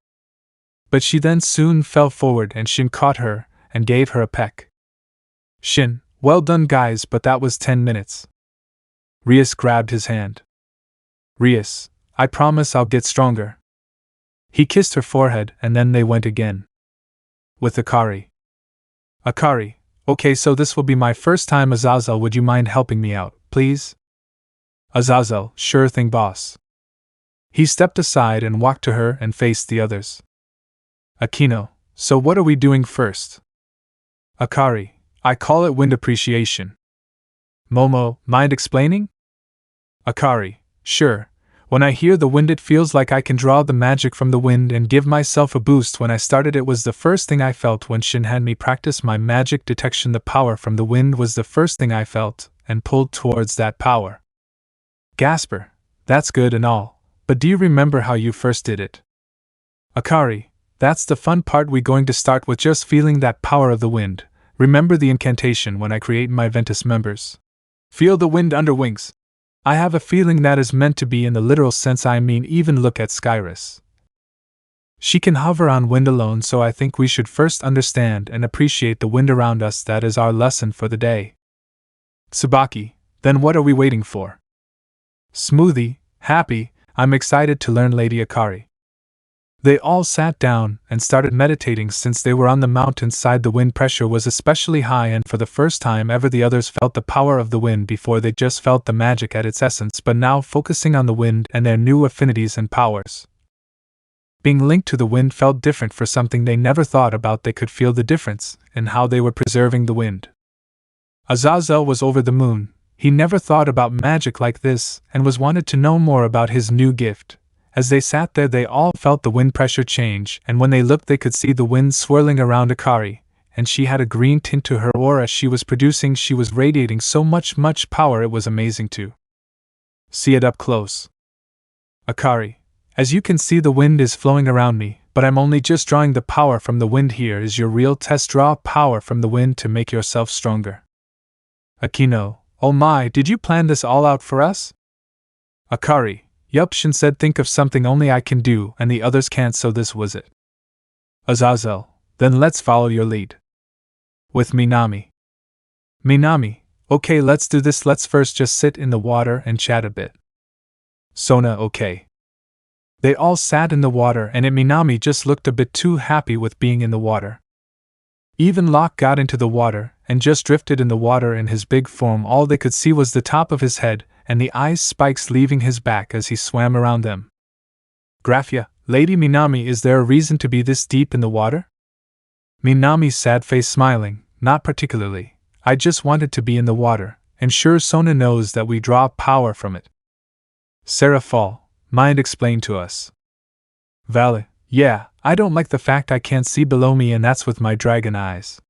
But she then soon fell forward, and Shin caught her and gave her a peck. Shin, well done guys, but that was 10 minutes. Rias grabbed his hand. Rias, I promise I'll get stronger. He kissed her forehead, and then they went again. With Akari. Akari, okay, so this will be my first time. Azazel, would you mind helping me out, please? Azazel, sure thing, boss. He stepped aside and walked to her and faced the others. Akeno, so what are we doing first? Akari, I call it wind appreciation. Momo, mind explaining? Akari, sure. When I hear the wind, it feels like I can draw the magic from the wind and give myself a boost. When I started, it was the first thing I felt when Shin had me practice my magic detection. The power from the wind was the first thing I felt, and pulled towards that power. Gasper, that's good and all, but do you remember how you first did it? Akari, that's the fun part. We're going to start with just feeling that power of the wind. Remember the incantation when I create my Ventus members. Feel the wind under wings. I have a feeling that is meant to be in the literal sense. I mean, even look at Skyrus. She can hover on wind alone, so I think we should first understand and appreciate the wind around us. That is our lesson for the day. Tsubaki, then what are we waiting for? Smoothie, happy, I'm excited to learn, Lady Akari. They all sat down and started meditating. Since they were on the mountainside, the wind pressure was especially high, and for the first time ever the others felt the power of the wind. Before they just felt the magic at its essence, but now focusing on the wind and their new affinities and powers. Being linked to the wind felt different for something they never thought about. They could feel the difference in how they were preserving the wind. Azazel was over the moon. He never thought about magic like this and wanted to know more about his new gift. As they sat there, they all felt the wind pressure change, and when they looked, they could see the wind swirling around Akari, and she had a green tint to her aura she was producing. She was radiating so much power, it was amazing to see it up close. Akari, as you can see, the wind is flowing around me, but I'm only just drawing the power from the wind. Here is your real test. Draw power from the wind to make yourself stronger. Akeno, oh my, did you plan this all out for us? Akari, yup, Shin said, think of something only I can do and the others can't, so this was it. Azazel, then let's follow your lead. With Minami. Minami, okay, let's do this. Let's first just sit in the water and chat a bit. Sona, okay. They all sat in the water, and Minami just looked a bit too happy with being in the water. Even Locke got into the water and just drifted in the water in his big form. All they could see was the top of his head and the ice spikes leaving his back as he swam around them. Graphia, Lady Minami, is there a reason to be this deep in the water? Minami's sad face smiling, not particularly. I just wanted to be in the water, and sure Sona knows that we draw power from it. Sarah Fall, mind explain to us. Vale, yeah, I don't like the fact I can't see below me, and that's with my dragon eyes.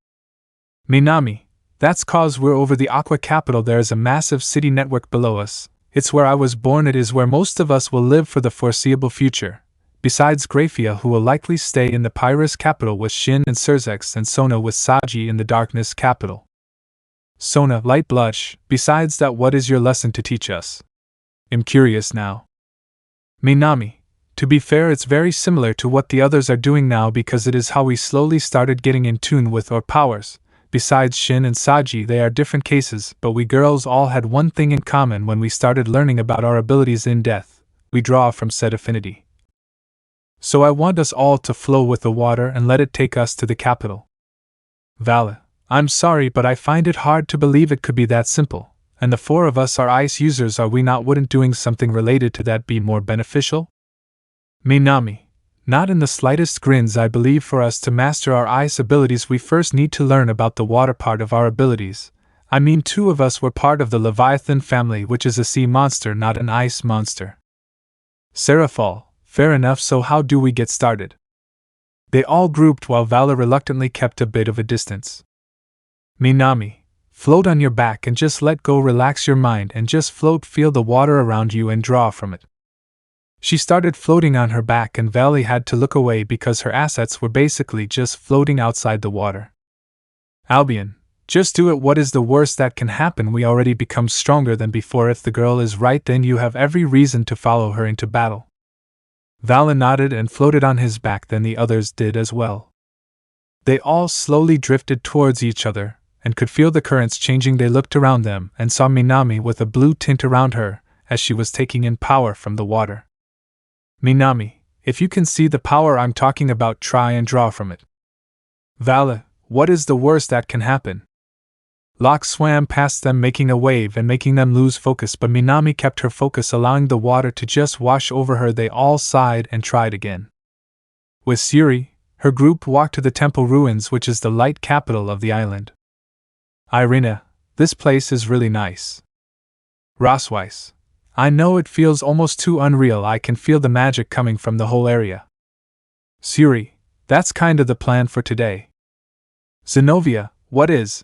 Minami, that's cause we're over the Aqua capital. There is a massive city network below us. It's where I was born. It is where most of us will live for the foreseeable future. Besides Graphia, who will likely stay in the Pyrrhus capital with Shin and Surzex, and Sona with Saji in the Darkness capital. Sona, light blush. Besides that, what is your lesson to teach us? I'm curious now. Minami, to be fair, it's very similar to what the others are doing now, because it is how we slowly started getting in tune with our powers. Besides Shin and Saji, they are different cases, but we girls all had one thing in common when we started learning about our abilities in death. We draw from said affinity. So I want us all to flow with the water and let it take us to the capital. Vala, I'm sorry, but I find it hard to believe it could be that simple. And the four of us are ice users, are we not? Wouldn't doing something related to that be more beneficial? Minami, not in the slightest. Grins, I believe for us to master our ice abilities, we first need to learn about the water part of our abilities. I mean, two of us were part of the Leviathan family, which is a sea monster, not an ice monster. Seraphal, fair enough, so how do we get started? They all grouped while Vala reluctantly kept a bit of a distance. Minami, float on your back and just let go, relax your mind and just float, feel the water around you and draw from it. She started floating on her back, and Valley had to look away because her assets were basically just floating outside the water. Albion, just do it. What is the worst that can happen? We already become stronger than before. If the girl is right, then you have every reason to follow her into battle. Vala nodded and floated on his back, then the others did as well. They all slowly drifted towards each other, and could feel the currents changing. They looked around them and saw Minami with a blue tint around her, as she was taking in power from the water. Minami, if you can see the power I'm talking about, try and draw from it. Vala, what is the worst that can happen? Locke swam past them, making a wave and making them lose focus, but Minami kept her focus, allowing the water to just wash over her. They all sighed and tried again. With Suri, her group walked to the temple ruins, which is the light capital of the island. Irina, this place is really nice. Rosweiss, I know it feels almost too unreal. I can feel the magic coming from the whole area. Suri, that's kinda the plan for today. Zenobia, what is?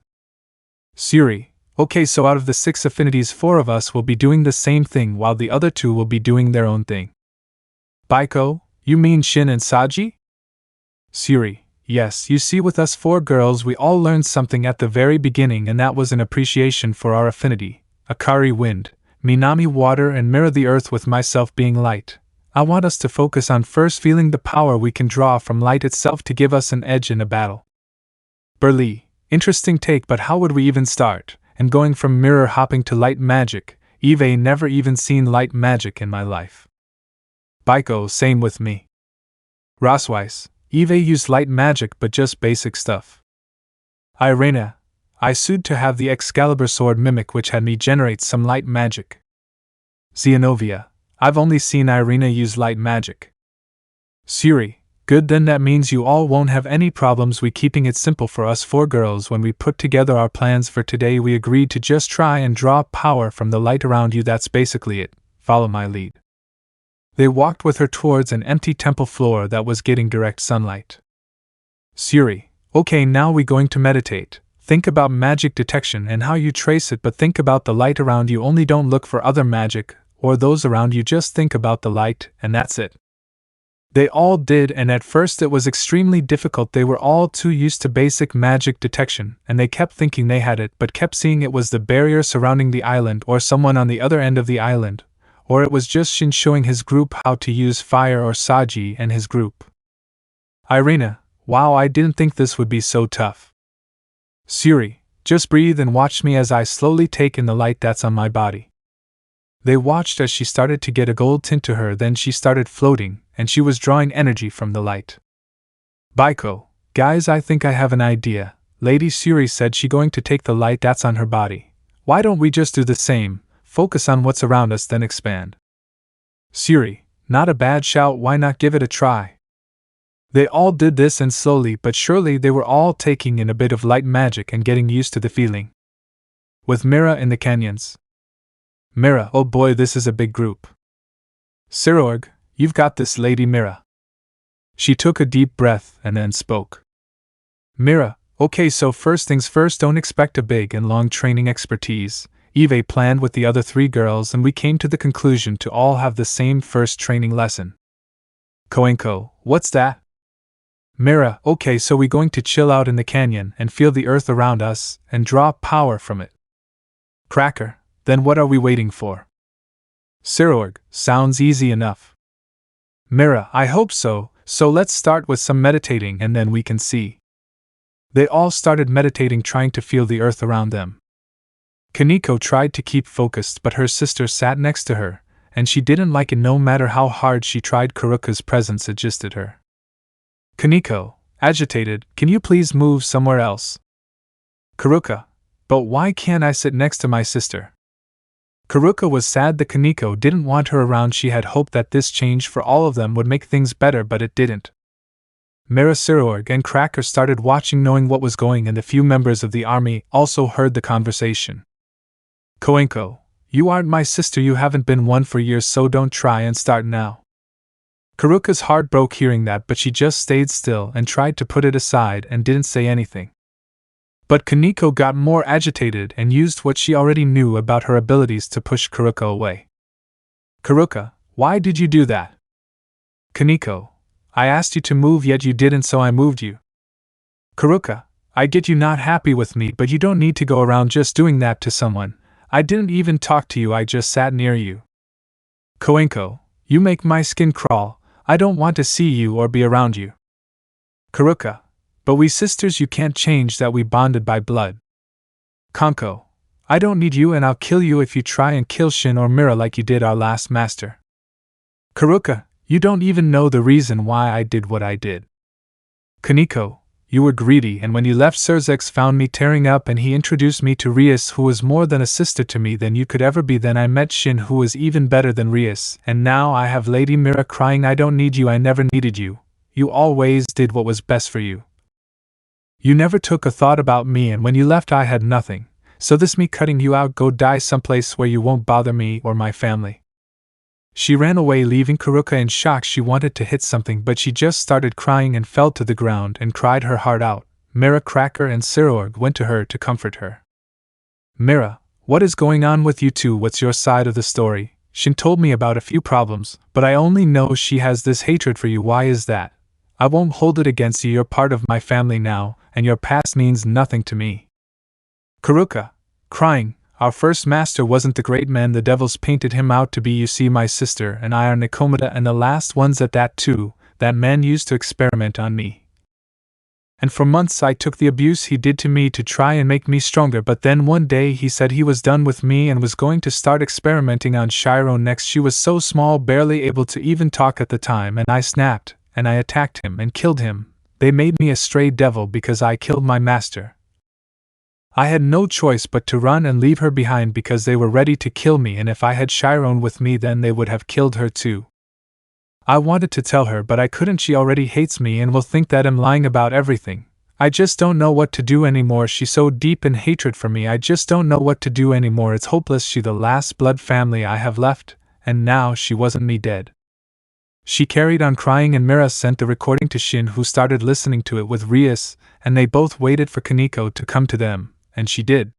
Suri, okay, so out of the 6 affinities, 4 of us will be doing the same thing while the other 2 will be doing their own thing. Baiko, you mean Shin and Saji? Suri, yes, you see, with us 4 girls we all learned something at the very beginning, and that was an appreciation for our affinity. Akari wind, Minami water, and Mira the earth, with myself being light. I want us to focus on first feeling the power we can draw from light itself to give us an edge in a battle. Burlee, interesting take, but how would we even start? And going from mirror hopping to light magic, Eve never even seen light magic in my life. Baiko, same with me. Rosweiss, Eve used light magic but just basic stuff. Irena, I sued to have the Excalibur sword mimic, which had me generate some light magic. Xenovia, I've only seen Irina use light magic. Siri, good, then that means you all won't have any problems. We keeping it simple for us four girls. When we put together our plans for today, we agreed to just try and draw power from the light around you. That's basically it. Follow my lead. They walked with her towards an empty temple floor that was getting direct sunlight. Siri, okay, now we going to meditate. Think about magic detection and how you trace it, but think about the light around you. Only don't look for other magic or those around you. Just think about the light, and that's it. They all did, and at first it was extremely difficult. They were all too used to basic magic detection, and they kept thinking they had it, but kept seeing it was the barrier surrounding the island, or someone on the other end of the island, or it was just Shin showing his group how to use fire, or Saji and his group. Irina, wow, I didn't think this would be so tough. Siri, just breathe and watch me as I slowly take in the light that's on my body. They watched as she started to get a gold tint to her, then she started floating, and she was drawing energy from the light. Baiko, guys, I think I have an idea. Lady Siri said she going to take the light that's on her body. Why don't we just do the same, focus on what's around us, then expand? Siri, not a bad shout, why not give it a try? They all did this, and slowly but surely they were all taking in a bit of light magic and getting used to the feeling. With Mira in the canyons. Mira, oh boy, this is a big group. Sirorg, you've got this, Lady Mira. She took a deep breath and then spoke. Mira, okay, so first things first, don't expect a big and long training expertise. Eve planned with the other three girls, and we came to the conclusion to all have the same first training lesson. Koenko, what's that? Mira, okay, so we going to chill out in the canyon and feel the earth around us and draw power from it. Cracker, then what are we waiting for? Sirorg, sounds easy enough. Mira, I hope so, so let's start with some meditating and then we can see. They all started meditating, trying to feel the earth around them. Kaneko tried to keep focused, but her sister sat next to her, and she didn't like it no matter how hard she tried. Karuka's presence adjusted her. Kaneko, agitated, can you please move somewhere else? Karuka, but why can't I sit next to my sister? Karuka was sad that Kaneko didn't want her around. She had hoped that this change for all of them would make things better, but it didn't. Mira, Sirorg, and Cracker started watching, knowing what was going, and the few members of the army also heard the conversation. Koenko, you aren't my sister, you haven't been one for years, so don't try and start now. Karuka's heart broke hearing that, but she just stayed still and tried to put it aside and didn't say anything. But Kaneko got more agitated and used what she already knew about her abilities to push Karuka away. Karuka, why did you do that? Kaneko, I asked you to move, yet you didn't, so I moved you. Karuka, I get you not happy with me, but you don't need to go around just doing that to someone. I didn't even talk to you, I just sat near you. Koenko, you make my skin crawl. I don't want to see you or be around you. Karuka, but we sisters, you can't change that, we bonded by blood. Konko, I don't need you, and I'll kill you if you try and kill Shin or Mira like you did our last master. Karuka, you don't even know the reason why I did what I did. Kaneko, you were greedy, and when you left, Surzex found me tearing up and he introduced me to Rias, who was more than a sister to me than you could ever be. Then I met Shin, who was even better than Rias, and now I have Lady Mira crying. I don't need you, I never needed you. You always did what was best for you. You never took a thought about me, and when you left I had nothing, so this me cutting you out, go die someplace where you won't bother me or my family. She ran away, leaving Karuka in shock. She wanted to hit something, but she just started crying and fell to the ground and cried her heart out. Mira, Cracker, and Sirorg went to her to comfort her. Mira, what is going on with you two? What's your side of the story? Shin told me about a few problems, but I only know she has this hatred for you. Why is that? I won't hold it against you. You're part of my family now, and your past means nothing to me. Karuka, crying, our first master wasn't the great man the devils painted him out to be. You see, my sister and I are Nikomata, and the last ones at that too. That man used to experiment on me. And for months I took the abuse he did to me to try and make me stronger, but then one day he said he was done with me and was going to start experimenting on Shiro next. She was so small, barely able to even talk at the time, and I snapped, and I attacked him and killed him. They made me a stray devil because I killed my master. I had no choice but to run and leave her behind because they were ready to kill me, and if I had Chiron with me then they would have killed her too. I wanted to tell her but I couldn't. She already hates me and will think that I'm lying about everything. I just don't know what to do anymore. She's so deep in hatred for me. I just don't know what to do anymore. It's hopeless. She the last blood family I have left, and now she wasn't me dead. She carried on crying and Mira sent the recording to Shin, who started listening to it with Rias, and they both waited for Kaneko to come to them, and she did.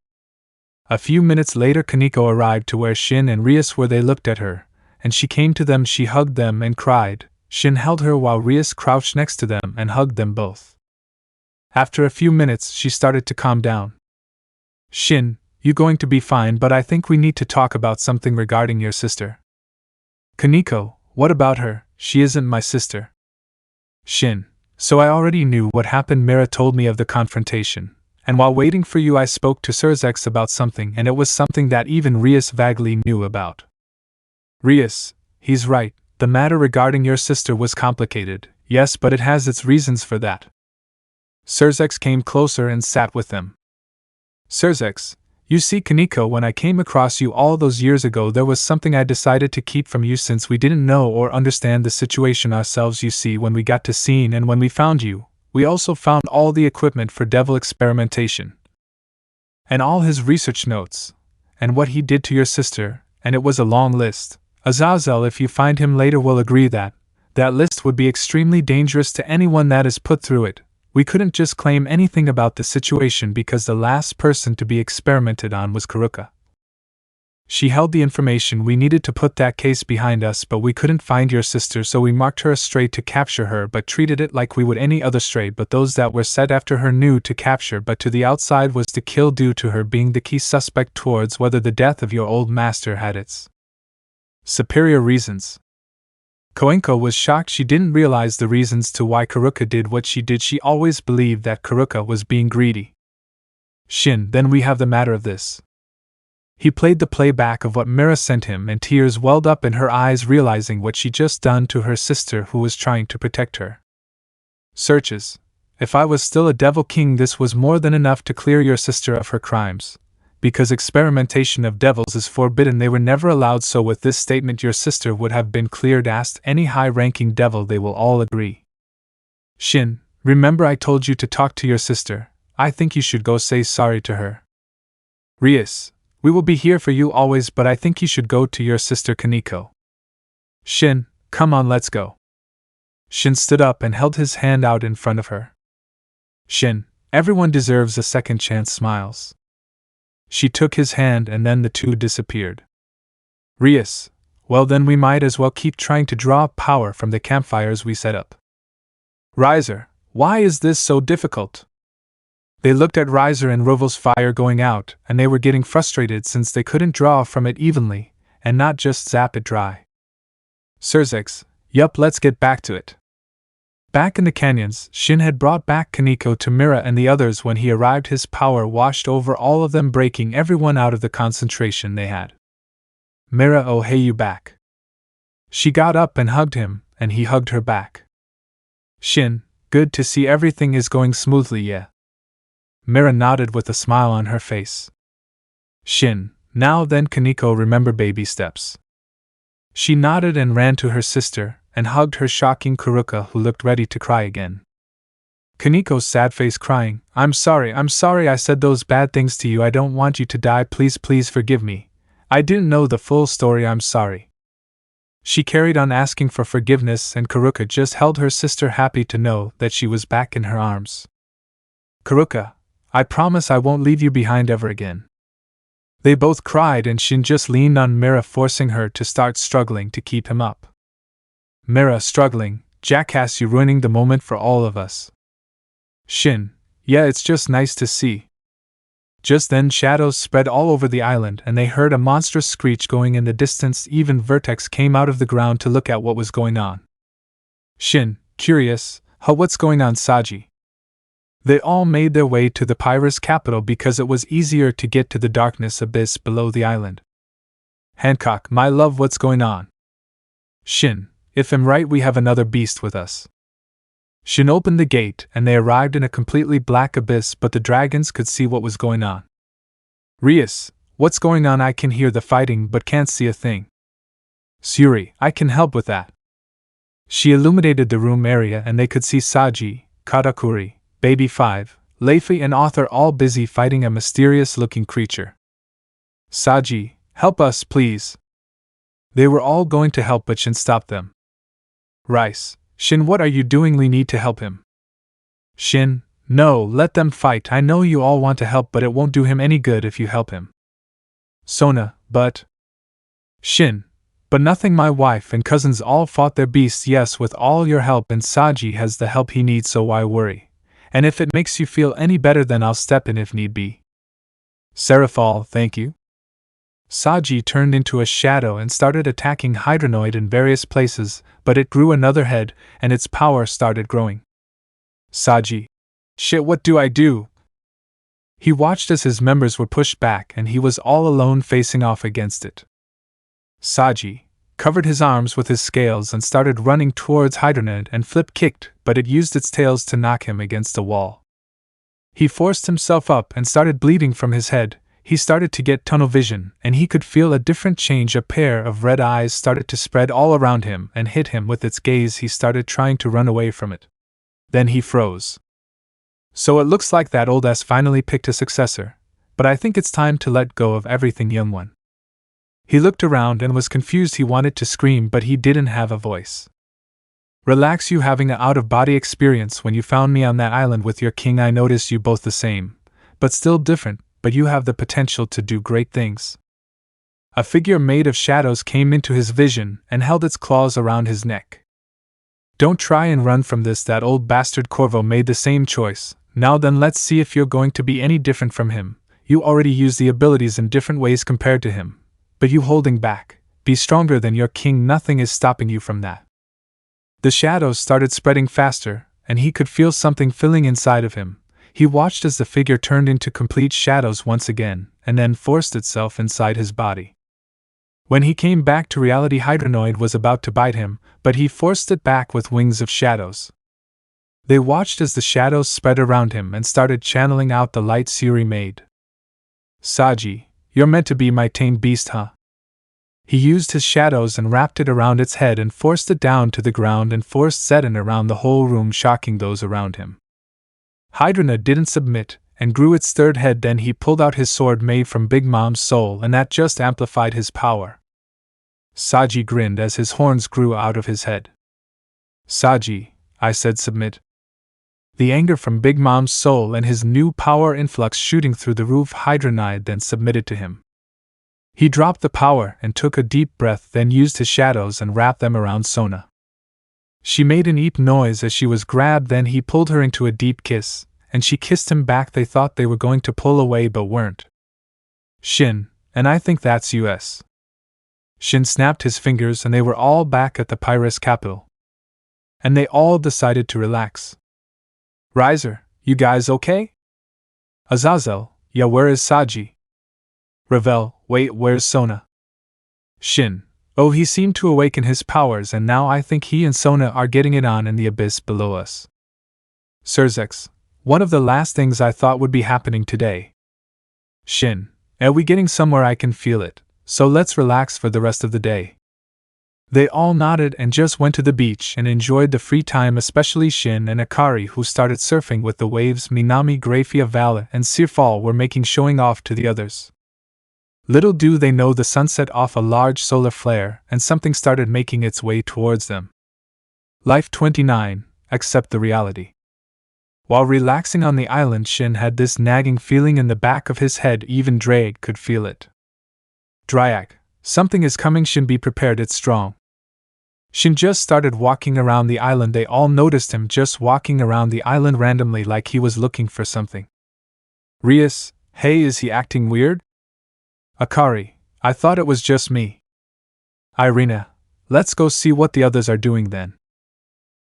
A few minutes later Kaneko arrived to where Shin and Rias were. They looked at her, and she came to them. She hugged them and cried. Shin held her while Rias crouched next to them and hugged them both. After a few minutes she started to calm down. Shin, you going to be fine, but I think we need to talk about something regarding your sister. Kaneko, what about her? She isn't my sister. Shin, so I already knew what happened. Mira told me of the confrontation, and while waiting for you I spoke to Surzex about something, and it was something that even Rias vaguely knew about. Rias, he's right, the matter regarding your sister was complicated, yes, but it has its reasons for that. Surzex came closer and sat with them. Surzex, you see Kaneko, when I came across you all those years ago there was something I decided to keep from you since we didn't know or understand the situation ourselves. You see, when we got to scene and when we found you, we also found all the equipment for devil experimentation. And all his research notes, and what he did to your sister, and it was a long list. Azazel, if you find him later, will agree that that list would be extremely dangerous to anyone that is put through it. We couldn't just claim anything about the situation because the last person to be experimented on was Karuka. She held the information we needed to put that case behind us, but we couldn't find your sister, so we marked her a stray to capture her but treated it like we would any other stray, but those that were set after her knew to capture but to the outside was to kill due to her being the key suspect towards whether the death of your old master had its superior reasons. Koenko was shocked. She didn't realize the reasons to why Karuka did what she did. She always believed that Karuka was being greedy. Shin, then we have the matter of this. He played the playback of what Mira sent him and tears welled up in her eyes realizing what she just done to her sister who was trying to protect her. Searches. If I was still a devil king this was more than enough to clear your sister of her crimes. Because experimentation of devils is forbidden, they were never allowed, so with this statement your sister would have been cleared. Asked any high-ranking devil, they will all agree. Shin, remember I told you to talk to your sister. I think you should go say sorry to her. Rias, we will be here for you always, but I think you should go to your sister Kaneko. Shin, come on, let's go. Shin stood up and held his hand out in front of her. Shin, everyone deserves a second chance. Smiles. She took his hand and then the two disappeared. Rias, well then we might as well keep trying to draw power from the campfires we set up. Riser, why is this so difficult? They looked at Riser and Rovel's fire going out, and they were getting frustrated since they couldn't draw from it evenly, and not just zap it dry. Surzex, yup, let's get back to it. Back in the canyons, Shin had brought back Kaneko to Mira and the others. When he arrived his power washed over all of them, breaking everyone out of the concentration they had. Mira, oh hey, you back. She got up and hugged him, and he hugged her back. Shin, good to see everything is going smoothly, yeah. Mira nodded with a smile on her face. Shin, now then Kaneko, remember baby steps. She nodded and ran to her sister, and hugged her, shocking Karuka, who looked ready to cry again. Kaneko's sad face crying, I'm sorry I said those bad things to you. I don't want you to die. Please forgive me. I didn't know the full story. I'm sorry. She carried on asking for forgiveness, and Karuka just held her sister, happy to know that she was back in her arms. Karuka, I promise I won't leave you behind ever again. They both cried, and Shin just leaned on Mira, forcing her to start struggling to keep him up. Mira struggling, jackass, you ruining the moment for all of us. Shin, yeah, it's just nice to see. Just then shadows spread all over the island and they heard a monstrous screech going in the distance. Even Vertex came out of the ground to look at what was going on. Shin, curious, what's going on, Saji? They all made their way to the Pyrus capital because it was easier to get to the darkness abyss below the island. Hancock, my love, what's going on? Shin, if I'm right, we have another beast with us. Shin opened the gate, and they arrived in a completely black abyss, but the dragons could see what was going on. Rias, what's going on? I can hear the fighting but can't see a thing. Suri, I can help with that. She illuminated the room area and they could see Saji, Katakuri, Baby 5, Leifi and Author all busy fighting a mysterious-looking creature. Saji, help us, please. They were all going to help but Shin stopped them. Rice, Shin, what are you doing? We need to help him. Shin, no, let them fight. I know you all want to help but it won't do him any good if you help him. Sona, but... Shin, but nothing. My wife and cousins all fought their beasts, yes, with all your help, and Saji has the help he needs, so why worry? And if it makes you feel any better then I'll step in if need be. Seraphal, thank you. Saji turned into a shadow and started attacking Hydronoid in various places, but it grew another head, and its power started growing. Saji. Shit, what do I do? He watched as his members were pushed back and he was all alone facing off against it. Saji covered his arms with his scales and started running towards Hydronoid and flip-kicked, but it used its tails to knock him against a wall. He forced himself up and started bleeding from his head. He started to get tunnel vision, and he could feel a different change. A pair of red eyes started to spread all around him and hit him with its gaze. He started trying to run away from it. Then he froze. So it looks like that old ass finally picked a successor, but I think it's time to let go of everything, young one. He looked around and was confused. He wanted to scream, but he didn't have a voice. Relax, you having an out-of-body experience. When you found me on that island with your king, I noticed you both the same, but still different, but you have the potential to do great things. A figure made of shadows came into his vision and held its claws around his neck. Don't try and run from this. That old bastard Corvo made the same choice. Now then, let's see if you're going to be any different from him. You already use the abilities in different ways compared to him, but you holding back. Be stronger than your king. Nothing is stopping you from that. The shadows started spreading faster, and he could feel something filling inside of him. He watched as the figure turned into complete shadows once again, and then forced itself inside his body. When he came back to reality, Hydronoid was about to bite him, but he forced it back with wings of shadows. They watched as the shadows spread around him and started channeling out the light Suri made. Saji, you're meant to be my tame beast, huh? He used his shadows and wrapped it around its head and forced it down to the ground and forced Zedin around the whole room, shocking those around him. Hydrona didn't submit, and grew its third head. Then he pulled out his sword made from Big Mom's soul, and that just amplified his power. Saji grinned as his horns grew out of his head. Saji, I said submit. The anger from Big Mom's soul and his new power influx shooting through the roof, Hydronide then submitted to him. He dropped the power and took a deep breath, then used his shadows and wrapped them around Sona. She made an eep noise as she was grabbed. Then he pulled her into a deep kiss, and she kissed him back. They thought they were going to pull away but weren't. Shin, and I think that's us. Shin snapped his fingers and they were all back at the Pyrrhus capital. And they all decided to relax. Riser, you guys okay? Azazel, yeah, where is Saji? Ravel, wait, where's Sona? Shin, oh, he seemed to awaken his powers and now I think he and Sona are getting it on in the abyss below us. Surzex, one of the last things I thought would be happening today. Shin, are we getting somewhere? I can feel it, so let's relax for the rest of the day. They all nodded and just went to the beach and enjoyed the free time, especially Shin and Akari, who started surfing with the waves. Minami, Grafia, Vala, and Sirfal were showing off to the others. Little do they know the sun set off a large solar flare and something started making its way towards them. Life 29, accept the reality. While relaxing on the island, Shin had this nagging feeling in the back of his head. Even Drake could feel it. Dryak, something is coming. Shin, be prepared, it's strong. Shin just started walking around the island. They all noticed him just walking around the island randomly like he was looking for something. Rias, hey, is he acting weird? Akari, I thought it was just me. Irina, let's go see what the others are doing then.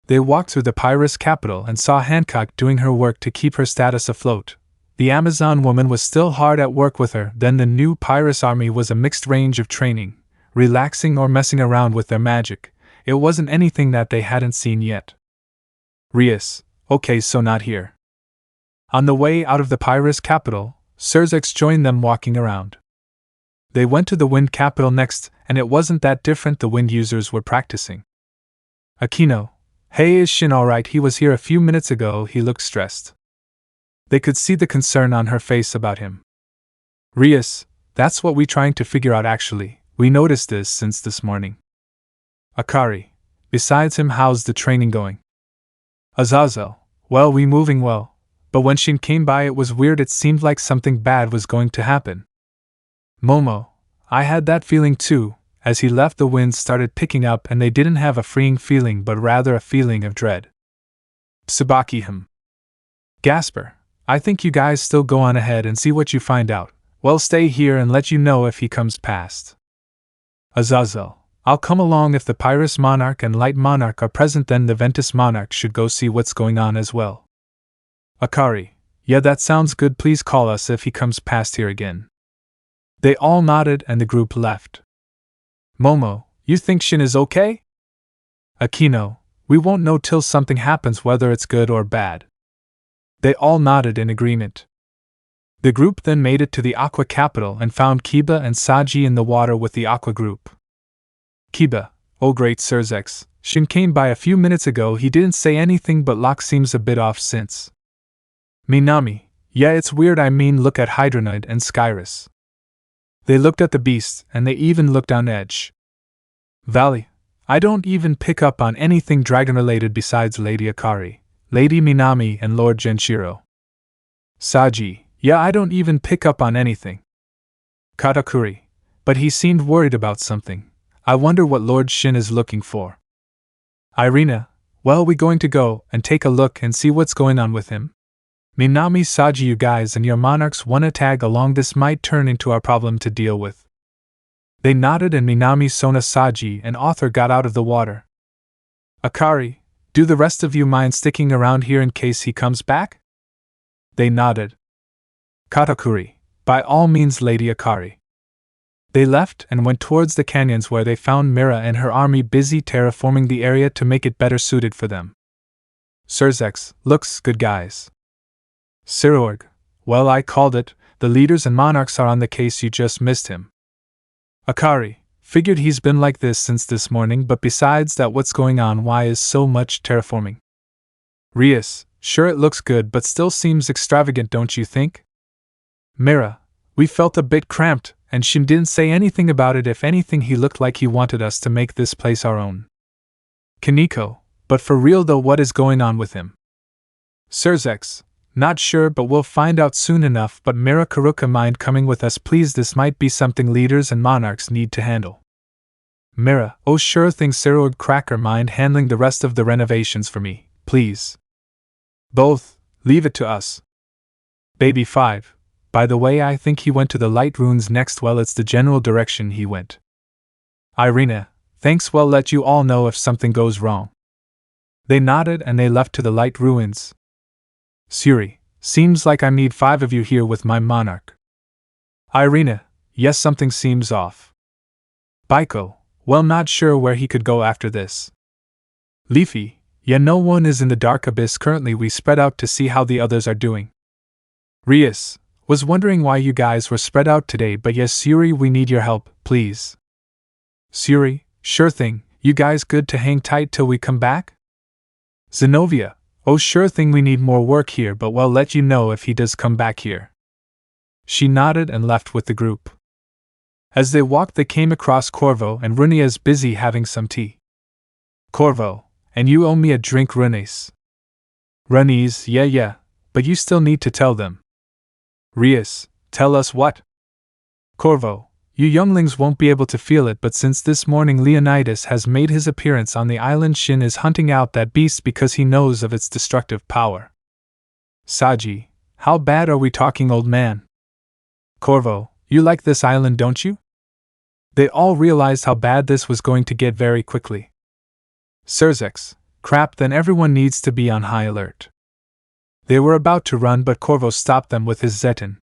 They walked through the Pyrrhus capital and saw Hancock doing her work to keep her status afloat. The Amazon woman was still hard at work with her. Then the new Pyrrhus army was a mixed range of training, relaxing or messing around with their magic. It wasn't anything that they hadn't seen yet. Rias, okay, so not here. On the way out of the Pyrrhus capital, Surzex joined them walking around. They went to the Wind capital next, and it wasn't that different. The Wind users were practicing. Akeno, hey, is Shin alright? He was here a few minutes ago, he looked stressed. They could see the concern on her face about him. Rias, that's what we're trying to figure out actually, we noticed this since this morning. Akari, besides him, how's the training going? Azazel, well, we moving well, but when Shin came by it was weird, it seemed like something bad was going to happen. Momo, I had that feeling too. As he left, the winds started picking up and they didn't have a freeing feeling but rather a feeling of dread. Tsubaki Gasper, I think you guys still go on ahead and see what you find out. Well, stay here and let you know if he comes past. Azazel, I'll come along if the Pyrrhus Monarch and Light Monarch are present, then the Ventus Monarch should go see what's going on as well. Akari, yeah, that sounds good, please call us if he comes past here again. They all nodded and the group left. Momo, you think Shin is okay? Akeno, we won't know till something happens whether it's good or bad. They all nodded in agreement. The group then made it to the Aqua capital and found Kiba and Saji in the water with the Aqua group. Kiba, oh great Sirzex, Shin came by a few minutes ago, he didn't say anything but Locke seems a bit off since. Minami, yeah, it's weird, I mean look at Hydronoid and Skyrus. They looked at the beasts, and they even looked on edge. Valley, I don't even pick up on anything dragon-related besides Lady Akari, Lady Minami and Lord Genshiro. Saji, yeah, I don't even pick up on anything. Katakuri, but he seemed worried about something. I wonder what Lord Shin is looking for. Irina, well, we going to go and take a look and see what's going on with him? Minami, Saji, you guys and your monarchs wanna tag along, this might turn into our problem to deal with. They nodded and Minami, Sona, Saji and Author got out of the water. Akari, do the rest of you mind sticking around here in case he comes back? They nodded. Katakuri, by all means, Lady Akari. They left and went towards the canyons where they found Mira and her army busy terraforming the area to make it better suited for them. Sirzex, looks good, guys. Sirorg, well, I called it, the leaders and monarchs are on the case, you just missed him. Akari, figured he's been like this since this morning, but besides that, what's going on? Why is so much terraforming? Rias, sure, it looks good but still seems extravagant, don't you think? Mira, we felt a bit cramped, and Shin didn't say anything about it. If anything, he looked like he wanted us to make this place our own. Kaneko, but for real though, what is going on with him? Sirzex, not sure, but we'll find out soon enough. But Mira, Karuka, mind coming with us please? This might be something leaders and monarchs need to handle. Mira, oh sure thing. Sirorg, Cracker, mind handling the rest of the renovations for me, please? Both, leave it to us. Baby 5, by the way, I think he went to the light ruins next. Well, it's the general direction he went. Irina, thanks, well, let you all know if something goes wrong. They nodded and they left to the light ruins. Suri, seems like I need 5 of you here with my monarch. Irina, yes, something seems off. Baiko, well, not sure where he could go after this. Leafy, yeah, no one is in the dark abyss currently. We spread out to see how the others are doing. Rias, was wondering why you guys were spread out today, but yes, Suri, we need your help, please. Suri, sure thing, you guys good to hang tight till we come back? Zenobia, oh sure thing, we need more work here, but we'll let you know if he does come back here. She nodded and left with the group. As they walked, they came across Corvo and Runias busy having some tea. Corvo, and you owe me a drink, Runes. Runies, yeah, but you still need to tell them. Rias, tell us what? Corvo, you younglings won't be able to feel it, but since this morning Leonitis has made his appearance on the island, Shin is hunting out that beast because he knows of its destructive power. Saji, how bad are we talking, old man? Corvo, you like this island, don't you? They all realized how bad this was going to get very quickly. Sirzex, crap, then everyone needs to be on high alert. They were about to run, but Corvo stopped them with his Zeton.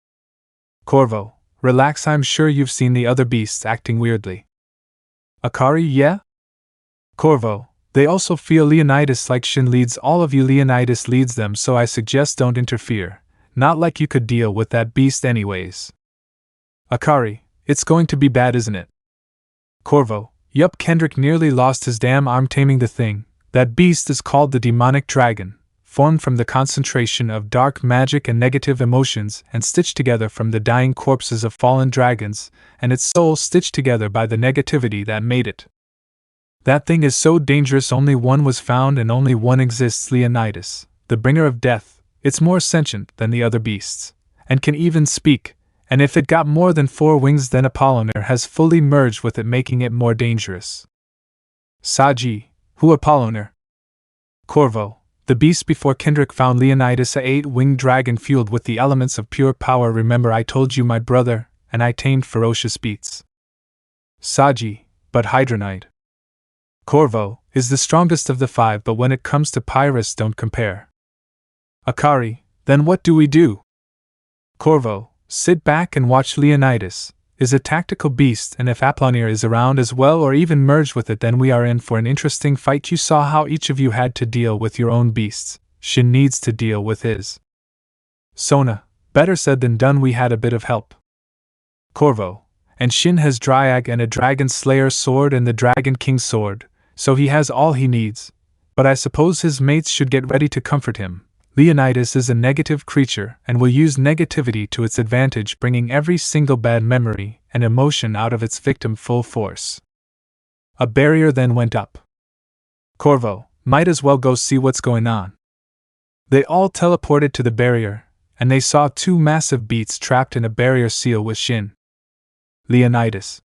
Corvo, relax, I'm sure you've seen the other beasts acting weirdly. Akari, yeah? Corvo, they also feel Leonitis like Shin leads all of you. Leonitis leads them, so I suggest don't interfere. Not like you could deal with that beast anyways. Akari, it's going to be bad, isn't it? Corvo, yup, Kendrick nearly lost his damn arm taming the thing, That beast is called the demonic dragon, formed from the concentration of dark magic and negative emotions and stitched together from the dying corpses of fallen dragons, and its soul stitched together by the negativity that made it. That thing is so dangerous, only one was found and only one exists, Leonitis, the bringer of death. It's more sentient than the other beasts, and can even speak, and if it got more than 4 wings then Apollinaire has fully merged with it, making it more dangerous. Saji, who Apollinaire? Corvo, the beast before Kendrick found Leonitis, a 8-winged dragon fueled with the elements of pure power. Remember I told you, my brother, and I tamed ferocious beasts. Saji, but Hydronite. Corvo, is the strongest of the 5, but when it comes to Pyrrhus don't compare. Akari, then what do we do? Corvo, sit back and watch. Leonitis is a tactical beast, and if Apollinaire is around as well or even merged with it, then we are in for an interesting fight. You saw how each of you had to deal with your own beasts. Shin needs to deal with his. Sona, better said than done, we had a bit of help. Corvo, and Shin has Dryag and a Dragon Slayer sword and the Dragon King's sword, so he has all he needs, but I suppose his mates should get ready to comfort him. Leonitis is a negative creature and will use negativity to its advantage, bringing every single bad memory and emotion out of its victim full force. A barrier then went up. Corvo, might as well go see what's going on. They all teleported to the barrier, and they saw 2 massive beasts trapped in a barrier seal with Shin. Leonitis.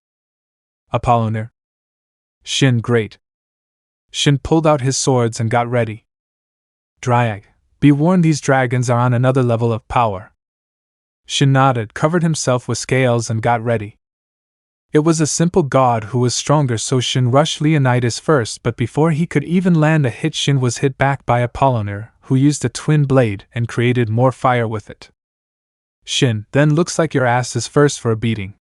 Apollinaire. Shin, great. Shin pulled out his swords and got ready. Dryag, be warned, these dragons are on another level of power. Shin nodded, covered himself with scales and got ready. It was a simple god who was stronger, so Shin rushed Leonitis first, but before he could even land a hit, Shin was hit back by Apollinaire, who used a twin blade and created more fire with it. Shin, then looks like your ass is first for a beating.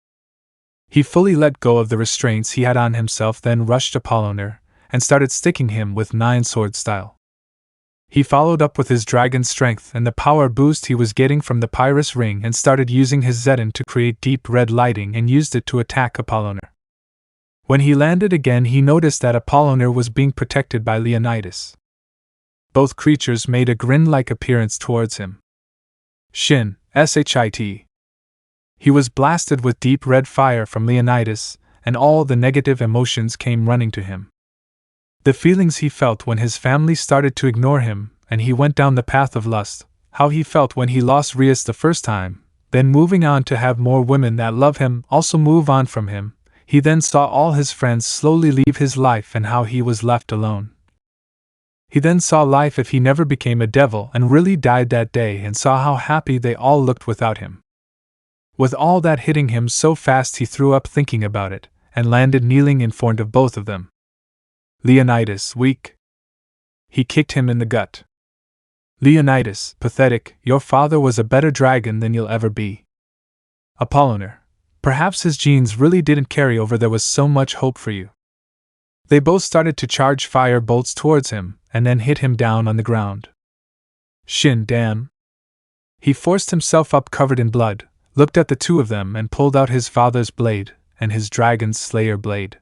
He fully let go of the restraints he had on himself, then rushed Apollinaire and started sticking him with 9-sword style. He followed up with his dragon strength and the power boost he was getting from the Pyrrhus ring and started using his Zedin to create deep red lighting and used it to attack Apollinaire. When he landed again, he noticed that Apollinaire was being protected by Leonitis. Both creatures made a grin-like appearance towards him. Shin, shit. He was blasted with deep red fire from Leonitis, and all the negative emotions came running to him. The feelings he felt when his family started to ignore him, and he went down the path of lust, how he felt when he lost Rias the first time, then moving on to have more women that love him also move on from him. He then saw all his friends slowly leave his life and how he was left alone. He then saw life if he never became a devil and really died that day, and saw how happy they all looked without him. With all that hitting him so fast, he threw up thinking about it, and landed kneeling in front of both of them. Leonitis, weak. He kicked him in the gut. Leonitis, pathetic, your father was a better dragon than you'll ever be. Apollinaire, perhaps his genes really didn't carry over, there was so much hope for you. They both started to charge fire bolts towards him, and then hit him down on the ground. Shin, damn. He forced himself up covered in blood, looked at the 2 of them and pulled out his father's blade, and his dragon's slayer blade.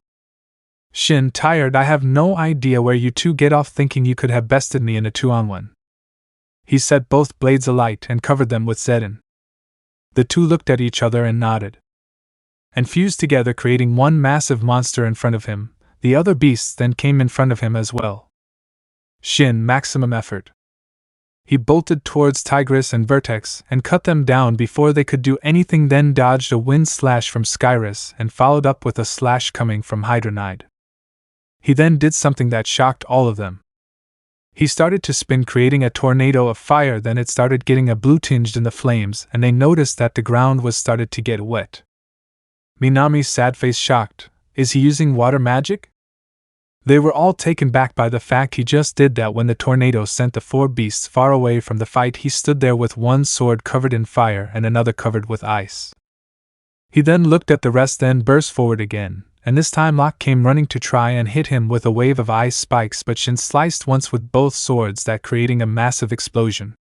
Shin, tired, I have no idea where you 2 get off thinking you could have bested me in a 2-on-1. He set both blades alight and covered them with Zedin. The 2 looked at each other and nodded, and fused together, creating one massive monster in front of him. The other beasts then came in front of him as well. Shin, maximum effort. He bolted towards Tigris and Vertex and cut them down before they could do anything, then dodged a wind slash from Skyrus and followed up with a slash coming from Hydronide. He then did something that shocked all of them. He started to spin, creating a tornado of fire, then it started getting a blue tinged in the flames, and they noticed that the ground was started to get wet. Minami's sad face shocked. Is he using water magic? They were all taken back by the fact he just did that. When the tornado sent the 4 beasts far away from the fight, he stood there with one sword covered in fire and another covered with ice. He then looked at the rest, then burst forward again, and this time Locke came running to try and hit him with a wave of ice spikes, but Shin sliced once with both swords, that creating a massive explosion.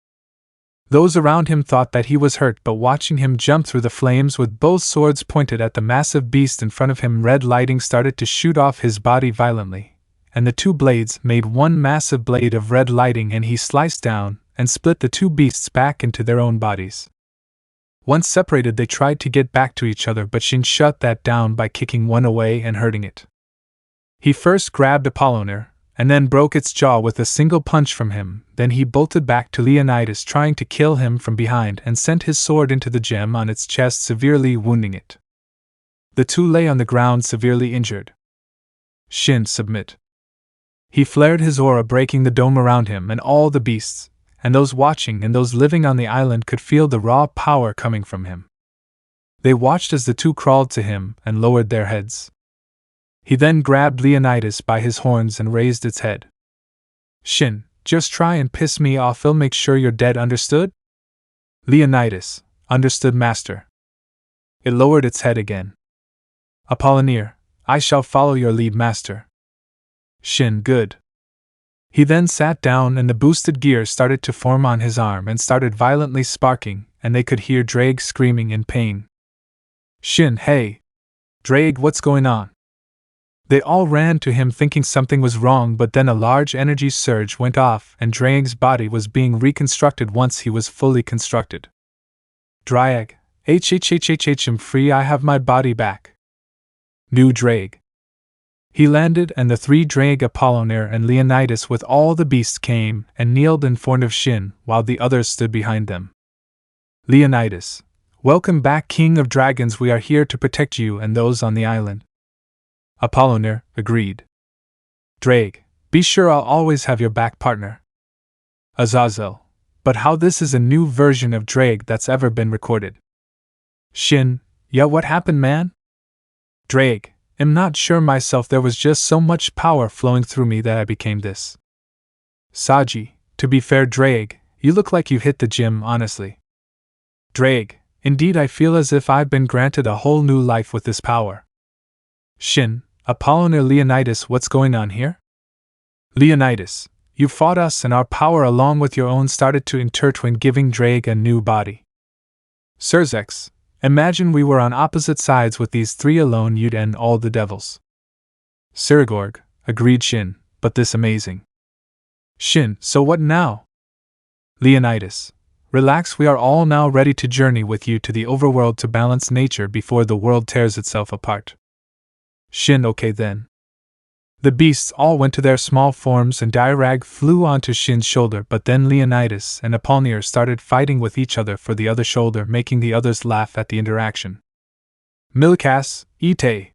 Those around him thought that he was hurt, but watching him jump through the flames with both swords pointed at the massive beast in front of him, red lighting started to shoot off his body violently, and the two blades made one massive blade of red lighting, and he sliced down and split the two beasts back into their own bodies. Once separated, they tried to get back to each other, but Shin shut that down by kicking one away and hurting it. He first grabbed Apollonier, and then broke its jaw with a single punch from him. Then he bolted back to Leonitis, trying to kill him from behind, and sent his sword into the gem on its chest, severely wounding it. The two lay on the ground, severely injured. Shin, submit. He flared his aura, breaking the dome around him, and all the beasts, and those watching and those living on the island, could feel the raw power coming from him. They watched as the two crawled to him and lowered their heads. He then grabbed Leonitis by his horns and raised its head. Shin, just try and piss me off, I'll make sure you're dead, understood? Leonitis, understood, master. It lowered its head again. Apollonier, I shall follow your lead, master. Shin, good. He then sat down, and the boosted gear started to form on his arm and started violently sparking, and they could hear Drake screaming in pain. Shin, hey! Drake, what's going on? They all ran to him thinking something was wrong, but then a large energy surge went off and Drake's body was being reconstructed once he was fully constructed. Drag, I'm free, I have my body back. New Drake. He landed, and the three Drake, Apollonier and Leonitis with all the beasts came and kneeled in front of Shin, while the others stood behind them. Leonitis, welcome back, King of Dragons, we are here to protect you and those on the island. Apollonier, agreed. Drake, be sure I'll always have your back, partner. Azazel, but how this is a new version of Drake that's ever been recorded. Shin, yeah, what happened, man? Drake, I'm not sure myself, there was just so much power flowing through me that I became this. Saji, to be fair, Drake, you look like you hit the gym, honestly. Drake, indeed, I feel as if I've been granted a whole new life with this power. Shin, Apollonier, Leonitis, what's going on here? Leonitis, you fought us and our power along with your own started to intertwine, giving Drake a new body. Surzex, imagine we were on opposite sides with these three alone, you'd end all the devils. Sirigorg, agreed Shin, but this amazing. Shin, so what now? Leonitis, relax, we are all now ready to journey with you to the overworld to balance nature before the world tears itself apart. Shin, okay then. The beasts all went to their small forms and Dirag flew onto Shin's shoulder, but then Leonitis and Apollonier started fighting with each other for the other shoulder, making the others laugh at the interaction. Milikas, Issei.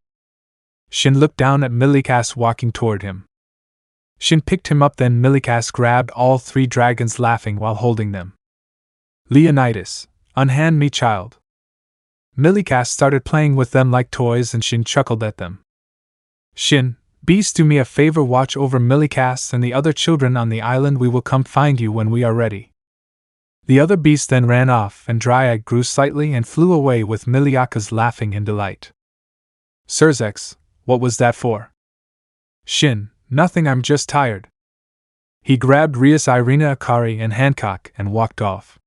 Shin looked down at Milikas walking toward him. Shin picked him up, then Milikas grabbed all three dragons, laughing while holding them. Leonitis, unhand me, child. Milikas started playing with them like toys and Shin chuckled at them. Shin, beast, do me a favor, watch over Milikas and the other children on the island, we will come find you when we are ready. The other beasts then ran off and Dryad grew slightly and flew away with Milikas laughing in delight. Surzex, what was that for? Shin, nothing, I'm just tired. He grabbed Rias, Irina, Akari and Hancock and walked off.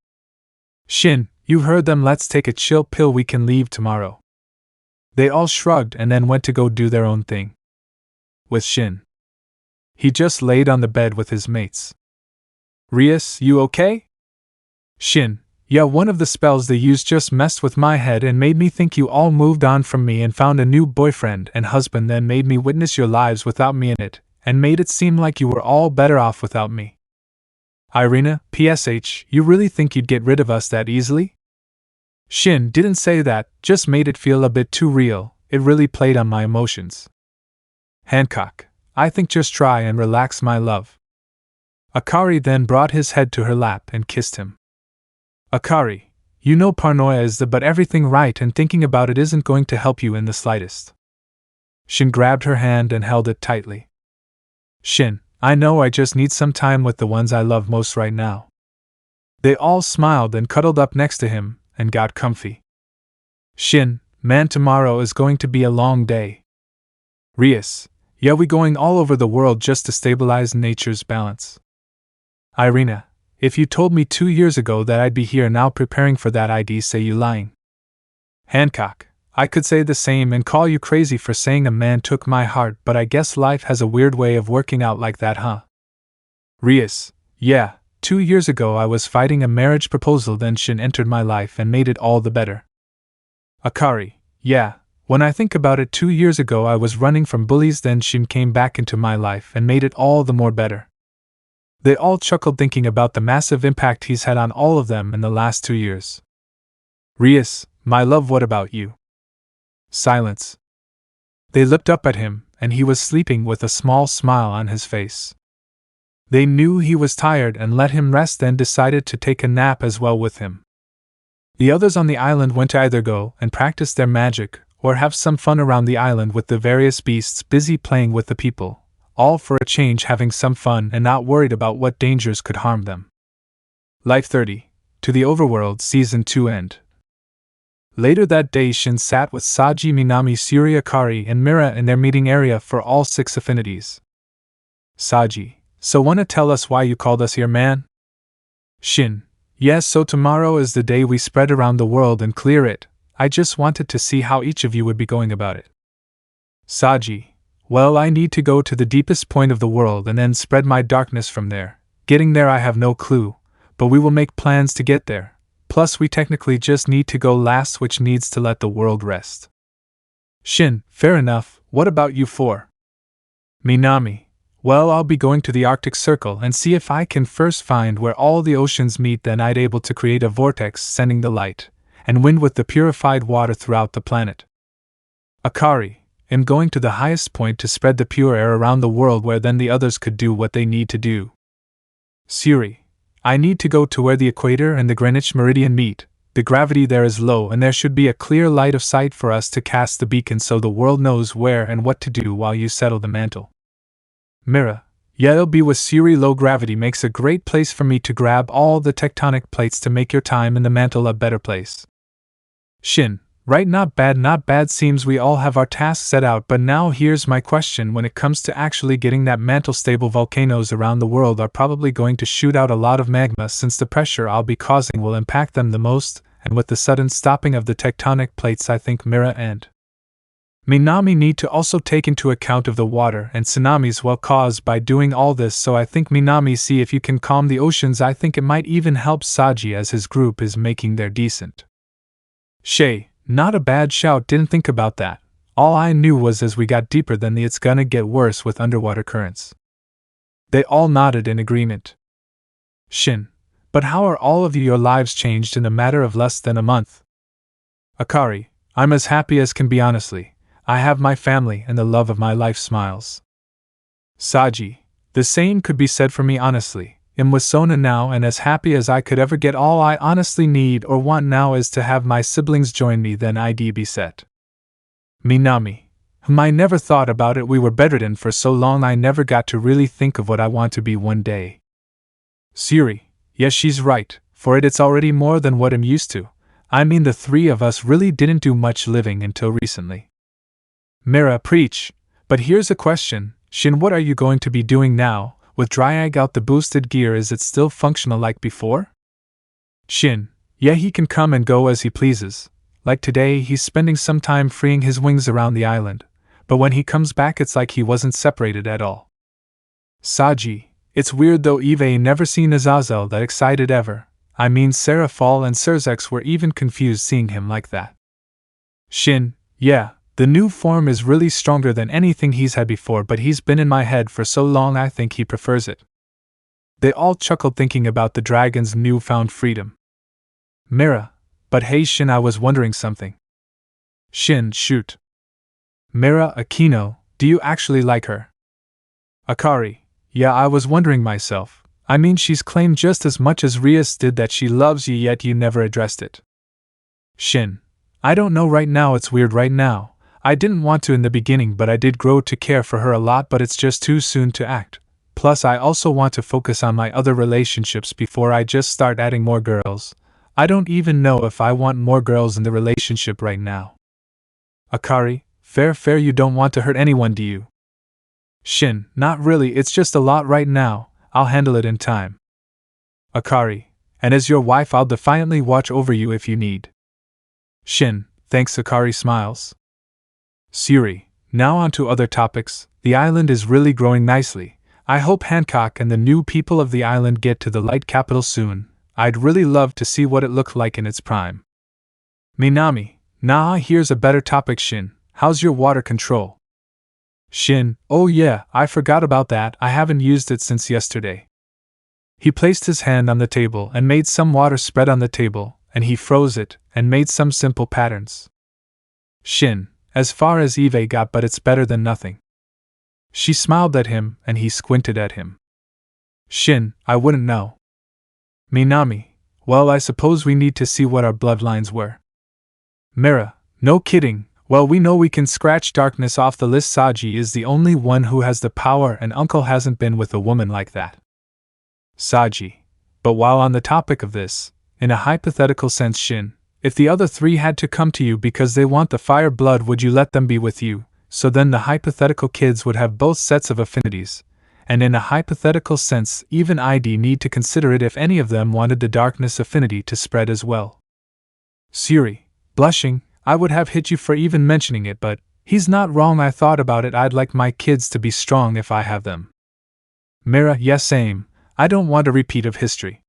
Shin, you heard them, let's take a chill pill, we can leave tomorrow. They all shrugged and then went to go do their own thing. With Shin. He just laid on the bed with his mates. Rias, you okay? Shin, yeah, one of the spells they used just messed with my head and made me think you all moved on from me and found a new boyfriend and husband, then made me witness your lives without me in it, and made it seem like you were all better off without me. Irina, PSH, you really think you'd get rid of us that easily? Shin didn't say that, just made it feel a bit too real, it really played on my emotions. Hancock, I think just try and relax, my love. Akari then brought his head to her lap and kissed him. Akari, you know paranoia is but everything right, and thinking about it isn't going to help you in the slightest. Shin grabbed her hand and held it tightly. Shin, I know, I just need some time with the ones I love most right now. They all smiled and cuddled up next to him and got comfy. Shin, man, tomorrow is going to be a long day. Rias, yeah, we going all over the world just to stabilize nature's balance. Irina, if you told me 2 years ago that I'd be here now preparing for that, I'd say you lying. Hancock, I could say the same and call you crazy for saying a man took my heart, but I guess life has a weird way of working out like that, huh? Rias, yeah, 2 years ago I was fighting a marriage proposal, then Shin entered my life and made it all the better. Akari, yeah, when I think about it, 2 years ago I was running from bullies, then Shin came back into my life and made it all the more better. They all chuckled thinking about the massive impact he's had on all of them in the last 2 years. Rias, my love, what about you? Silence. They looked up at him, and he was sleeping with a small smile on his face. They knew he was tired and let him rest, then decided to take a nap as well with him. The others on the island went to either go and practice their magic, or have some fun around the island with the various beasts busy playing with the people, all for a change, having some fun and not worried about what dangers could harm them. Life 30. To the Overworld Season 2 end. Later that day, Shin sat with Saji, Minami, Suri, Akari, and Mira in their meeting area for all 6 affinities. Saji, so wanna tell us why you called us here, man? Shin, yes, so tomorrow is the day we spread around the world and clear it. I just wanted to see how each of you would be going about it. Saji, well, I need to go to the deepest point of the world and then spread my darkness from there. Getting there I have no clue, but we will make plans to get there. Plus we technically just need to go last, which needs to let the world rest. Shin, fair enough, what about you 4? Minami, well, I'll be going to the Arctic Circle and see if I can first find where all the oceans meet, then I'd able to create a vortex sending the light and wind with the purified water throughout the planet. Akari, am going to the highest point to spread the pure air around the world, where then the others could do what they need to do. Suri, I need to go to where the equator and the Greenwich meridian meet. The gravity there is low and there should be a clear light of sight for us to cast the beacon so the world knows where and what to do while you settle the mantle. Mira, yeah, it'll be with Suri. Low gravity makes a great place for me to grab all the tectonic plates to make your time in the mantle a better place. Shin, right, not bad, not bad. Seems we all have our tasks set out, but now here's my question. When it comes to actually getting that mantle stable, volcanoes around the world are probably going to shoot out a lot of magma, since the pressure I'll be causing will impact them the most, and with the sudden stopping of the tectonic plates, I think Mira and Minami need to also take into account of the water and tsunamis well caused by doing all this, so I think Minami, see if you can calm the oceans. I think it might even help Saji as his group is making their decent. Shay, not a bad shout, didn't think about that. All I knew was as we got deeper then it's gonna get worse with underwater currents. They all nodded in agreement. Shin, but how are all of your lives changed in a matter of less than a month? Akari, I'm as happy as can be, honestly. I have my family and the love of my life smiles. Saji, the same could be said for me, honestly. I'm with Sona now and as happy as I could ever get. All I honestly need or want now is to have my siblings join me, then I'd be set. Minami, I never thought about it. We were bedridden for so long I never got to really think of what I want to be one day. Suri, yes, she's right, for it's already more than what I'm used to. I mean, the 3 of us really didn't do much living until recently. Mira, preach. But here's a question, Shin, what are you going to be doing now? With Dryag out the boosted gear, is it still functional like before? Shin, yeah, he can come and go as he pleases. Like today, he's spending some time freeing his wings around the island, but when he comes back it's like he wasn't separated at all. Saji, it's weird though, Eve never seen Azazel that excited ever. I mean, Seraphal and Surzex were even confused seeing him like that. Shin, yeah, the new form is really stronger than anything he's had before, but he's been in my head for so long I think he prefers it. They all chuckled thinking about the dragon's newfound freedom. Mira, but hey Shin, I was wondering something. Shin, shoot. Mira, Akeno, do you actually like her? Akari, yeah, I was wondering myself. I mean, she's claimed just as much as Rias did that she loves you, yet you never addressed it. Shin, I don't know, right now it's weird right now. I didn't want to in the beginning, but I did grow to care for her a lot, but it's just too soon to act. Plus I also want to focus on my other relationships before I just start adding more girls. I don't even know if I want more girls in the relationship right now. Akari, fair, you don't want to hurt anyone, do you? Shin, not really, it's just a lot right now. I'll handle it in time. Akari, and as your wife I'll defiantly watch over you if you need. Shin, thanks. Akari smiles. Suri, now on to other topics. The island is really growing nicely. I hope Hancock and the new people of the island get to the light capital soon. I'd really love to see what it looked like in its prime. Minami, nah, here's a better topic. Shin, how's your water control? Shin, oh yeah, I forgot about that, I haven't used it since yesterday. He placed his hand on the table and made some water spread on the table, and he froze it, and made some simple patterns. Shin, as far as Eve got, but it's better than nothing. She smiled at him, and he squinted at him. Shin, I wouldn't know. Minami, well, I suppose we need to see what our bloodlines were. Mira, no kidding, well, we know we can scratch darkness off the list. Saji is the only one who has the power, and Uncle hasn't been with a woman like that. Saji, but while on the topic of this, in a hypothetical sense, Shin, if the other three had to come to you because they want the fire blood, would you let them be with you? So then the hypothetical kids would have both sets of affinities, and in a hypothetical sense, even I'd need to consider it if any of them wanted the darkness affinity to spread as well. Suri, blushing, I would have hit you for even mentioning it, but he's not wrong. I thought about it. I'd like my kids to be strong if I have them. Mira, yes, same. I don't want a repeat of history.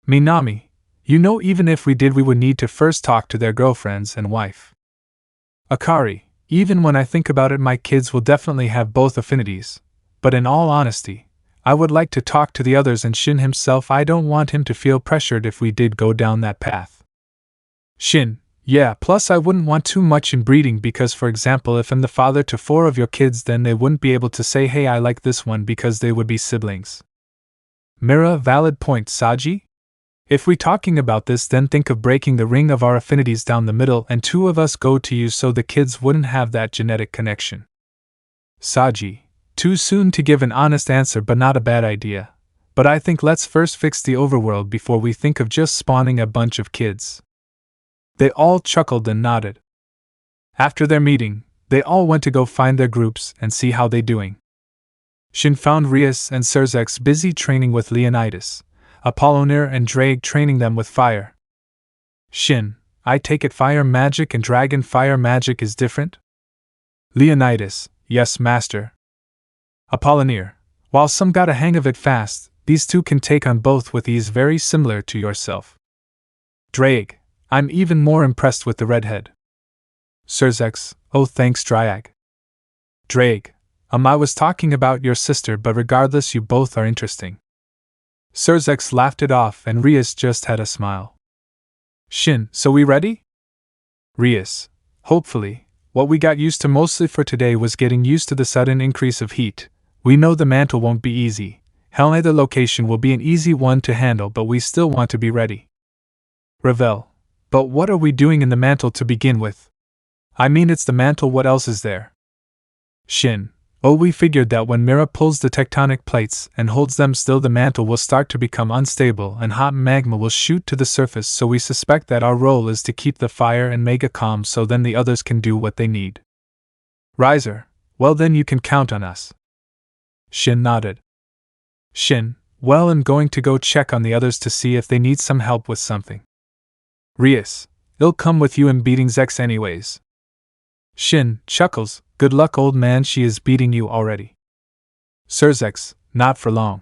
Minami, you know, even if we did, we would need to first talk to their girlfriends and wife. Akari, even when I think about it, my kids will definitely have both affinities, but in all honesty, I would like to talk to the others and Shin himself. I don't want him to feel pressured if we did go down that path. Shin, yeah, plus I wouldn't want too much inbreeding because, for example, if I'm the father to 4 of your kids, then they wouldn't be able to say, hey, I like this one, because they would be siblings. Mira, valid point. Saji? If we talking about this, then think of breaking the ring of our affinities down the middle and 2 of us go to you so the kids wouldn't have that genetic connection. Saji, too soon to give an honest answer, but not a bad idea. But I think let's first fix the overworld before we think of just spawning a bunch of kids. They all chuckled and nodded. After their meeting, they all went to go find their groups and see how they doing. Shin found Rias and Serzex busy training with Leonitis, Apollinaire and Drake training them with fire. Shin, I take it fire magic and dragon fire magic is different? Leonitis, yes, master. Apollinaire, while some got a hang of it fast, these two can take on both with ease, very similar to yourself. Drake, I'm even more impressed with the redhead. Serzex, oh thanks Dryag. Drake, I was talking about your sister, but regardless, you both are interesting. Serzex laughed it off and Rias just had a smile. Shin, so we ready? Rias, hopefully. What we got used to mostly for today was getting used to the sudden increase of heat. We know the mantle won't be easy. Hell, neither location will be an easy one to handle, but we still want to be ready. Revel, but what are we doing in the mantle to begin with? I mean, it's the mantle, what else is there? Shin, oh, we figured that when Mira pulls the tectonic plates and holds them still, the mantle will start to become unstable and hot magma will shoot to the surface, so we suspect that our role is to keep the fire and mega calm so then the others can do what they need. Riser, well then you can count on us. Shin nodded. Shin, well, I'm going to go check on the others to see if they need some help with something. Rias, I'll come with you in beating Zex anyways. Shin chuckles, good luck old man, she is beating you already. Serzex, not for long.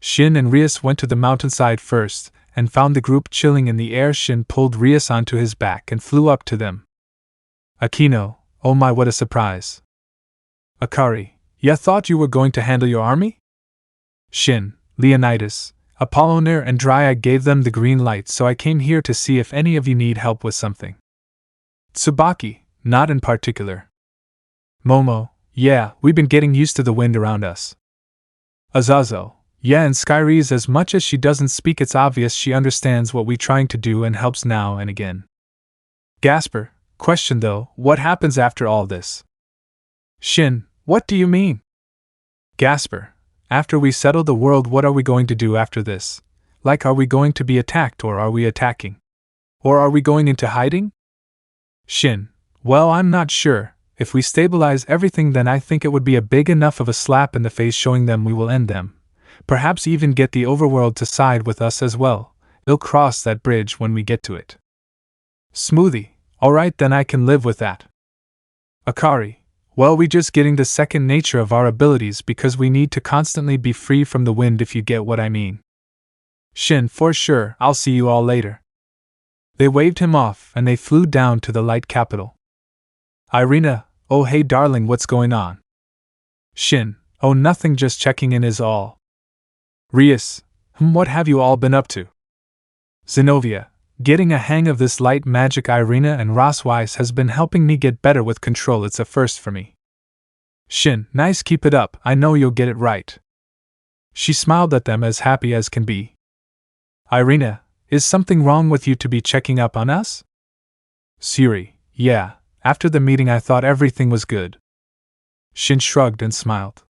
Shin and Rias went to the mountainside first, and found the group chilling in the air. Shin pulled Rias onto his back and flew up to them. Akeno, oh my, what a surprise. Akari, ya thought you were going to handle your army? Shin, Leonitis, Apollinaire and Dryad gave them the green light, so I came here to see if any of you need help with something. Tsubaki, not in particular. Momo, yeah, we've been getting used to the wind around us. Azazel, yeah, and Skyries, as much as she doesn't speak, it's obvious she understands what we're trying to do and helps now and again. Gasper, question though, what happens after all this? Shin, what do you mean? Gasper, after we settle the world, what are we going to do after this? Like, are we going to be attacked, or are we attacking? Or are we going into hiding? Shin, well, I'm not sure. If we stabilize everything, then I think it would be a big enough of a slap in the face showing them we will end them. Perhaps even get the overworld to side with us as well. We'll cross that bridge when we get to it. Smoothie, Alright, then I can live with that. Akari, well, we just getting the second nature of our abilities because we need to constantly be free from the wind, if you get what I mean. Shin, for sure, I'll see you all later. They waved him off and they flew down to the light capital. Irina, oh hey darling, what's going on? Shin, oh nothing, just checking in is all. Rias, what have you all been up to? Zenobia, getting a hang of this light magic. Irina and Roswise has been helping me get better with control, it's a first for me. Shin, nice, keep it up, I know you'll get it right. She smiled at them as happy as can be. Irina, is something wrong with you to be checking up on us? Siri, yeah, after the meeting I thought everything was good. Shin shrugged and smiled.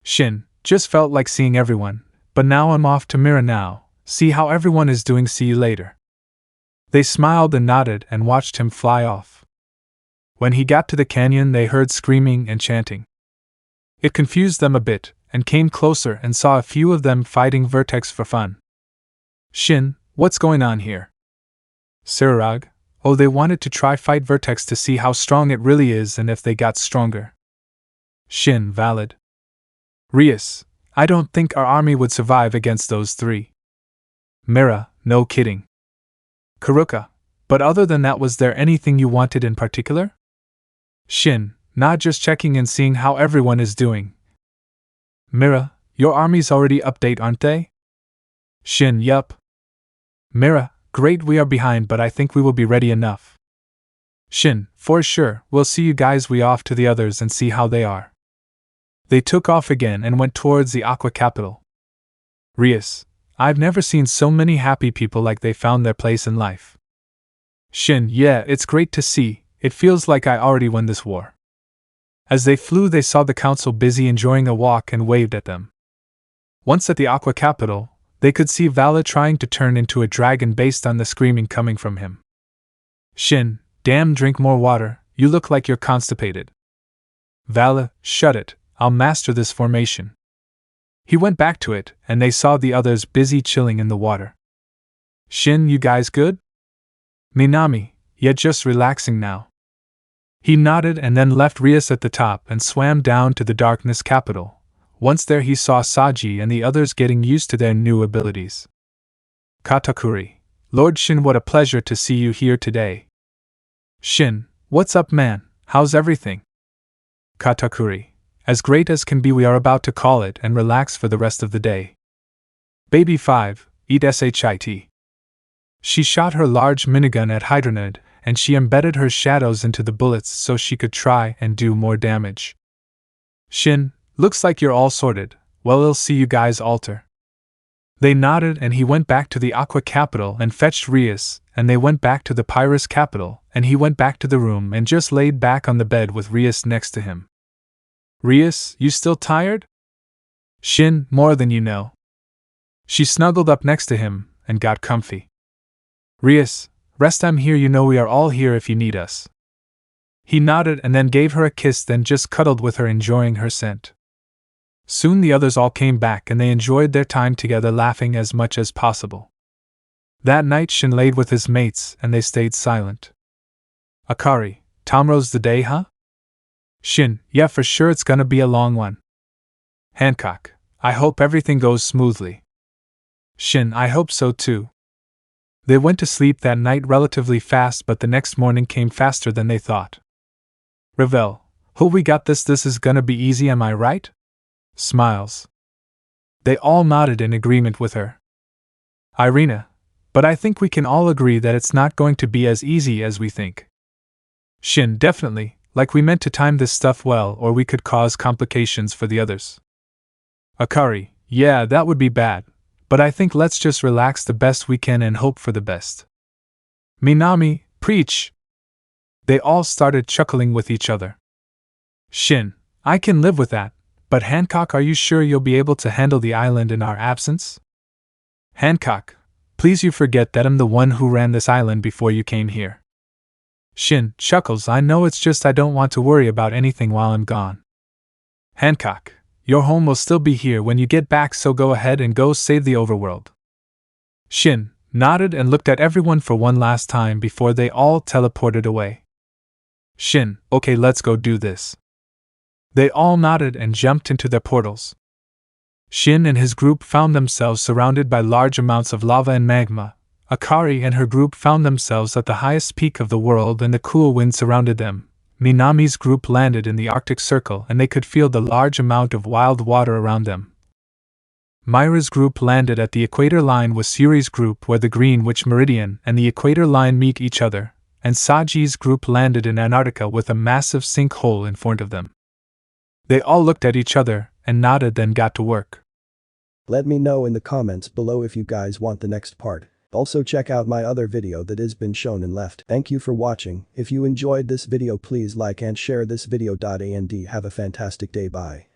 Shin, just felt like seeing everyone, but now I'm off to Mira now, see how everyone is doing, see you later. They smiled and nodded and watched him fly off. When he got to the canyon they heard screaming and chanting. It confused them a bit, and came closer and saw a few of them fighting Vertex for fun. Shin, what's going on here? Sirarag, oh, they wanted to try fight Vertex to see how strong it really is and if they got stronger. Shin, valid. Rias, I don't think our army would survive against those three. Mira, no kidding. Karuka, but other than that, was there anything you wanted in particular? Shin, not just checking and seeing how everyone is doing. Mira, your army's already update, aren't they? Shin, yup. Mira, great, we are behind but I think we will be ready enough. Shin, for sure, we'll see you guys, we off to the others and see how they are. They took off again and went towards the Aqua capital. Rias, I've never seen so many happy people like they found their place in life. Shin, yeah, it's great to see, it feels like I already won this war. As they flew they saw the council busy enjoying a walk and waved at them. Once at the Aqua capital, they could see Vala trying to turn into a dragon based on the screaming coming from him. Shin, damn, drink more water, you look like you're constipated. Vala, shut it, I'll master this formation. He went back to it, and they saw the others busy chilling in the water. Shin, you guys good? Minami, yeah, just relaxing now. He nodded and then left Rias at the top and swam down to the darkness capital. Once there he saw Saji and the others getting used to their new abilities. Katakuri, Lord Shin, what a pleasure to see you here today. Shin, what's up man, how's everything? Katakuri, as great as can be, we are about to call it and relax for the rest of the day. Baby 5, eat shit. She shot her large minigun at Hydranid, and she embedded her shadows into the bullets so she could try and do more damage. Shin, looks like you're all sorted, well, I'll see you guys alter. They nodded and he went back to the Aqua capital and fetched Rias, and they went back to the Pyrus capital, and he went back to the room and just laid back on the bed with Rias next to him. Rias, you still tired? Shin, more than you know. She snuggled up next to him and got comfy. Rias, rest, I'm here, you know we are all here if you need us. He nodded and then gave her a kiss, then just cuddled with her, enjoying her scent. Soon the others all came back and they enjoyed their time together, laughing as much as possible. That night Shin laid with his mates and they stayed silent. Akari, tomorrow's the day, huh? Shin, yeah, for sure, it's gonna be a long one. Hancock, I hope everything goes smoothly. Shin, I hope so too. They went to sleep that night relatively fast, but the next morning came faster than they thought. Ravel, oh, we got this is gonna be easy, am I right? Smiles. They all nodded in agreement with her. Irina, but I think we can all agree that it's not going to be as easy as we think. Shin, definitely, like we meant to time this stuff well or we could cause complications for the others. Akari, yeah, that would be bad, but I think let's just relax the best we can and hope for the best. Minami, preach! They all started chuckling with each other. Shin, I can live with that, but Hancock, are you sure you'll be able to handle the island in our absence? Hancock, please, you forget that I'm the one who ran this island before you came here. Shin chuckles, I know, it's just I don't want to worry about anything while I'm gone. Hancock, your home will still be here when you get back, so go ahead and go save the overworld. Shin, nodded and looked at everyone for one last time before they all teleported away. Shin, okay, let's go do this. They all nodded and jumped into their portals. Shin and his group found themselves surrounded by large amounts of lava and magma. Akari and her group found themselves at the highest peak of the world and the cool wind surrounded them. Minami's group landed in the Arctic Circle and they could feel the large amount of wild water around them. Myra's group landed at the equator line with Suri's group where the Greenwich Meridian and the equator line meet each other, and Saji's group landed in Antarctica with a massive sinkhole in front of them. They all looked at each other and nodded, then got to work. Let me know in the comments below if you guys want the next part. Also check out my other video that has been shown and left. Thank you for watching. If you enjoyed this video, please like and share this video. And have a fantastic day. Bye.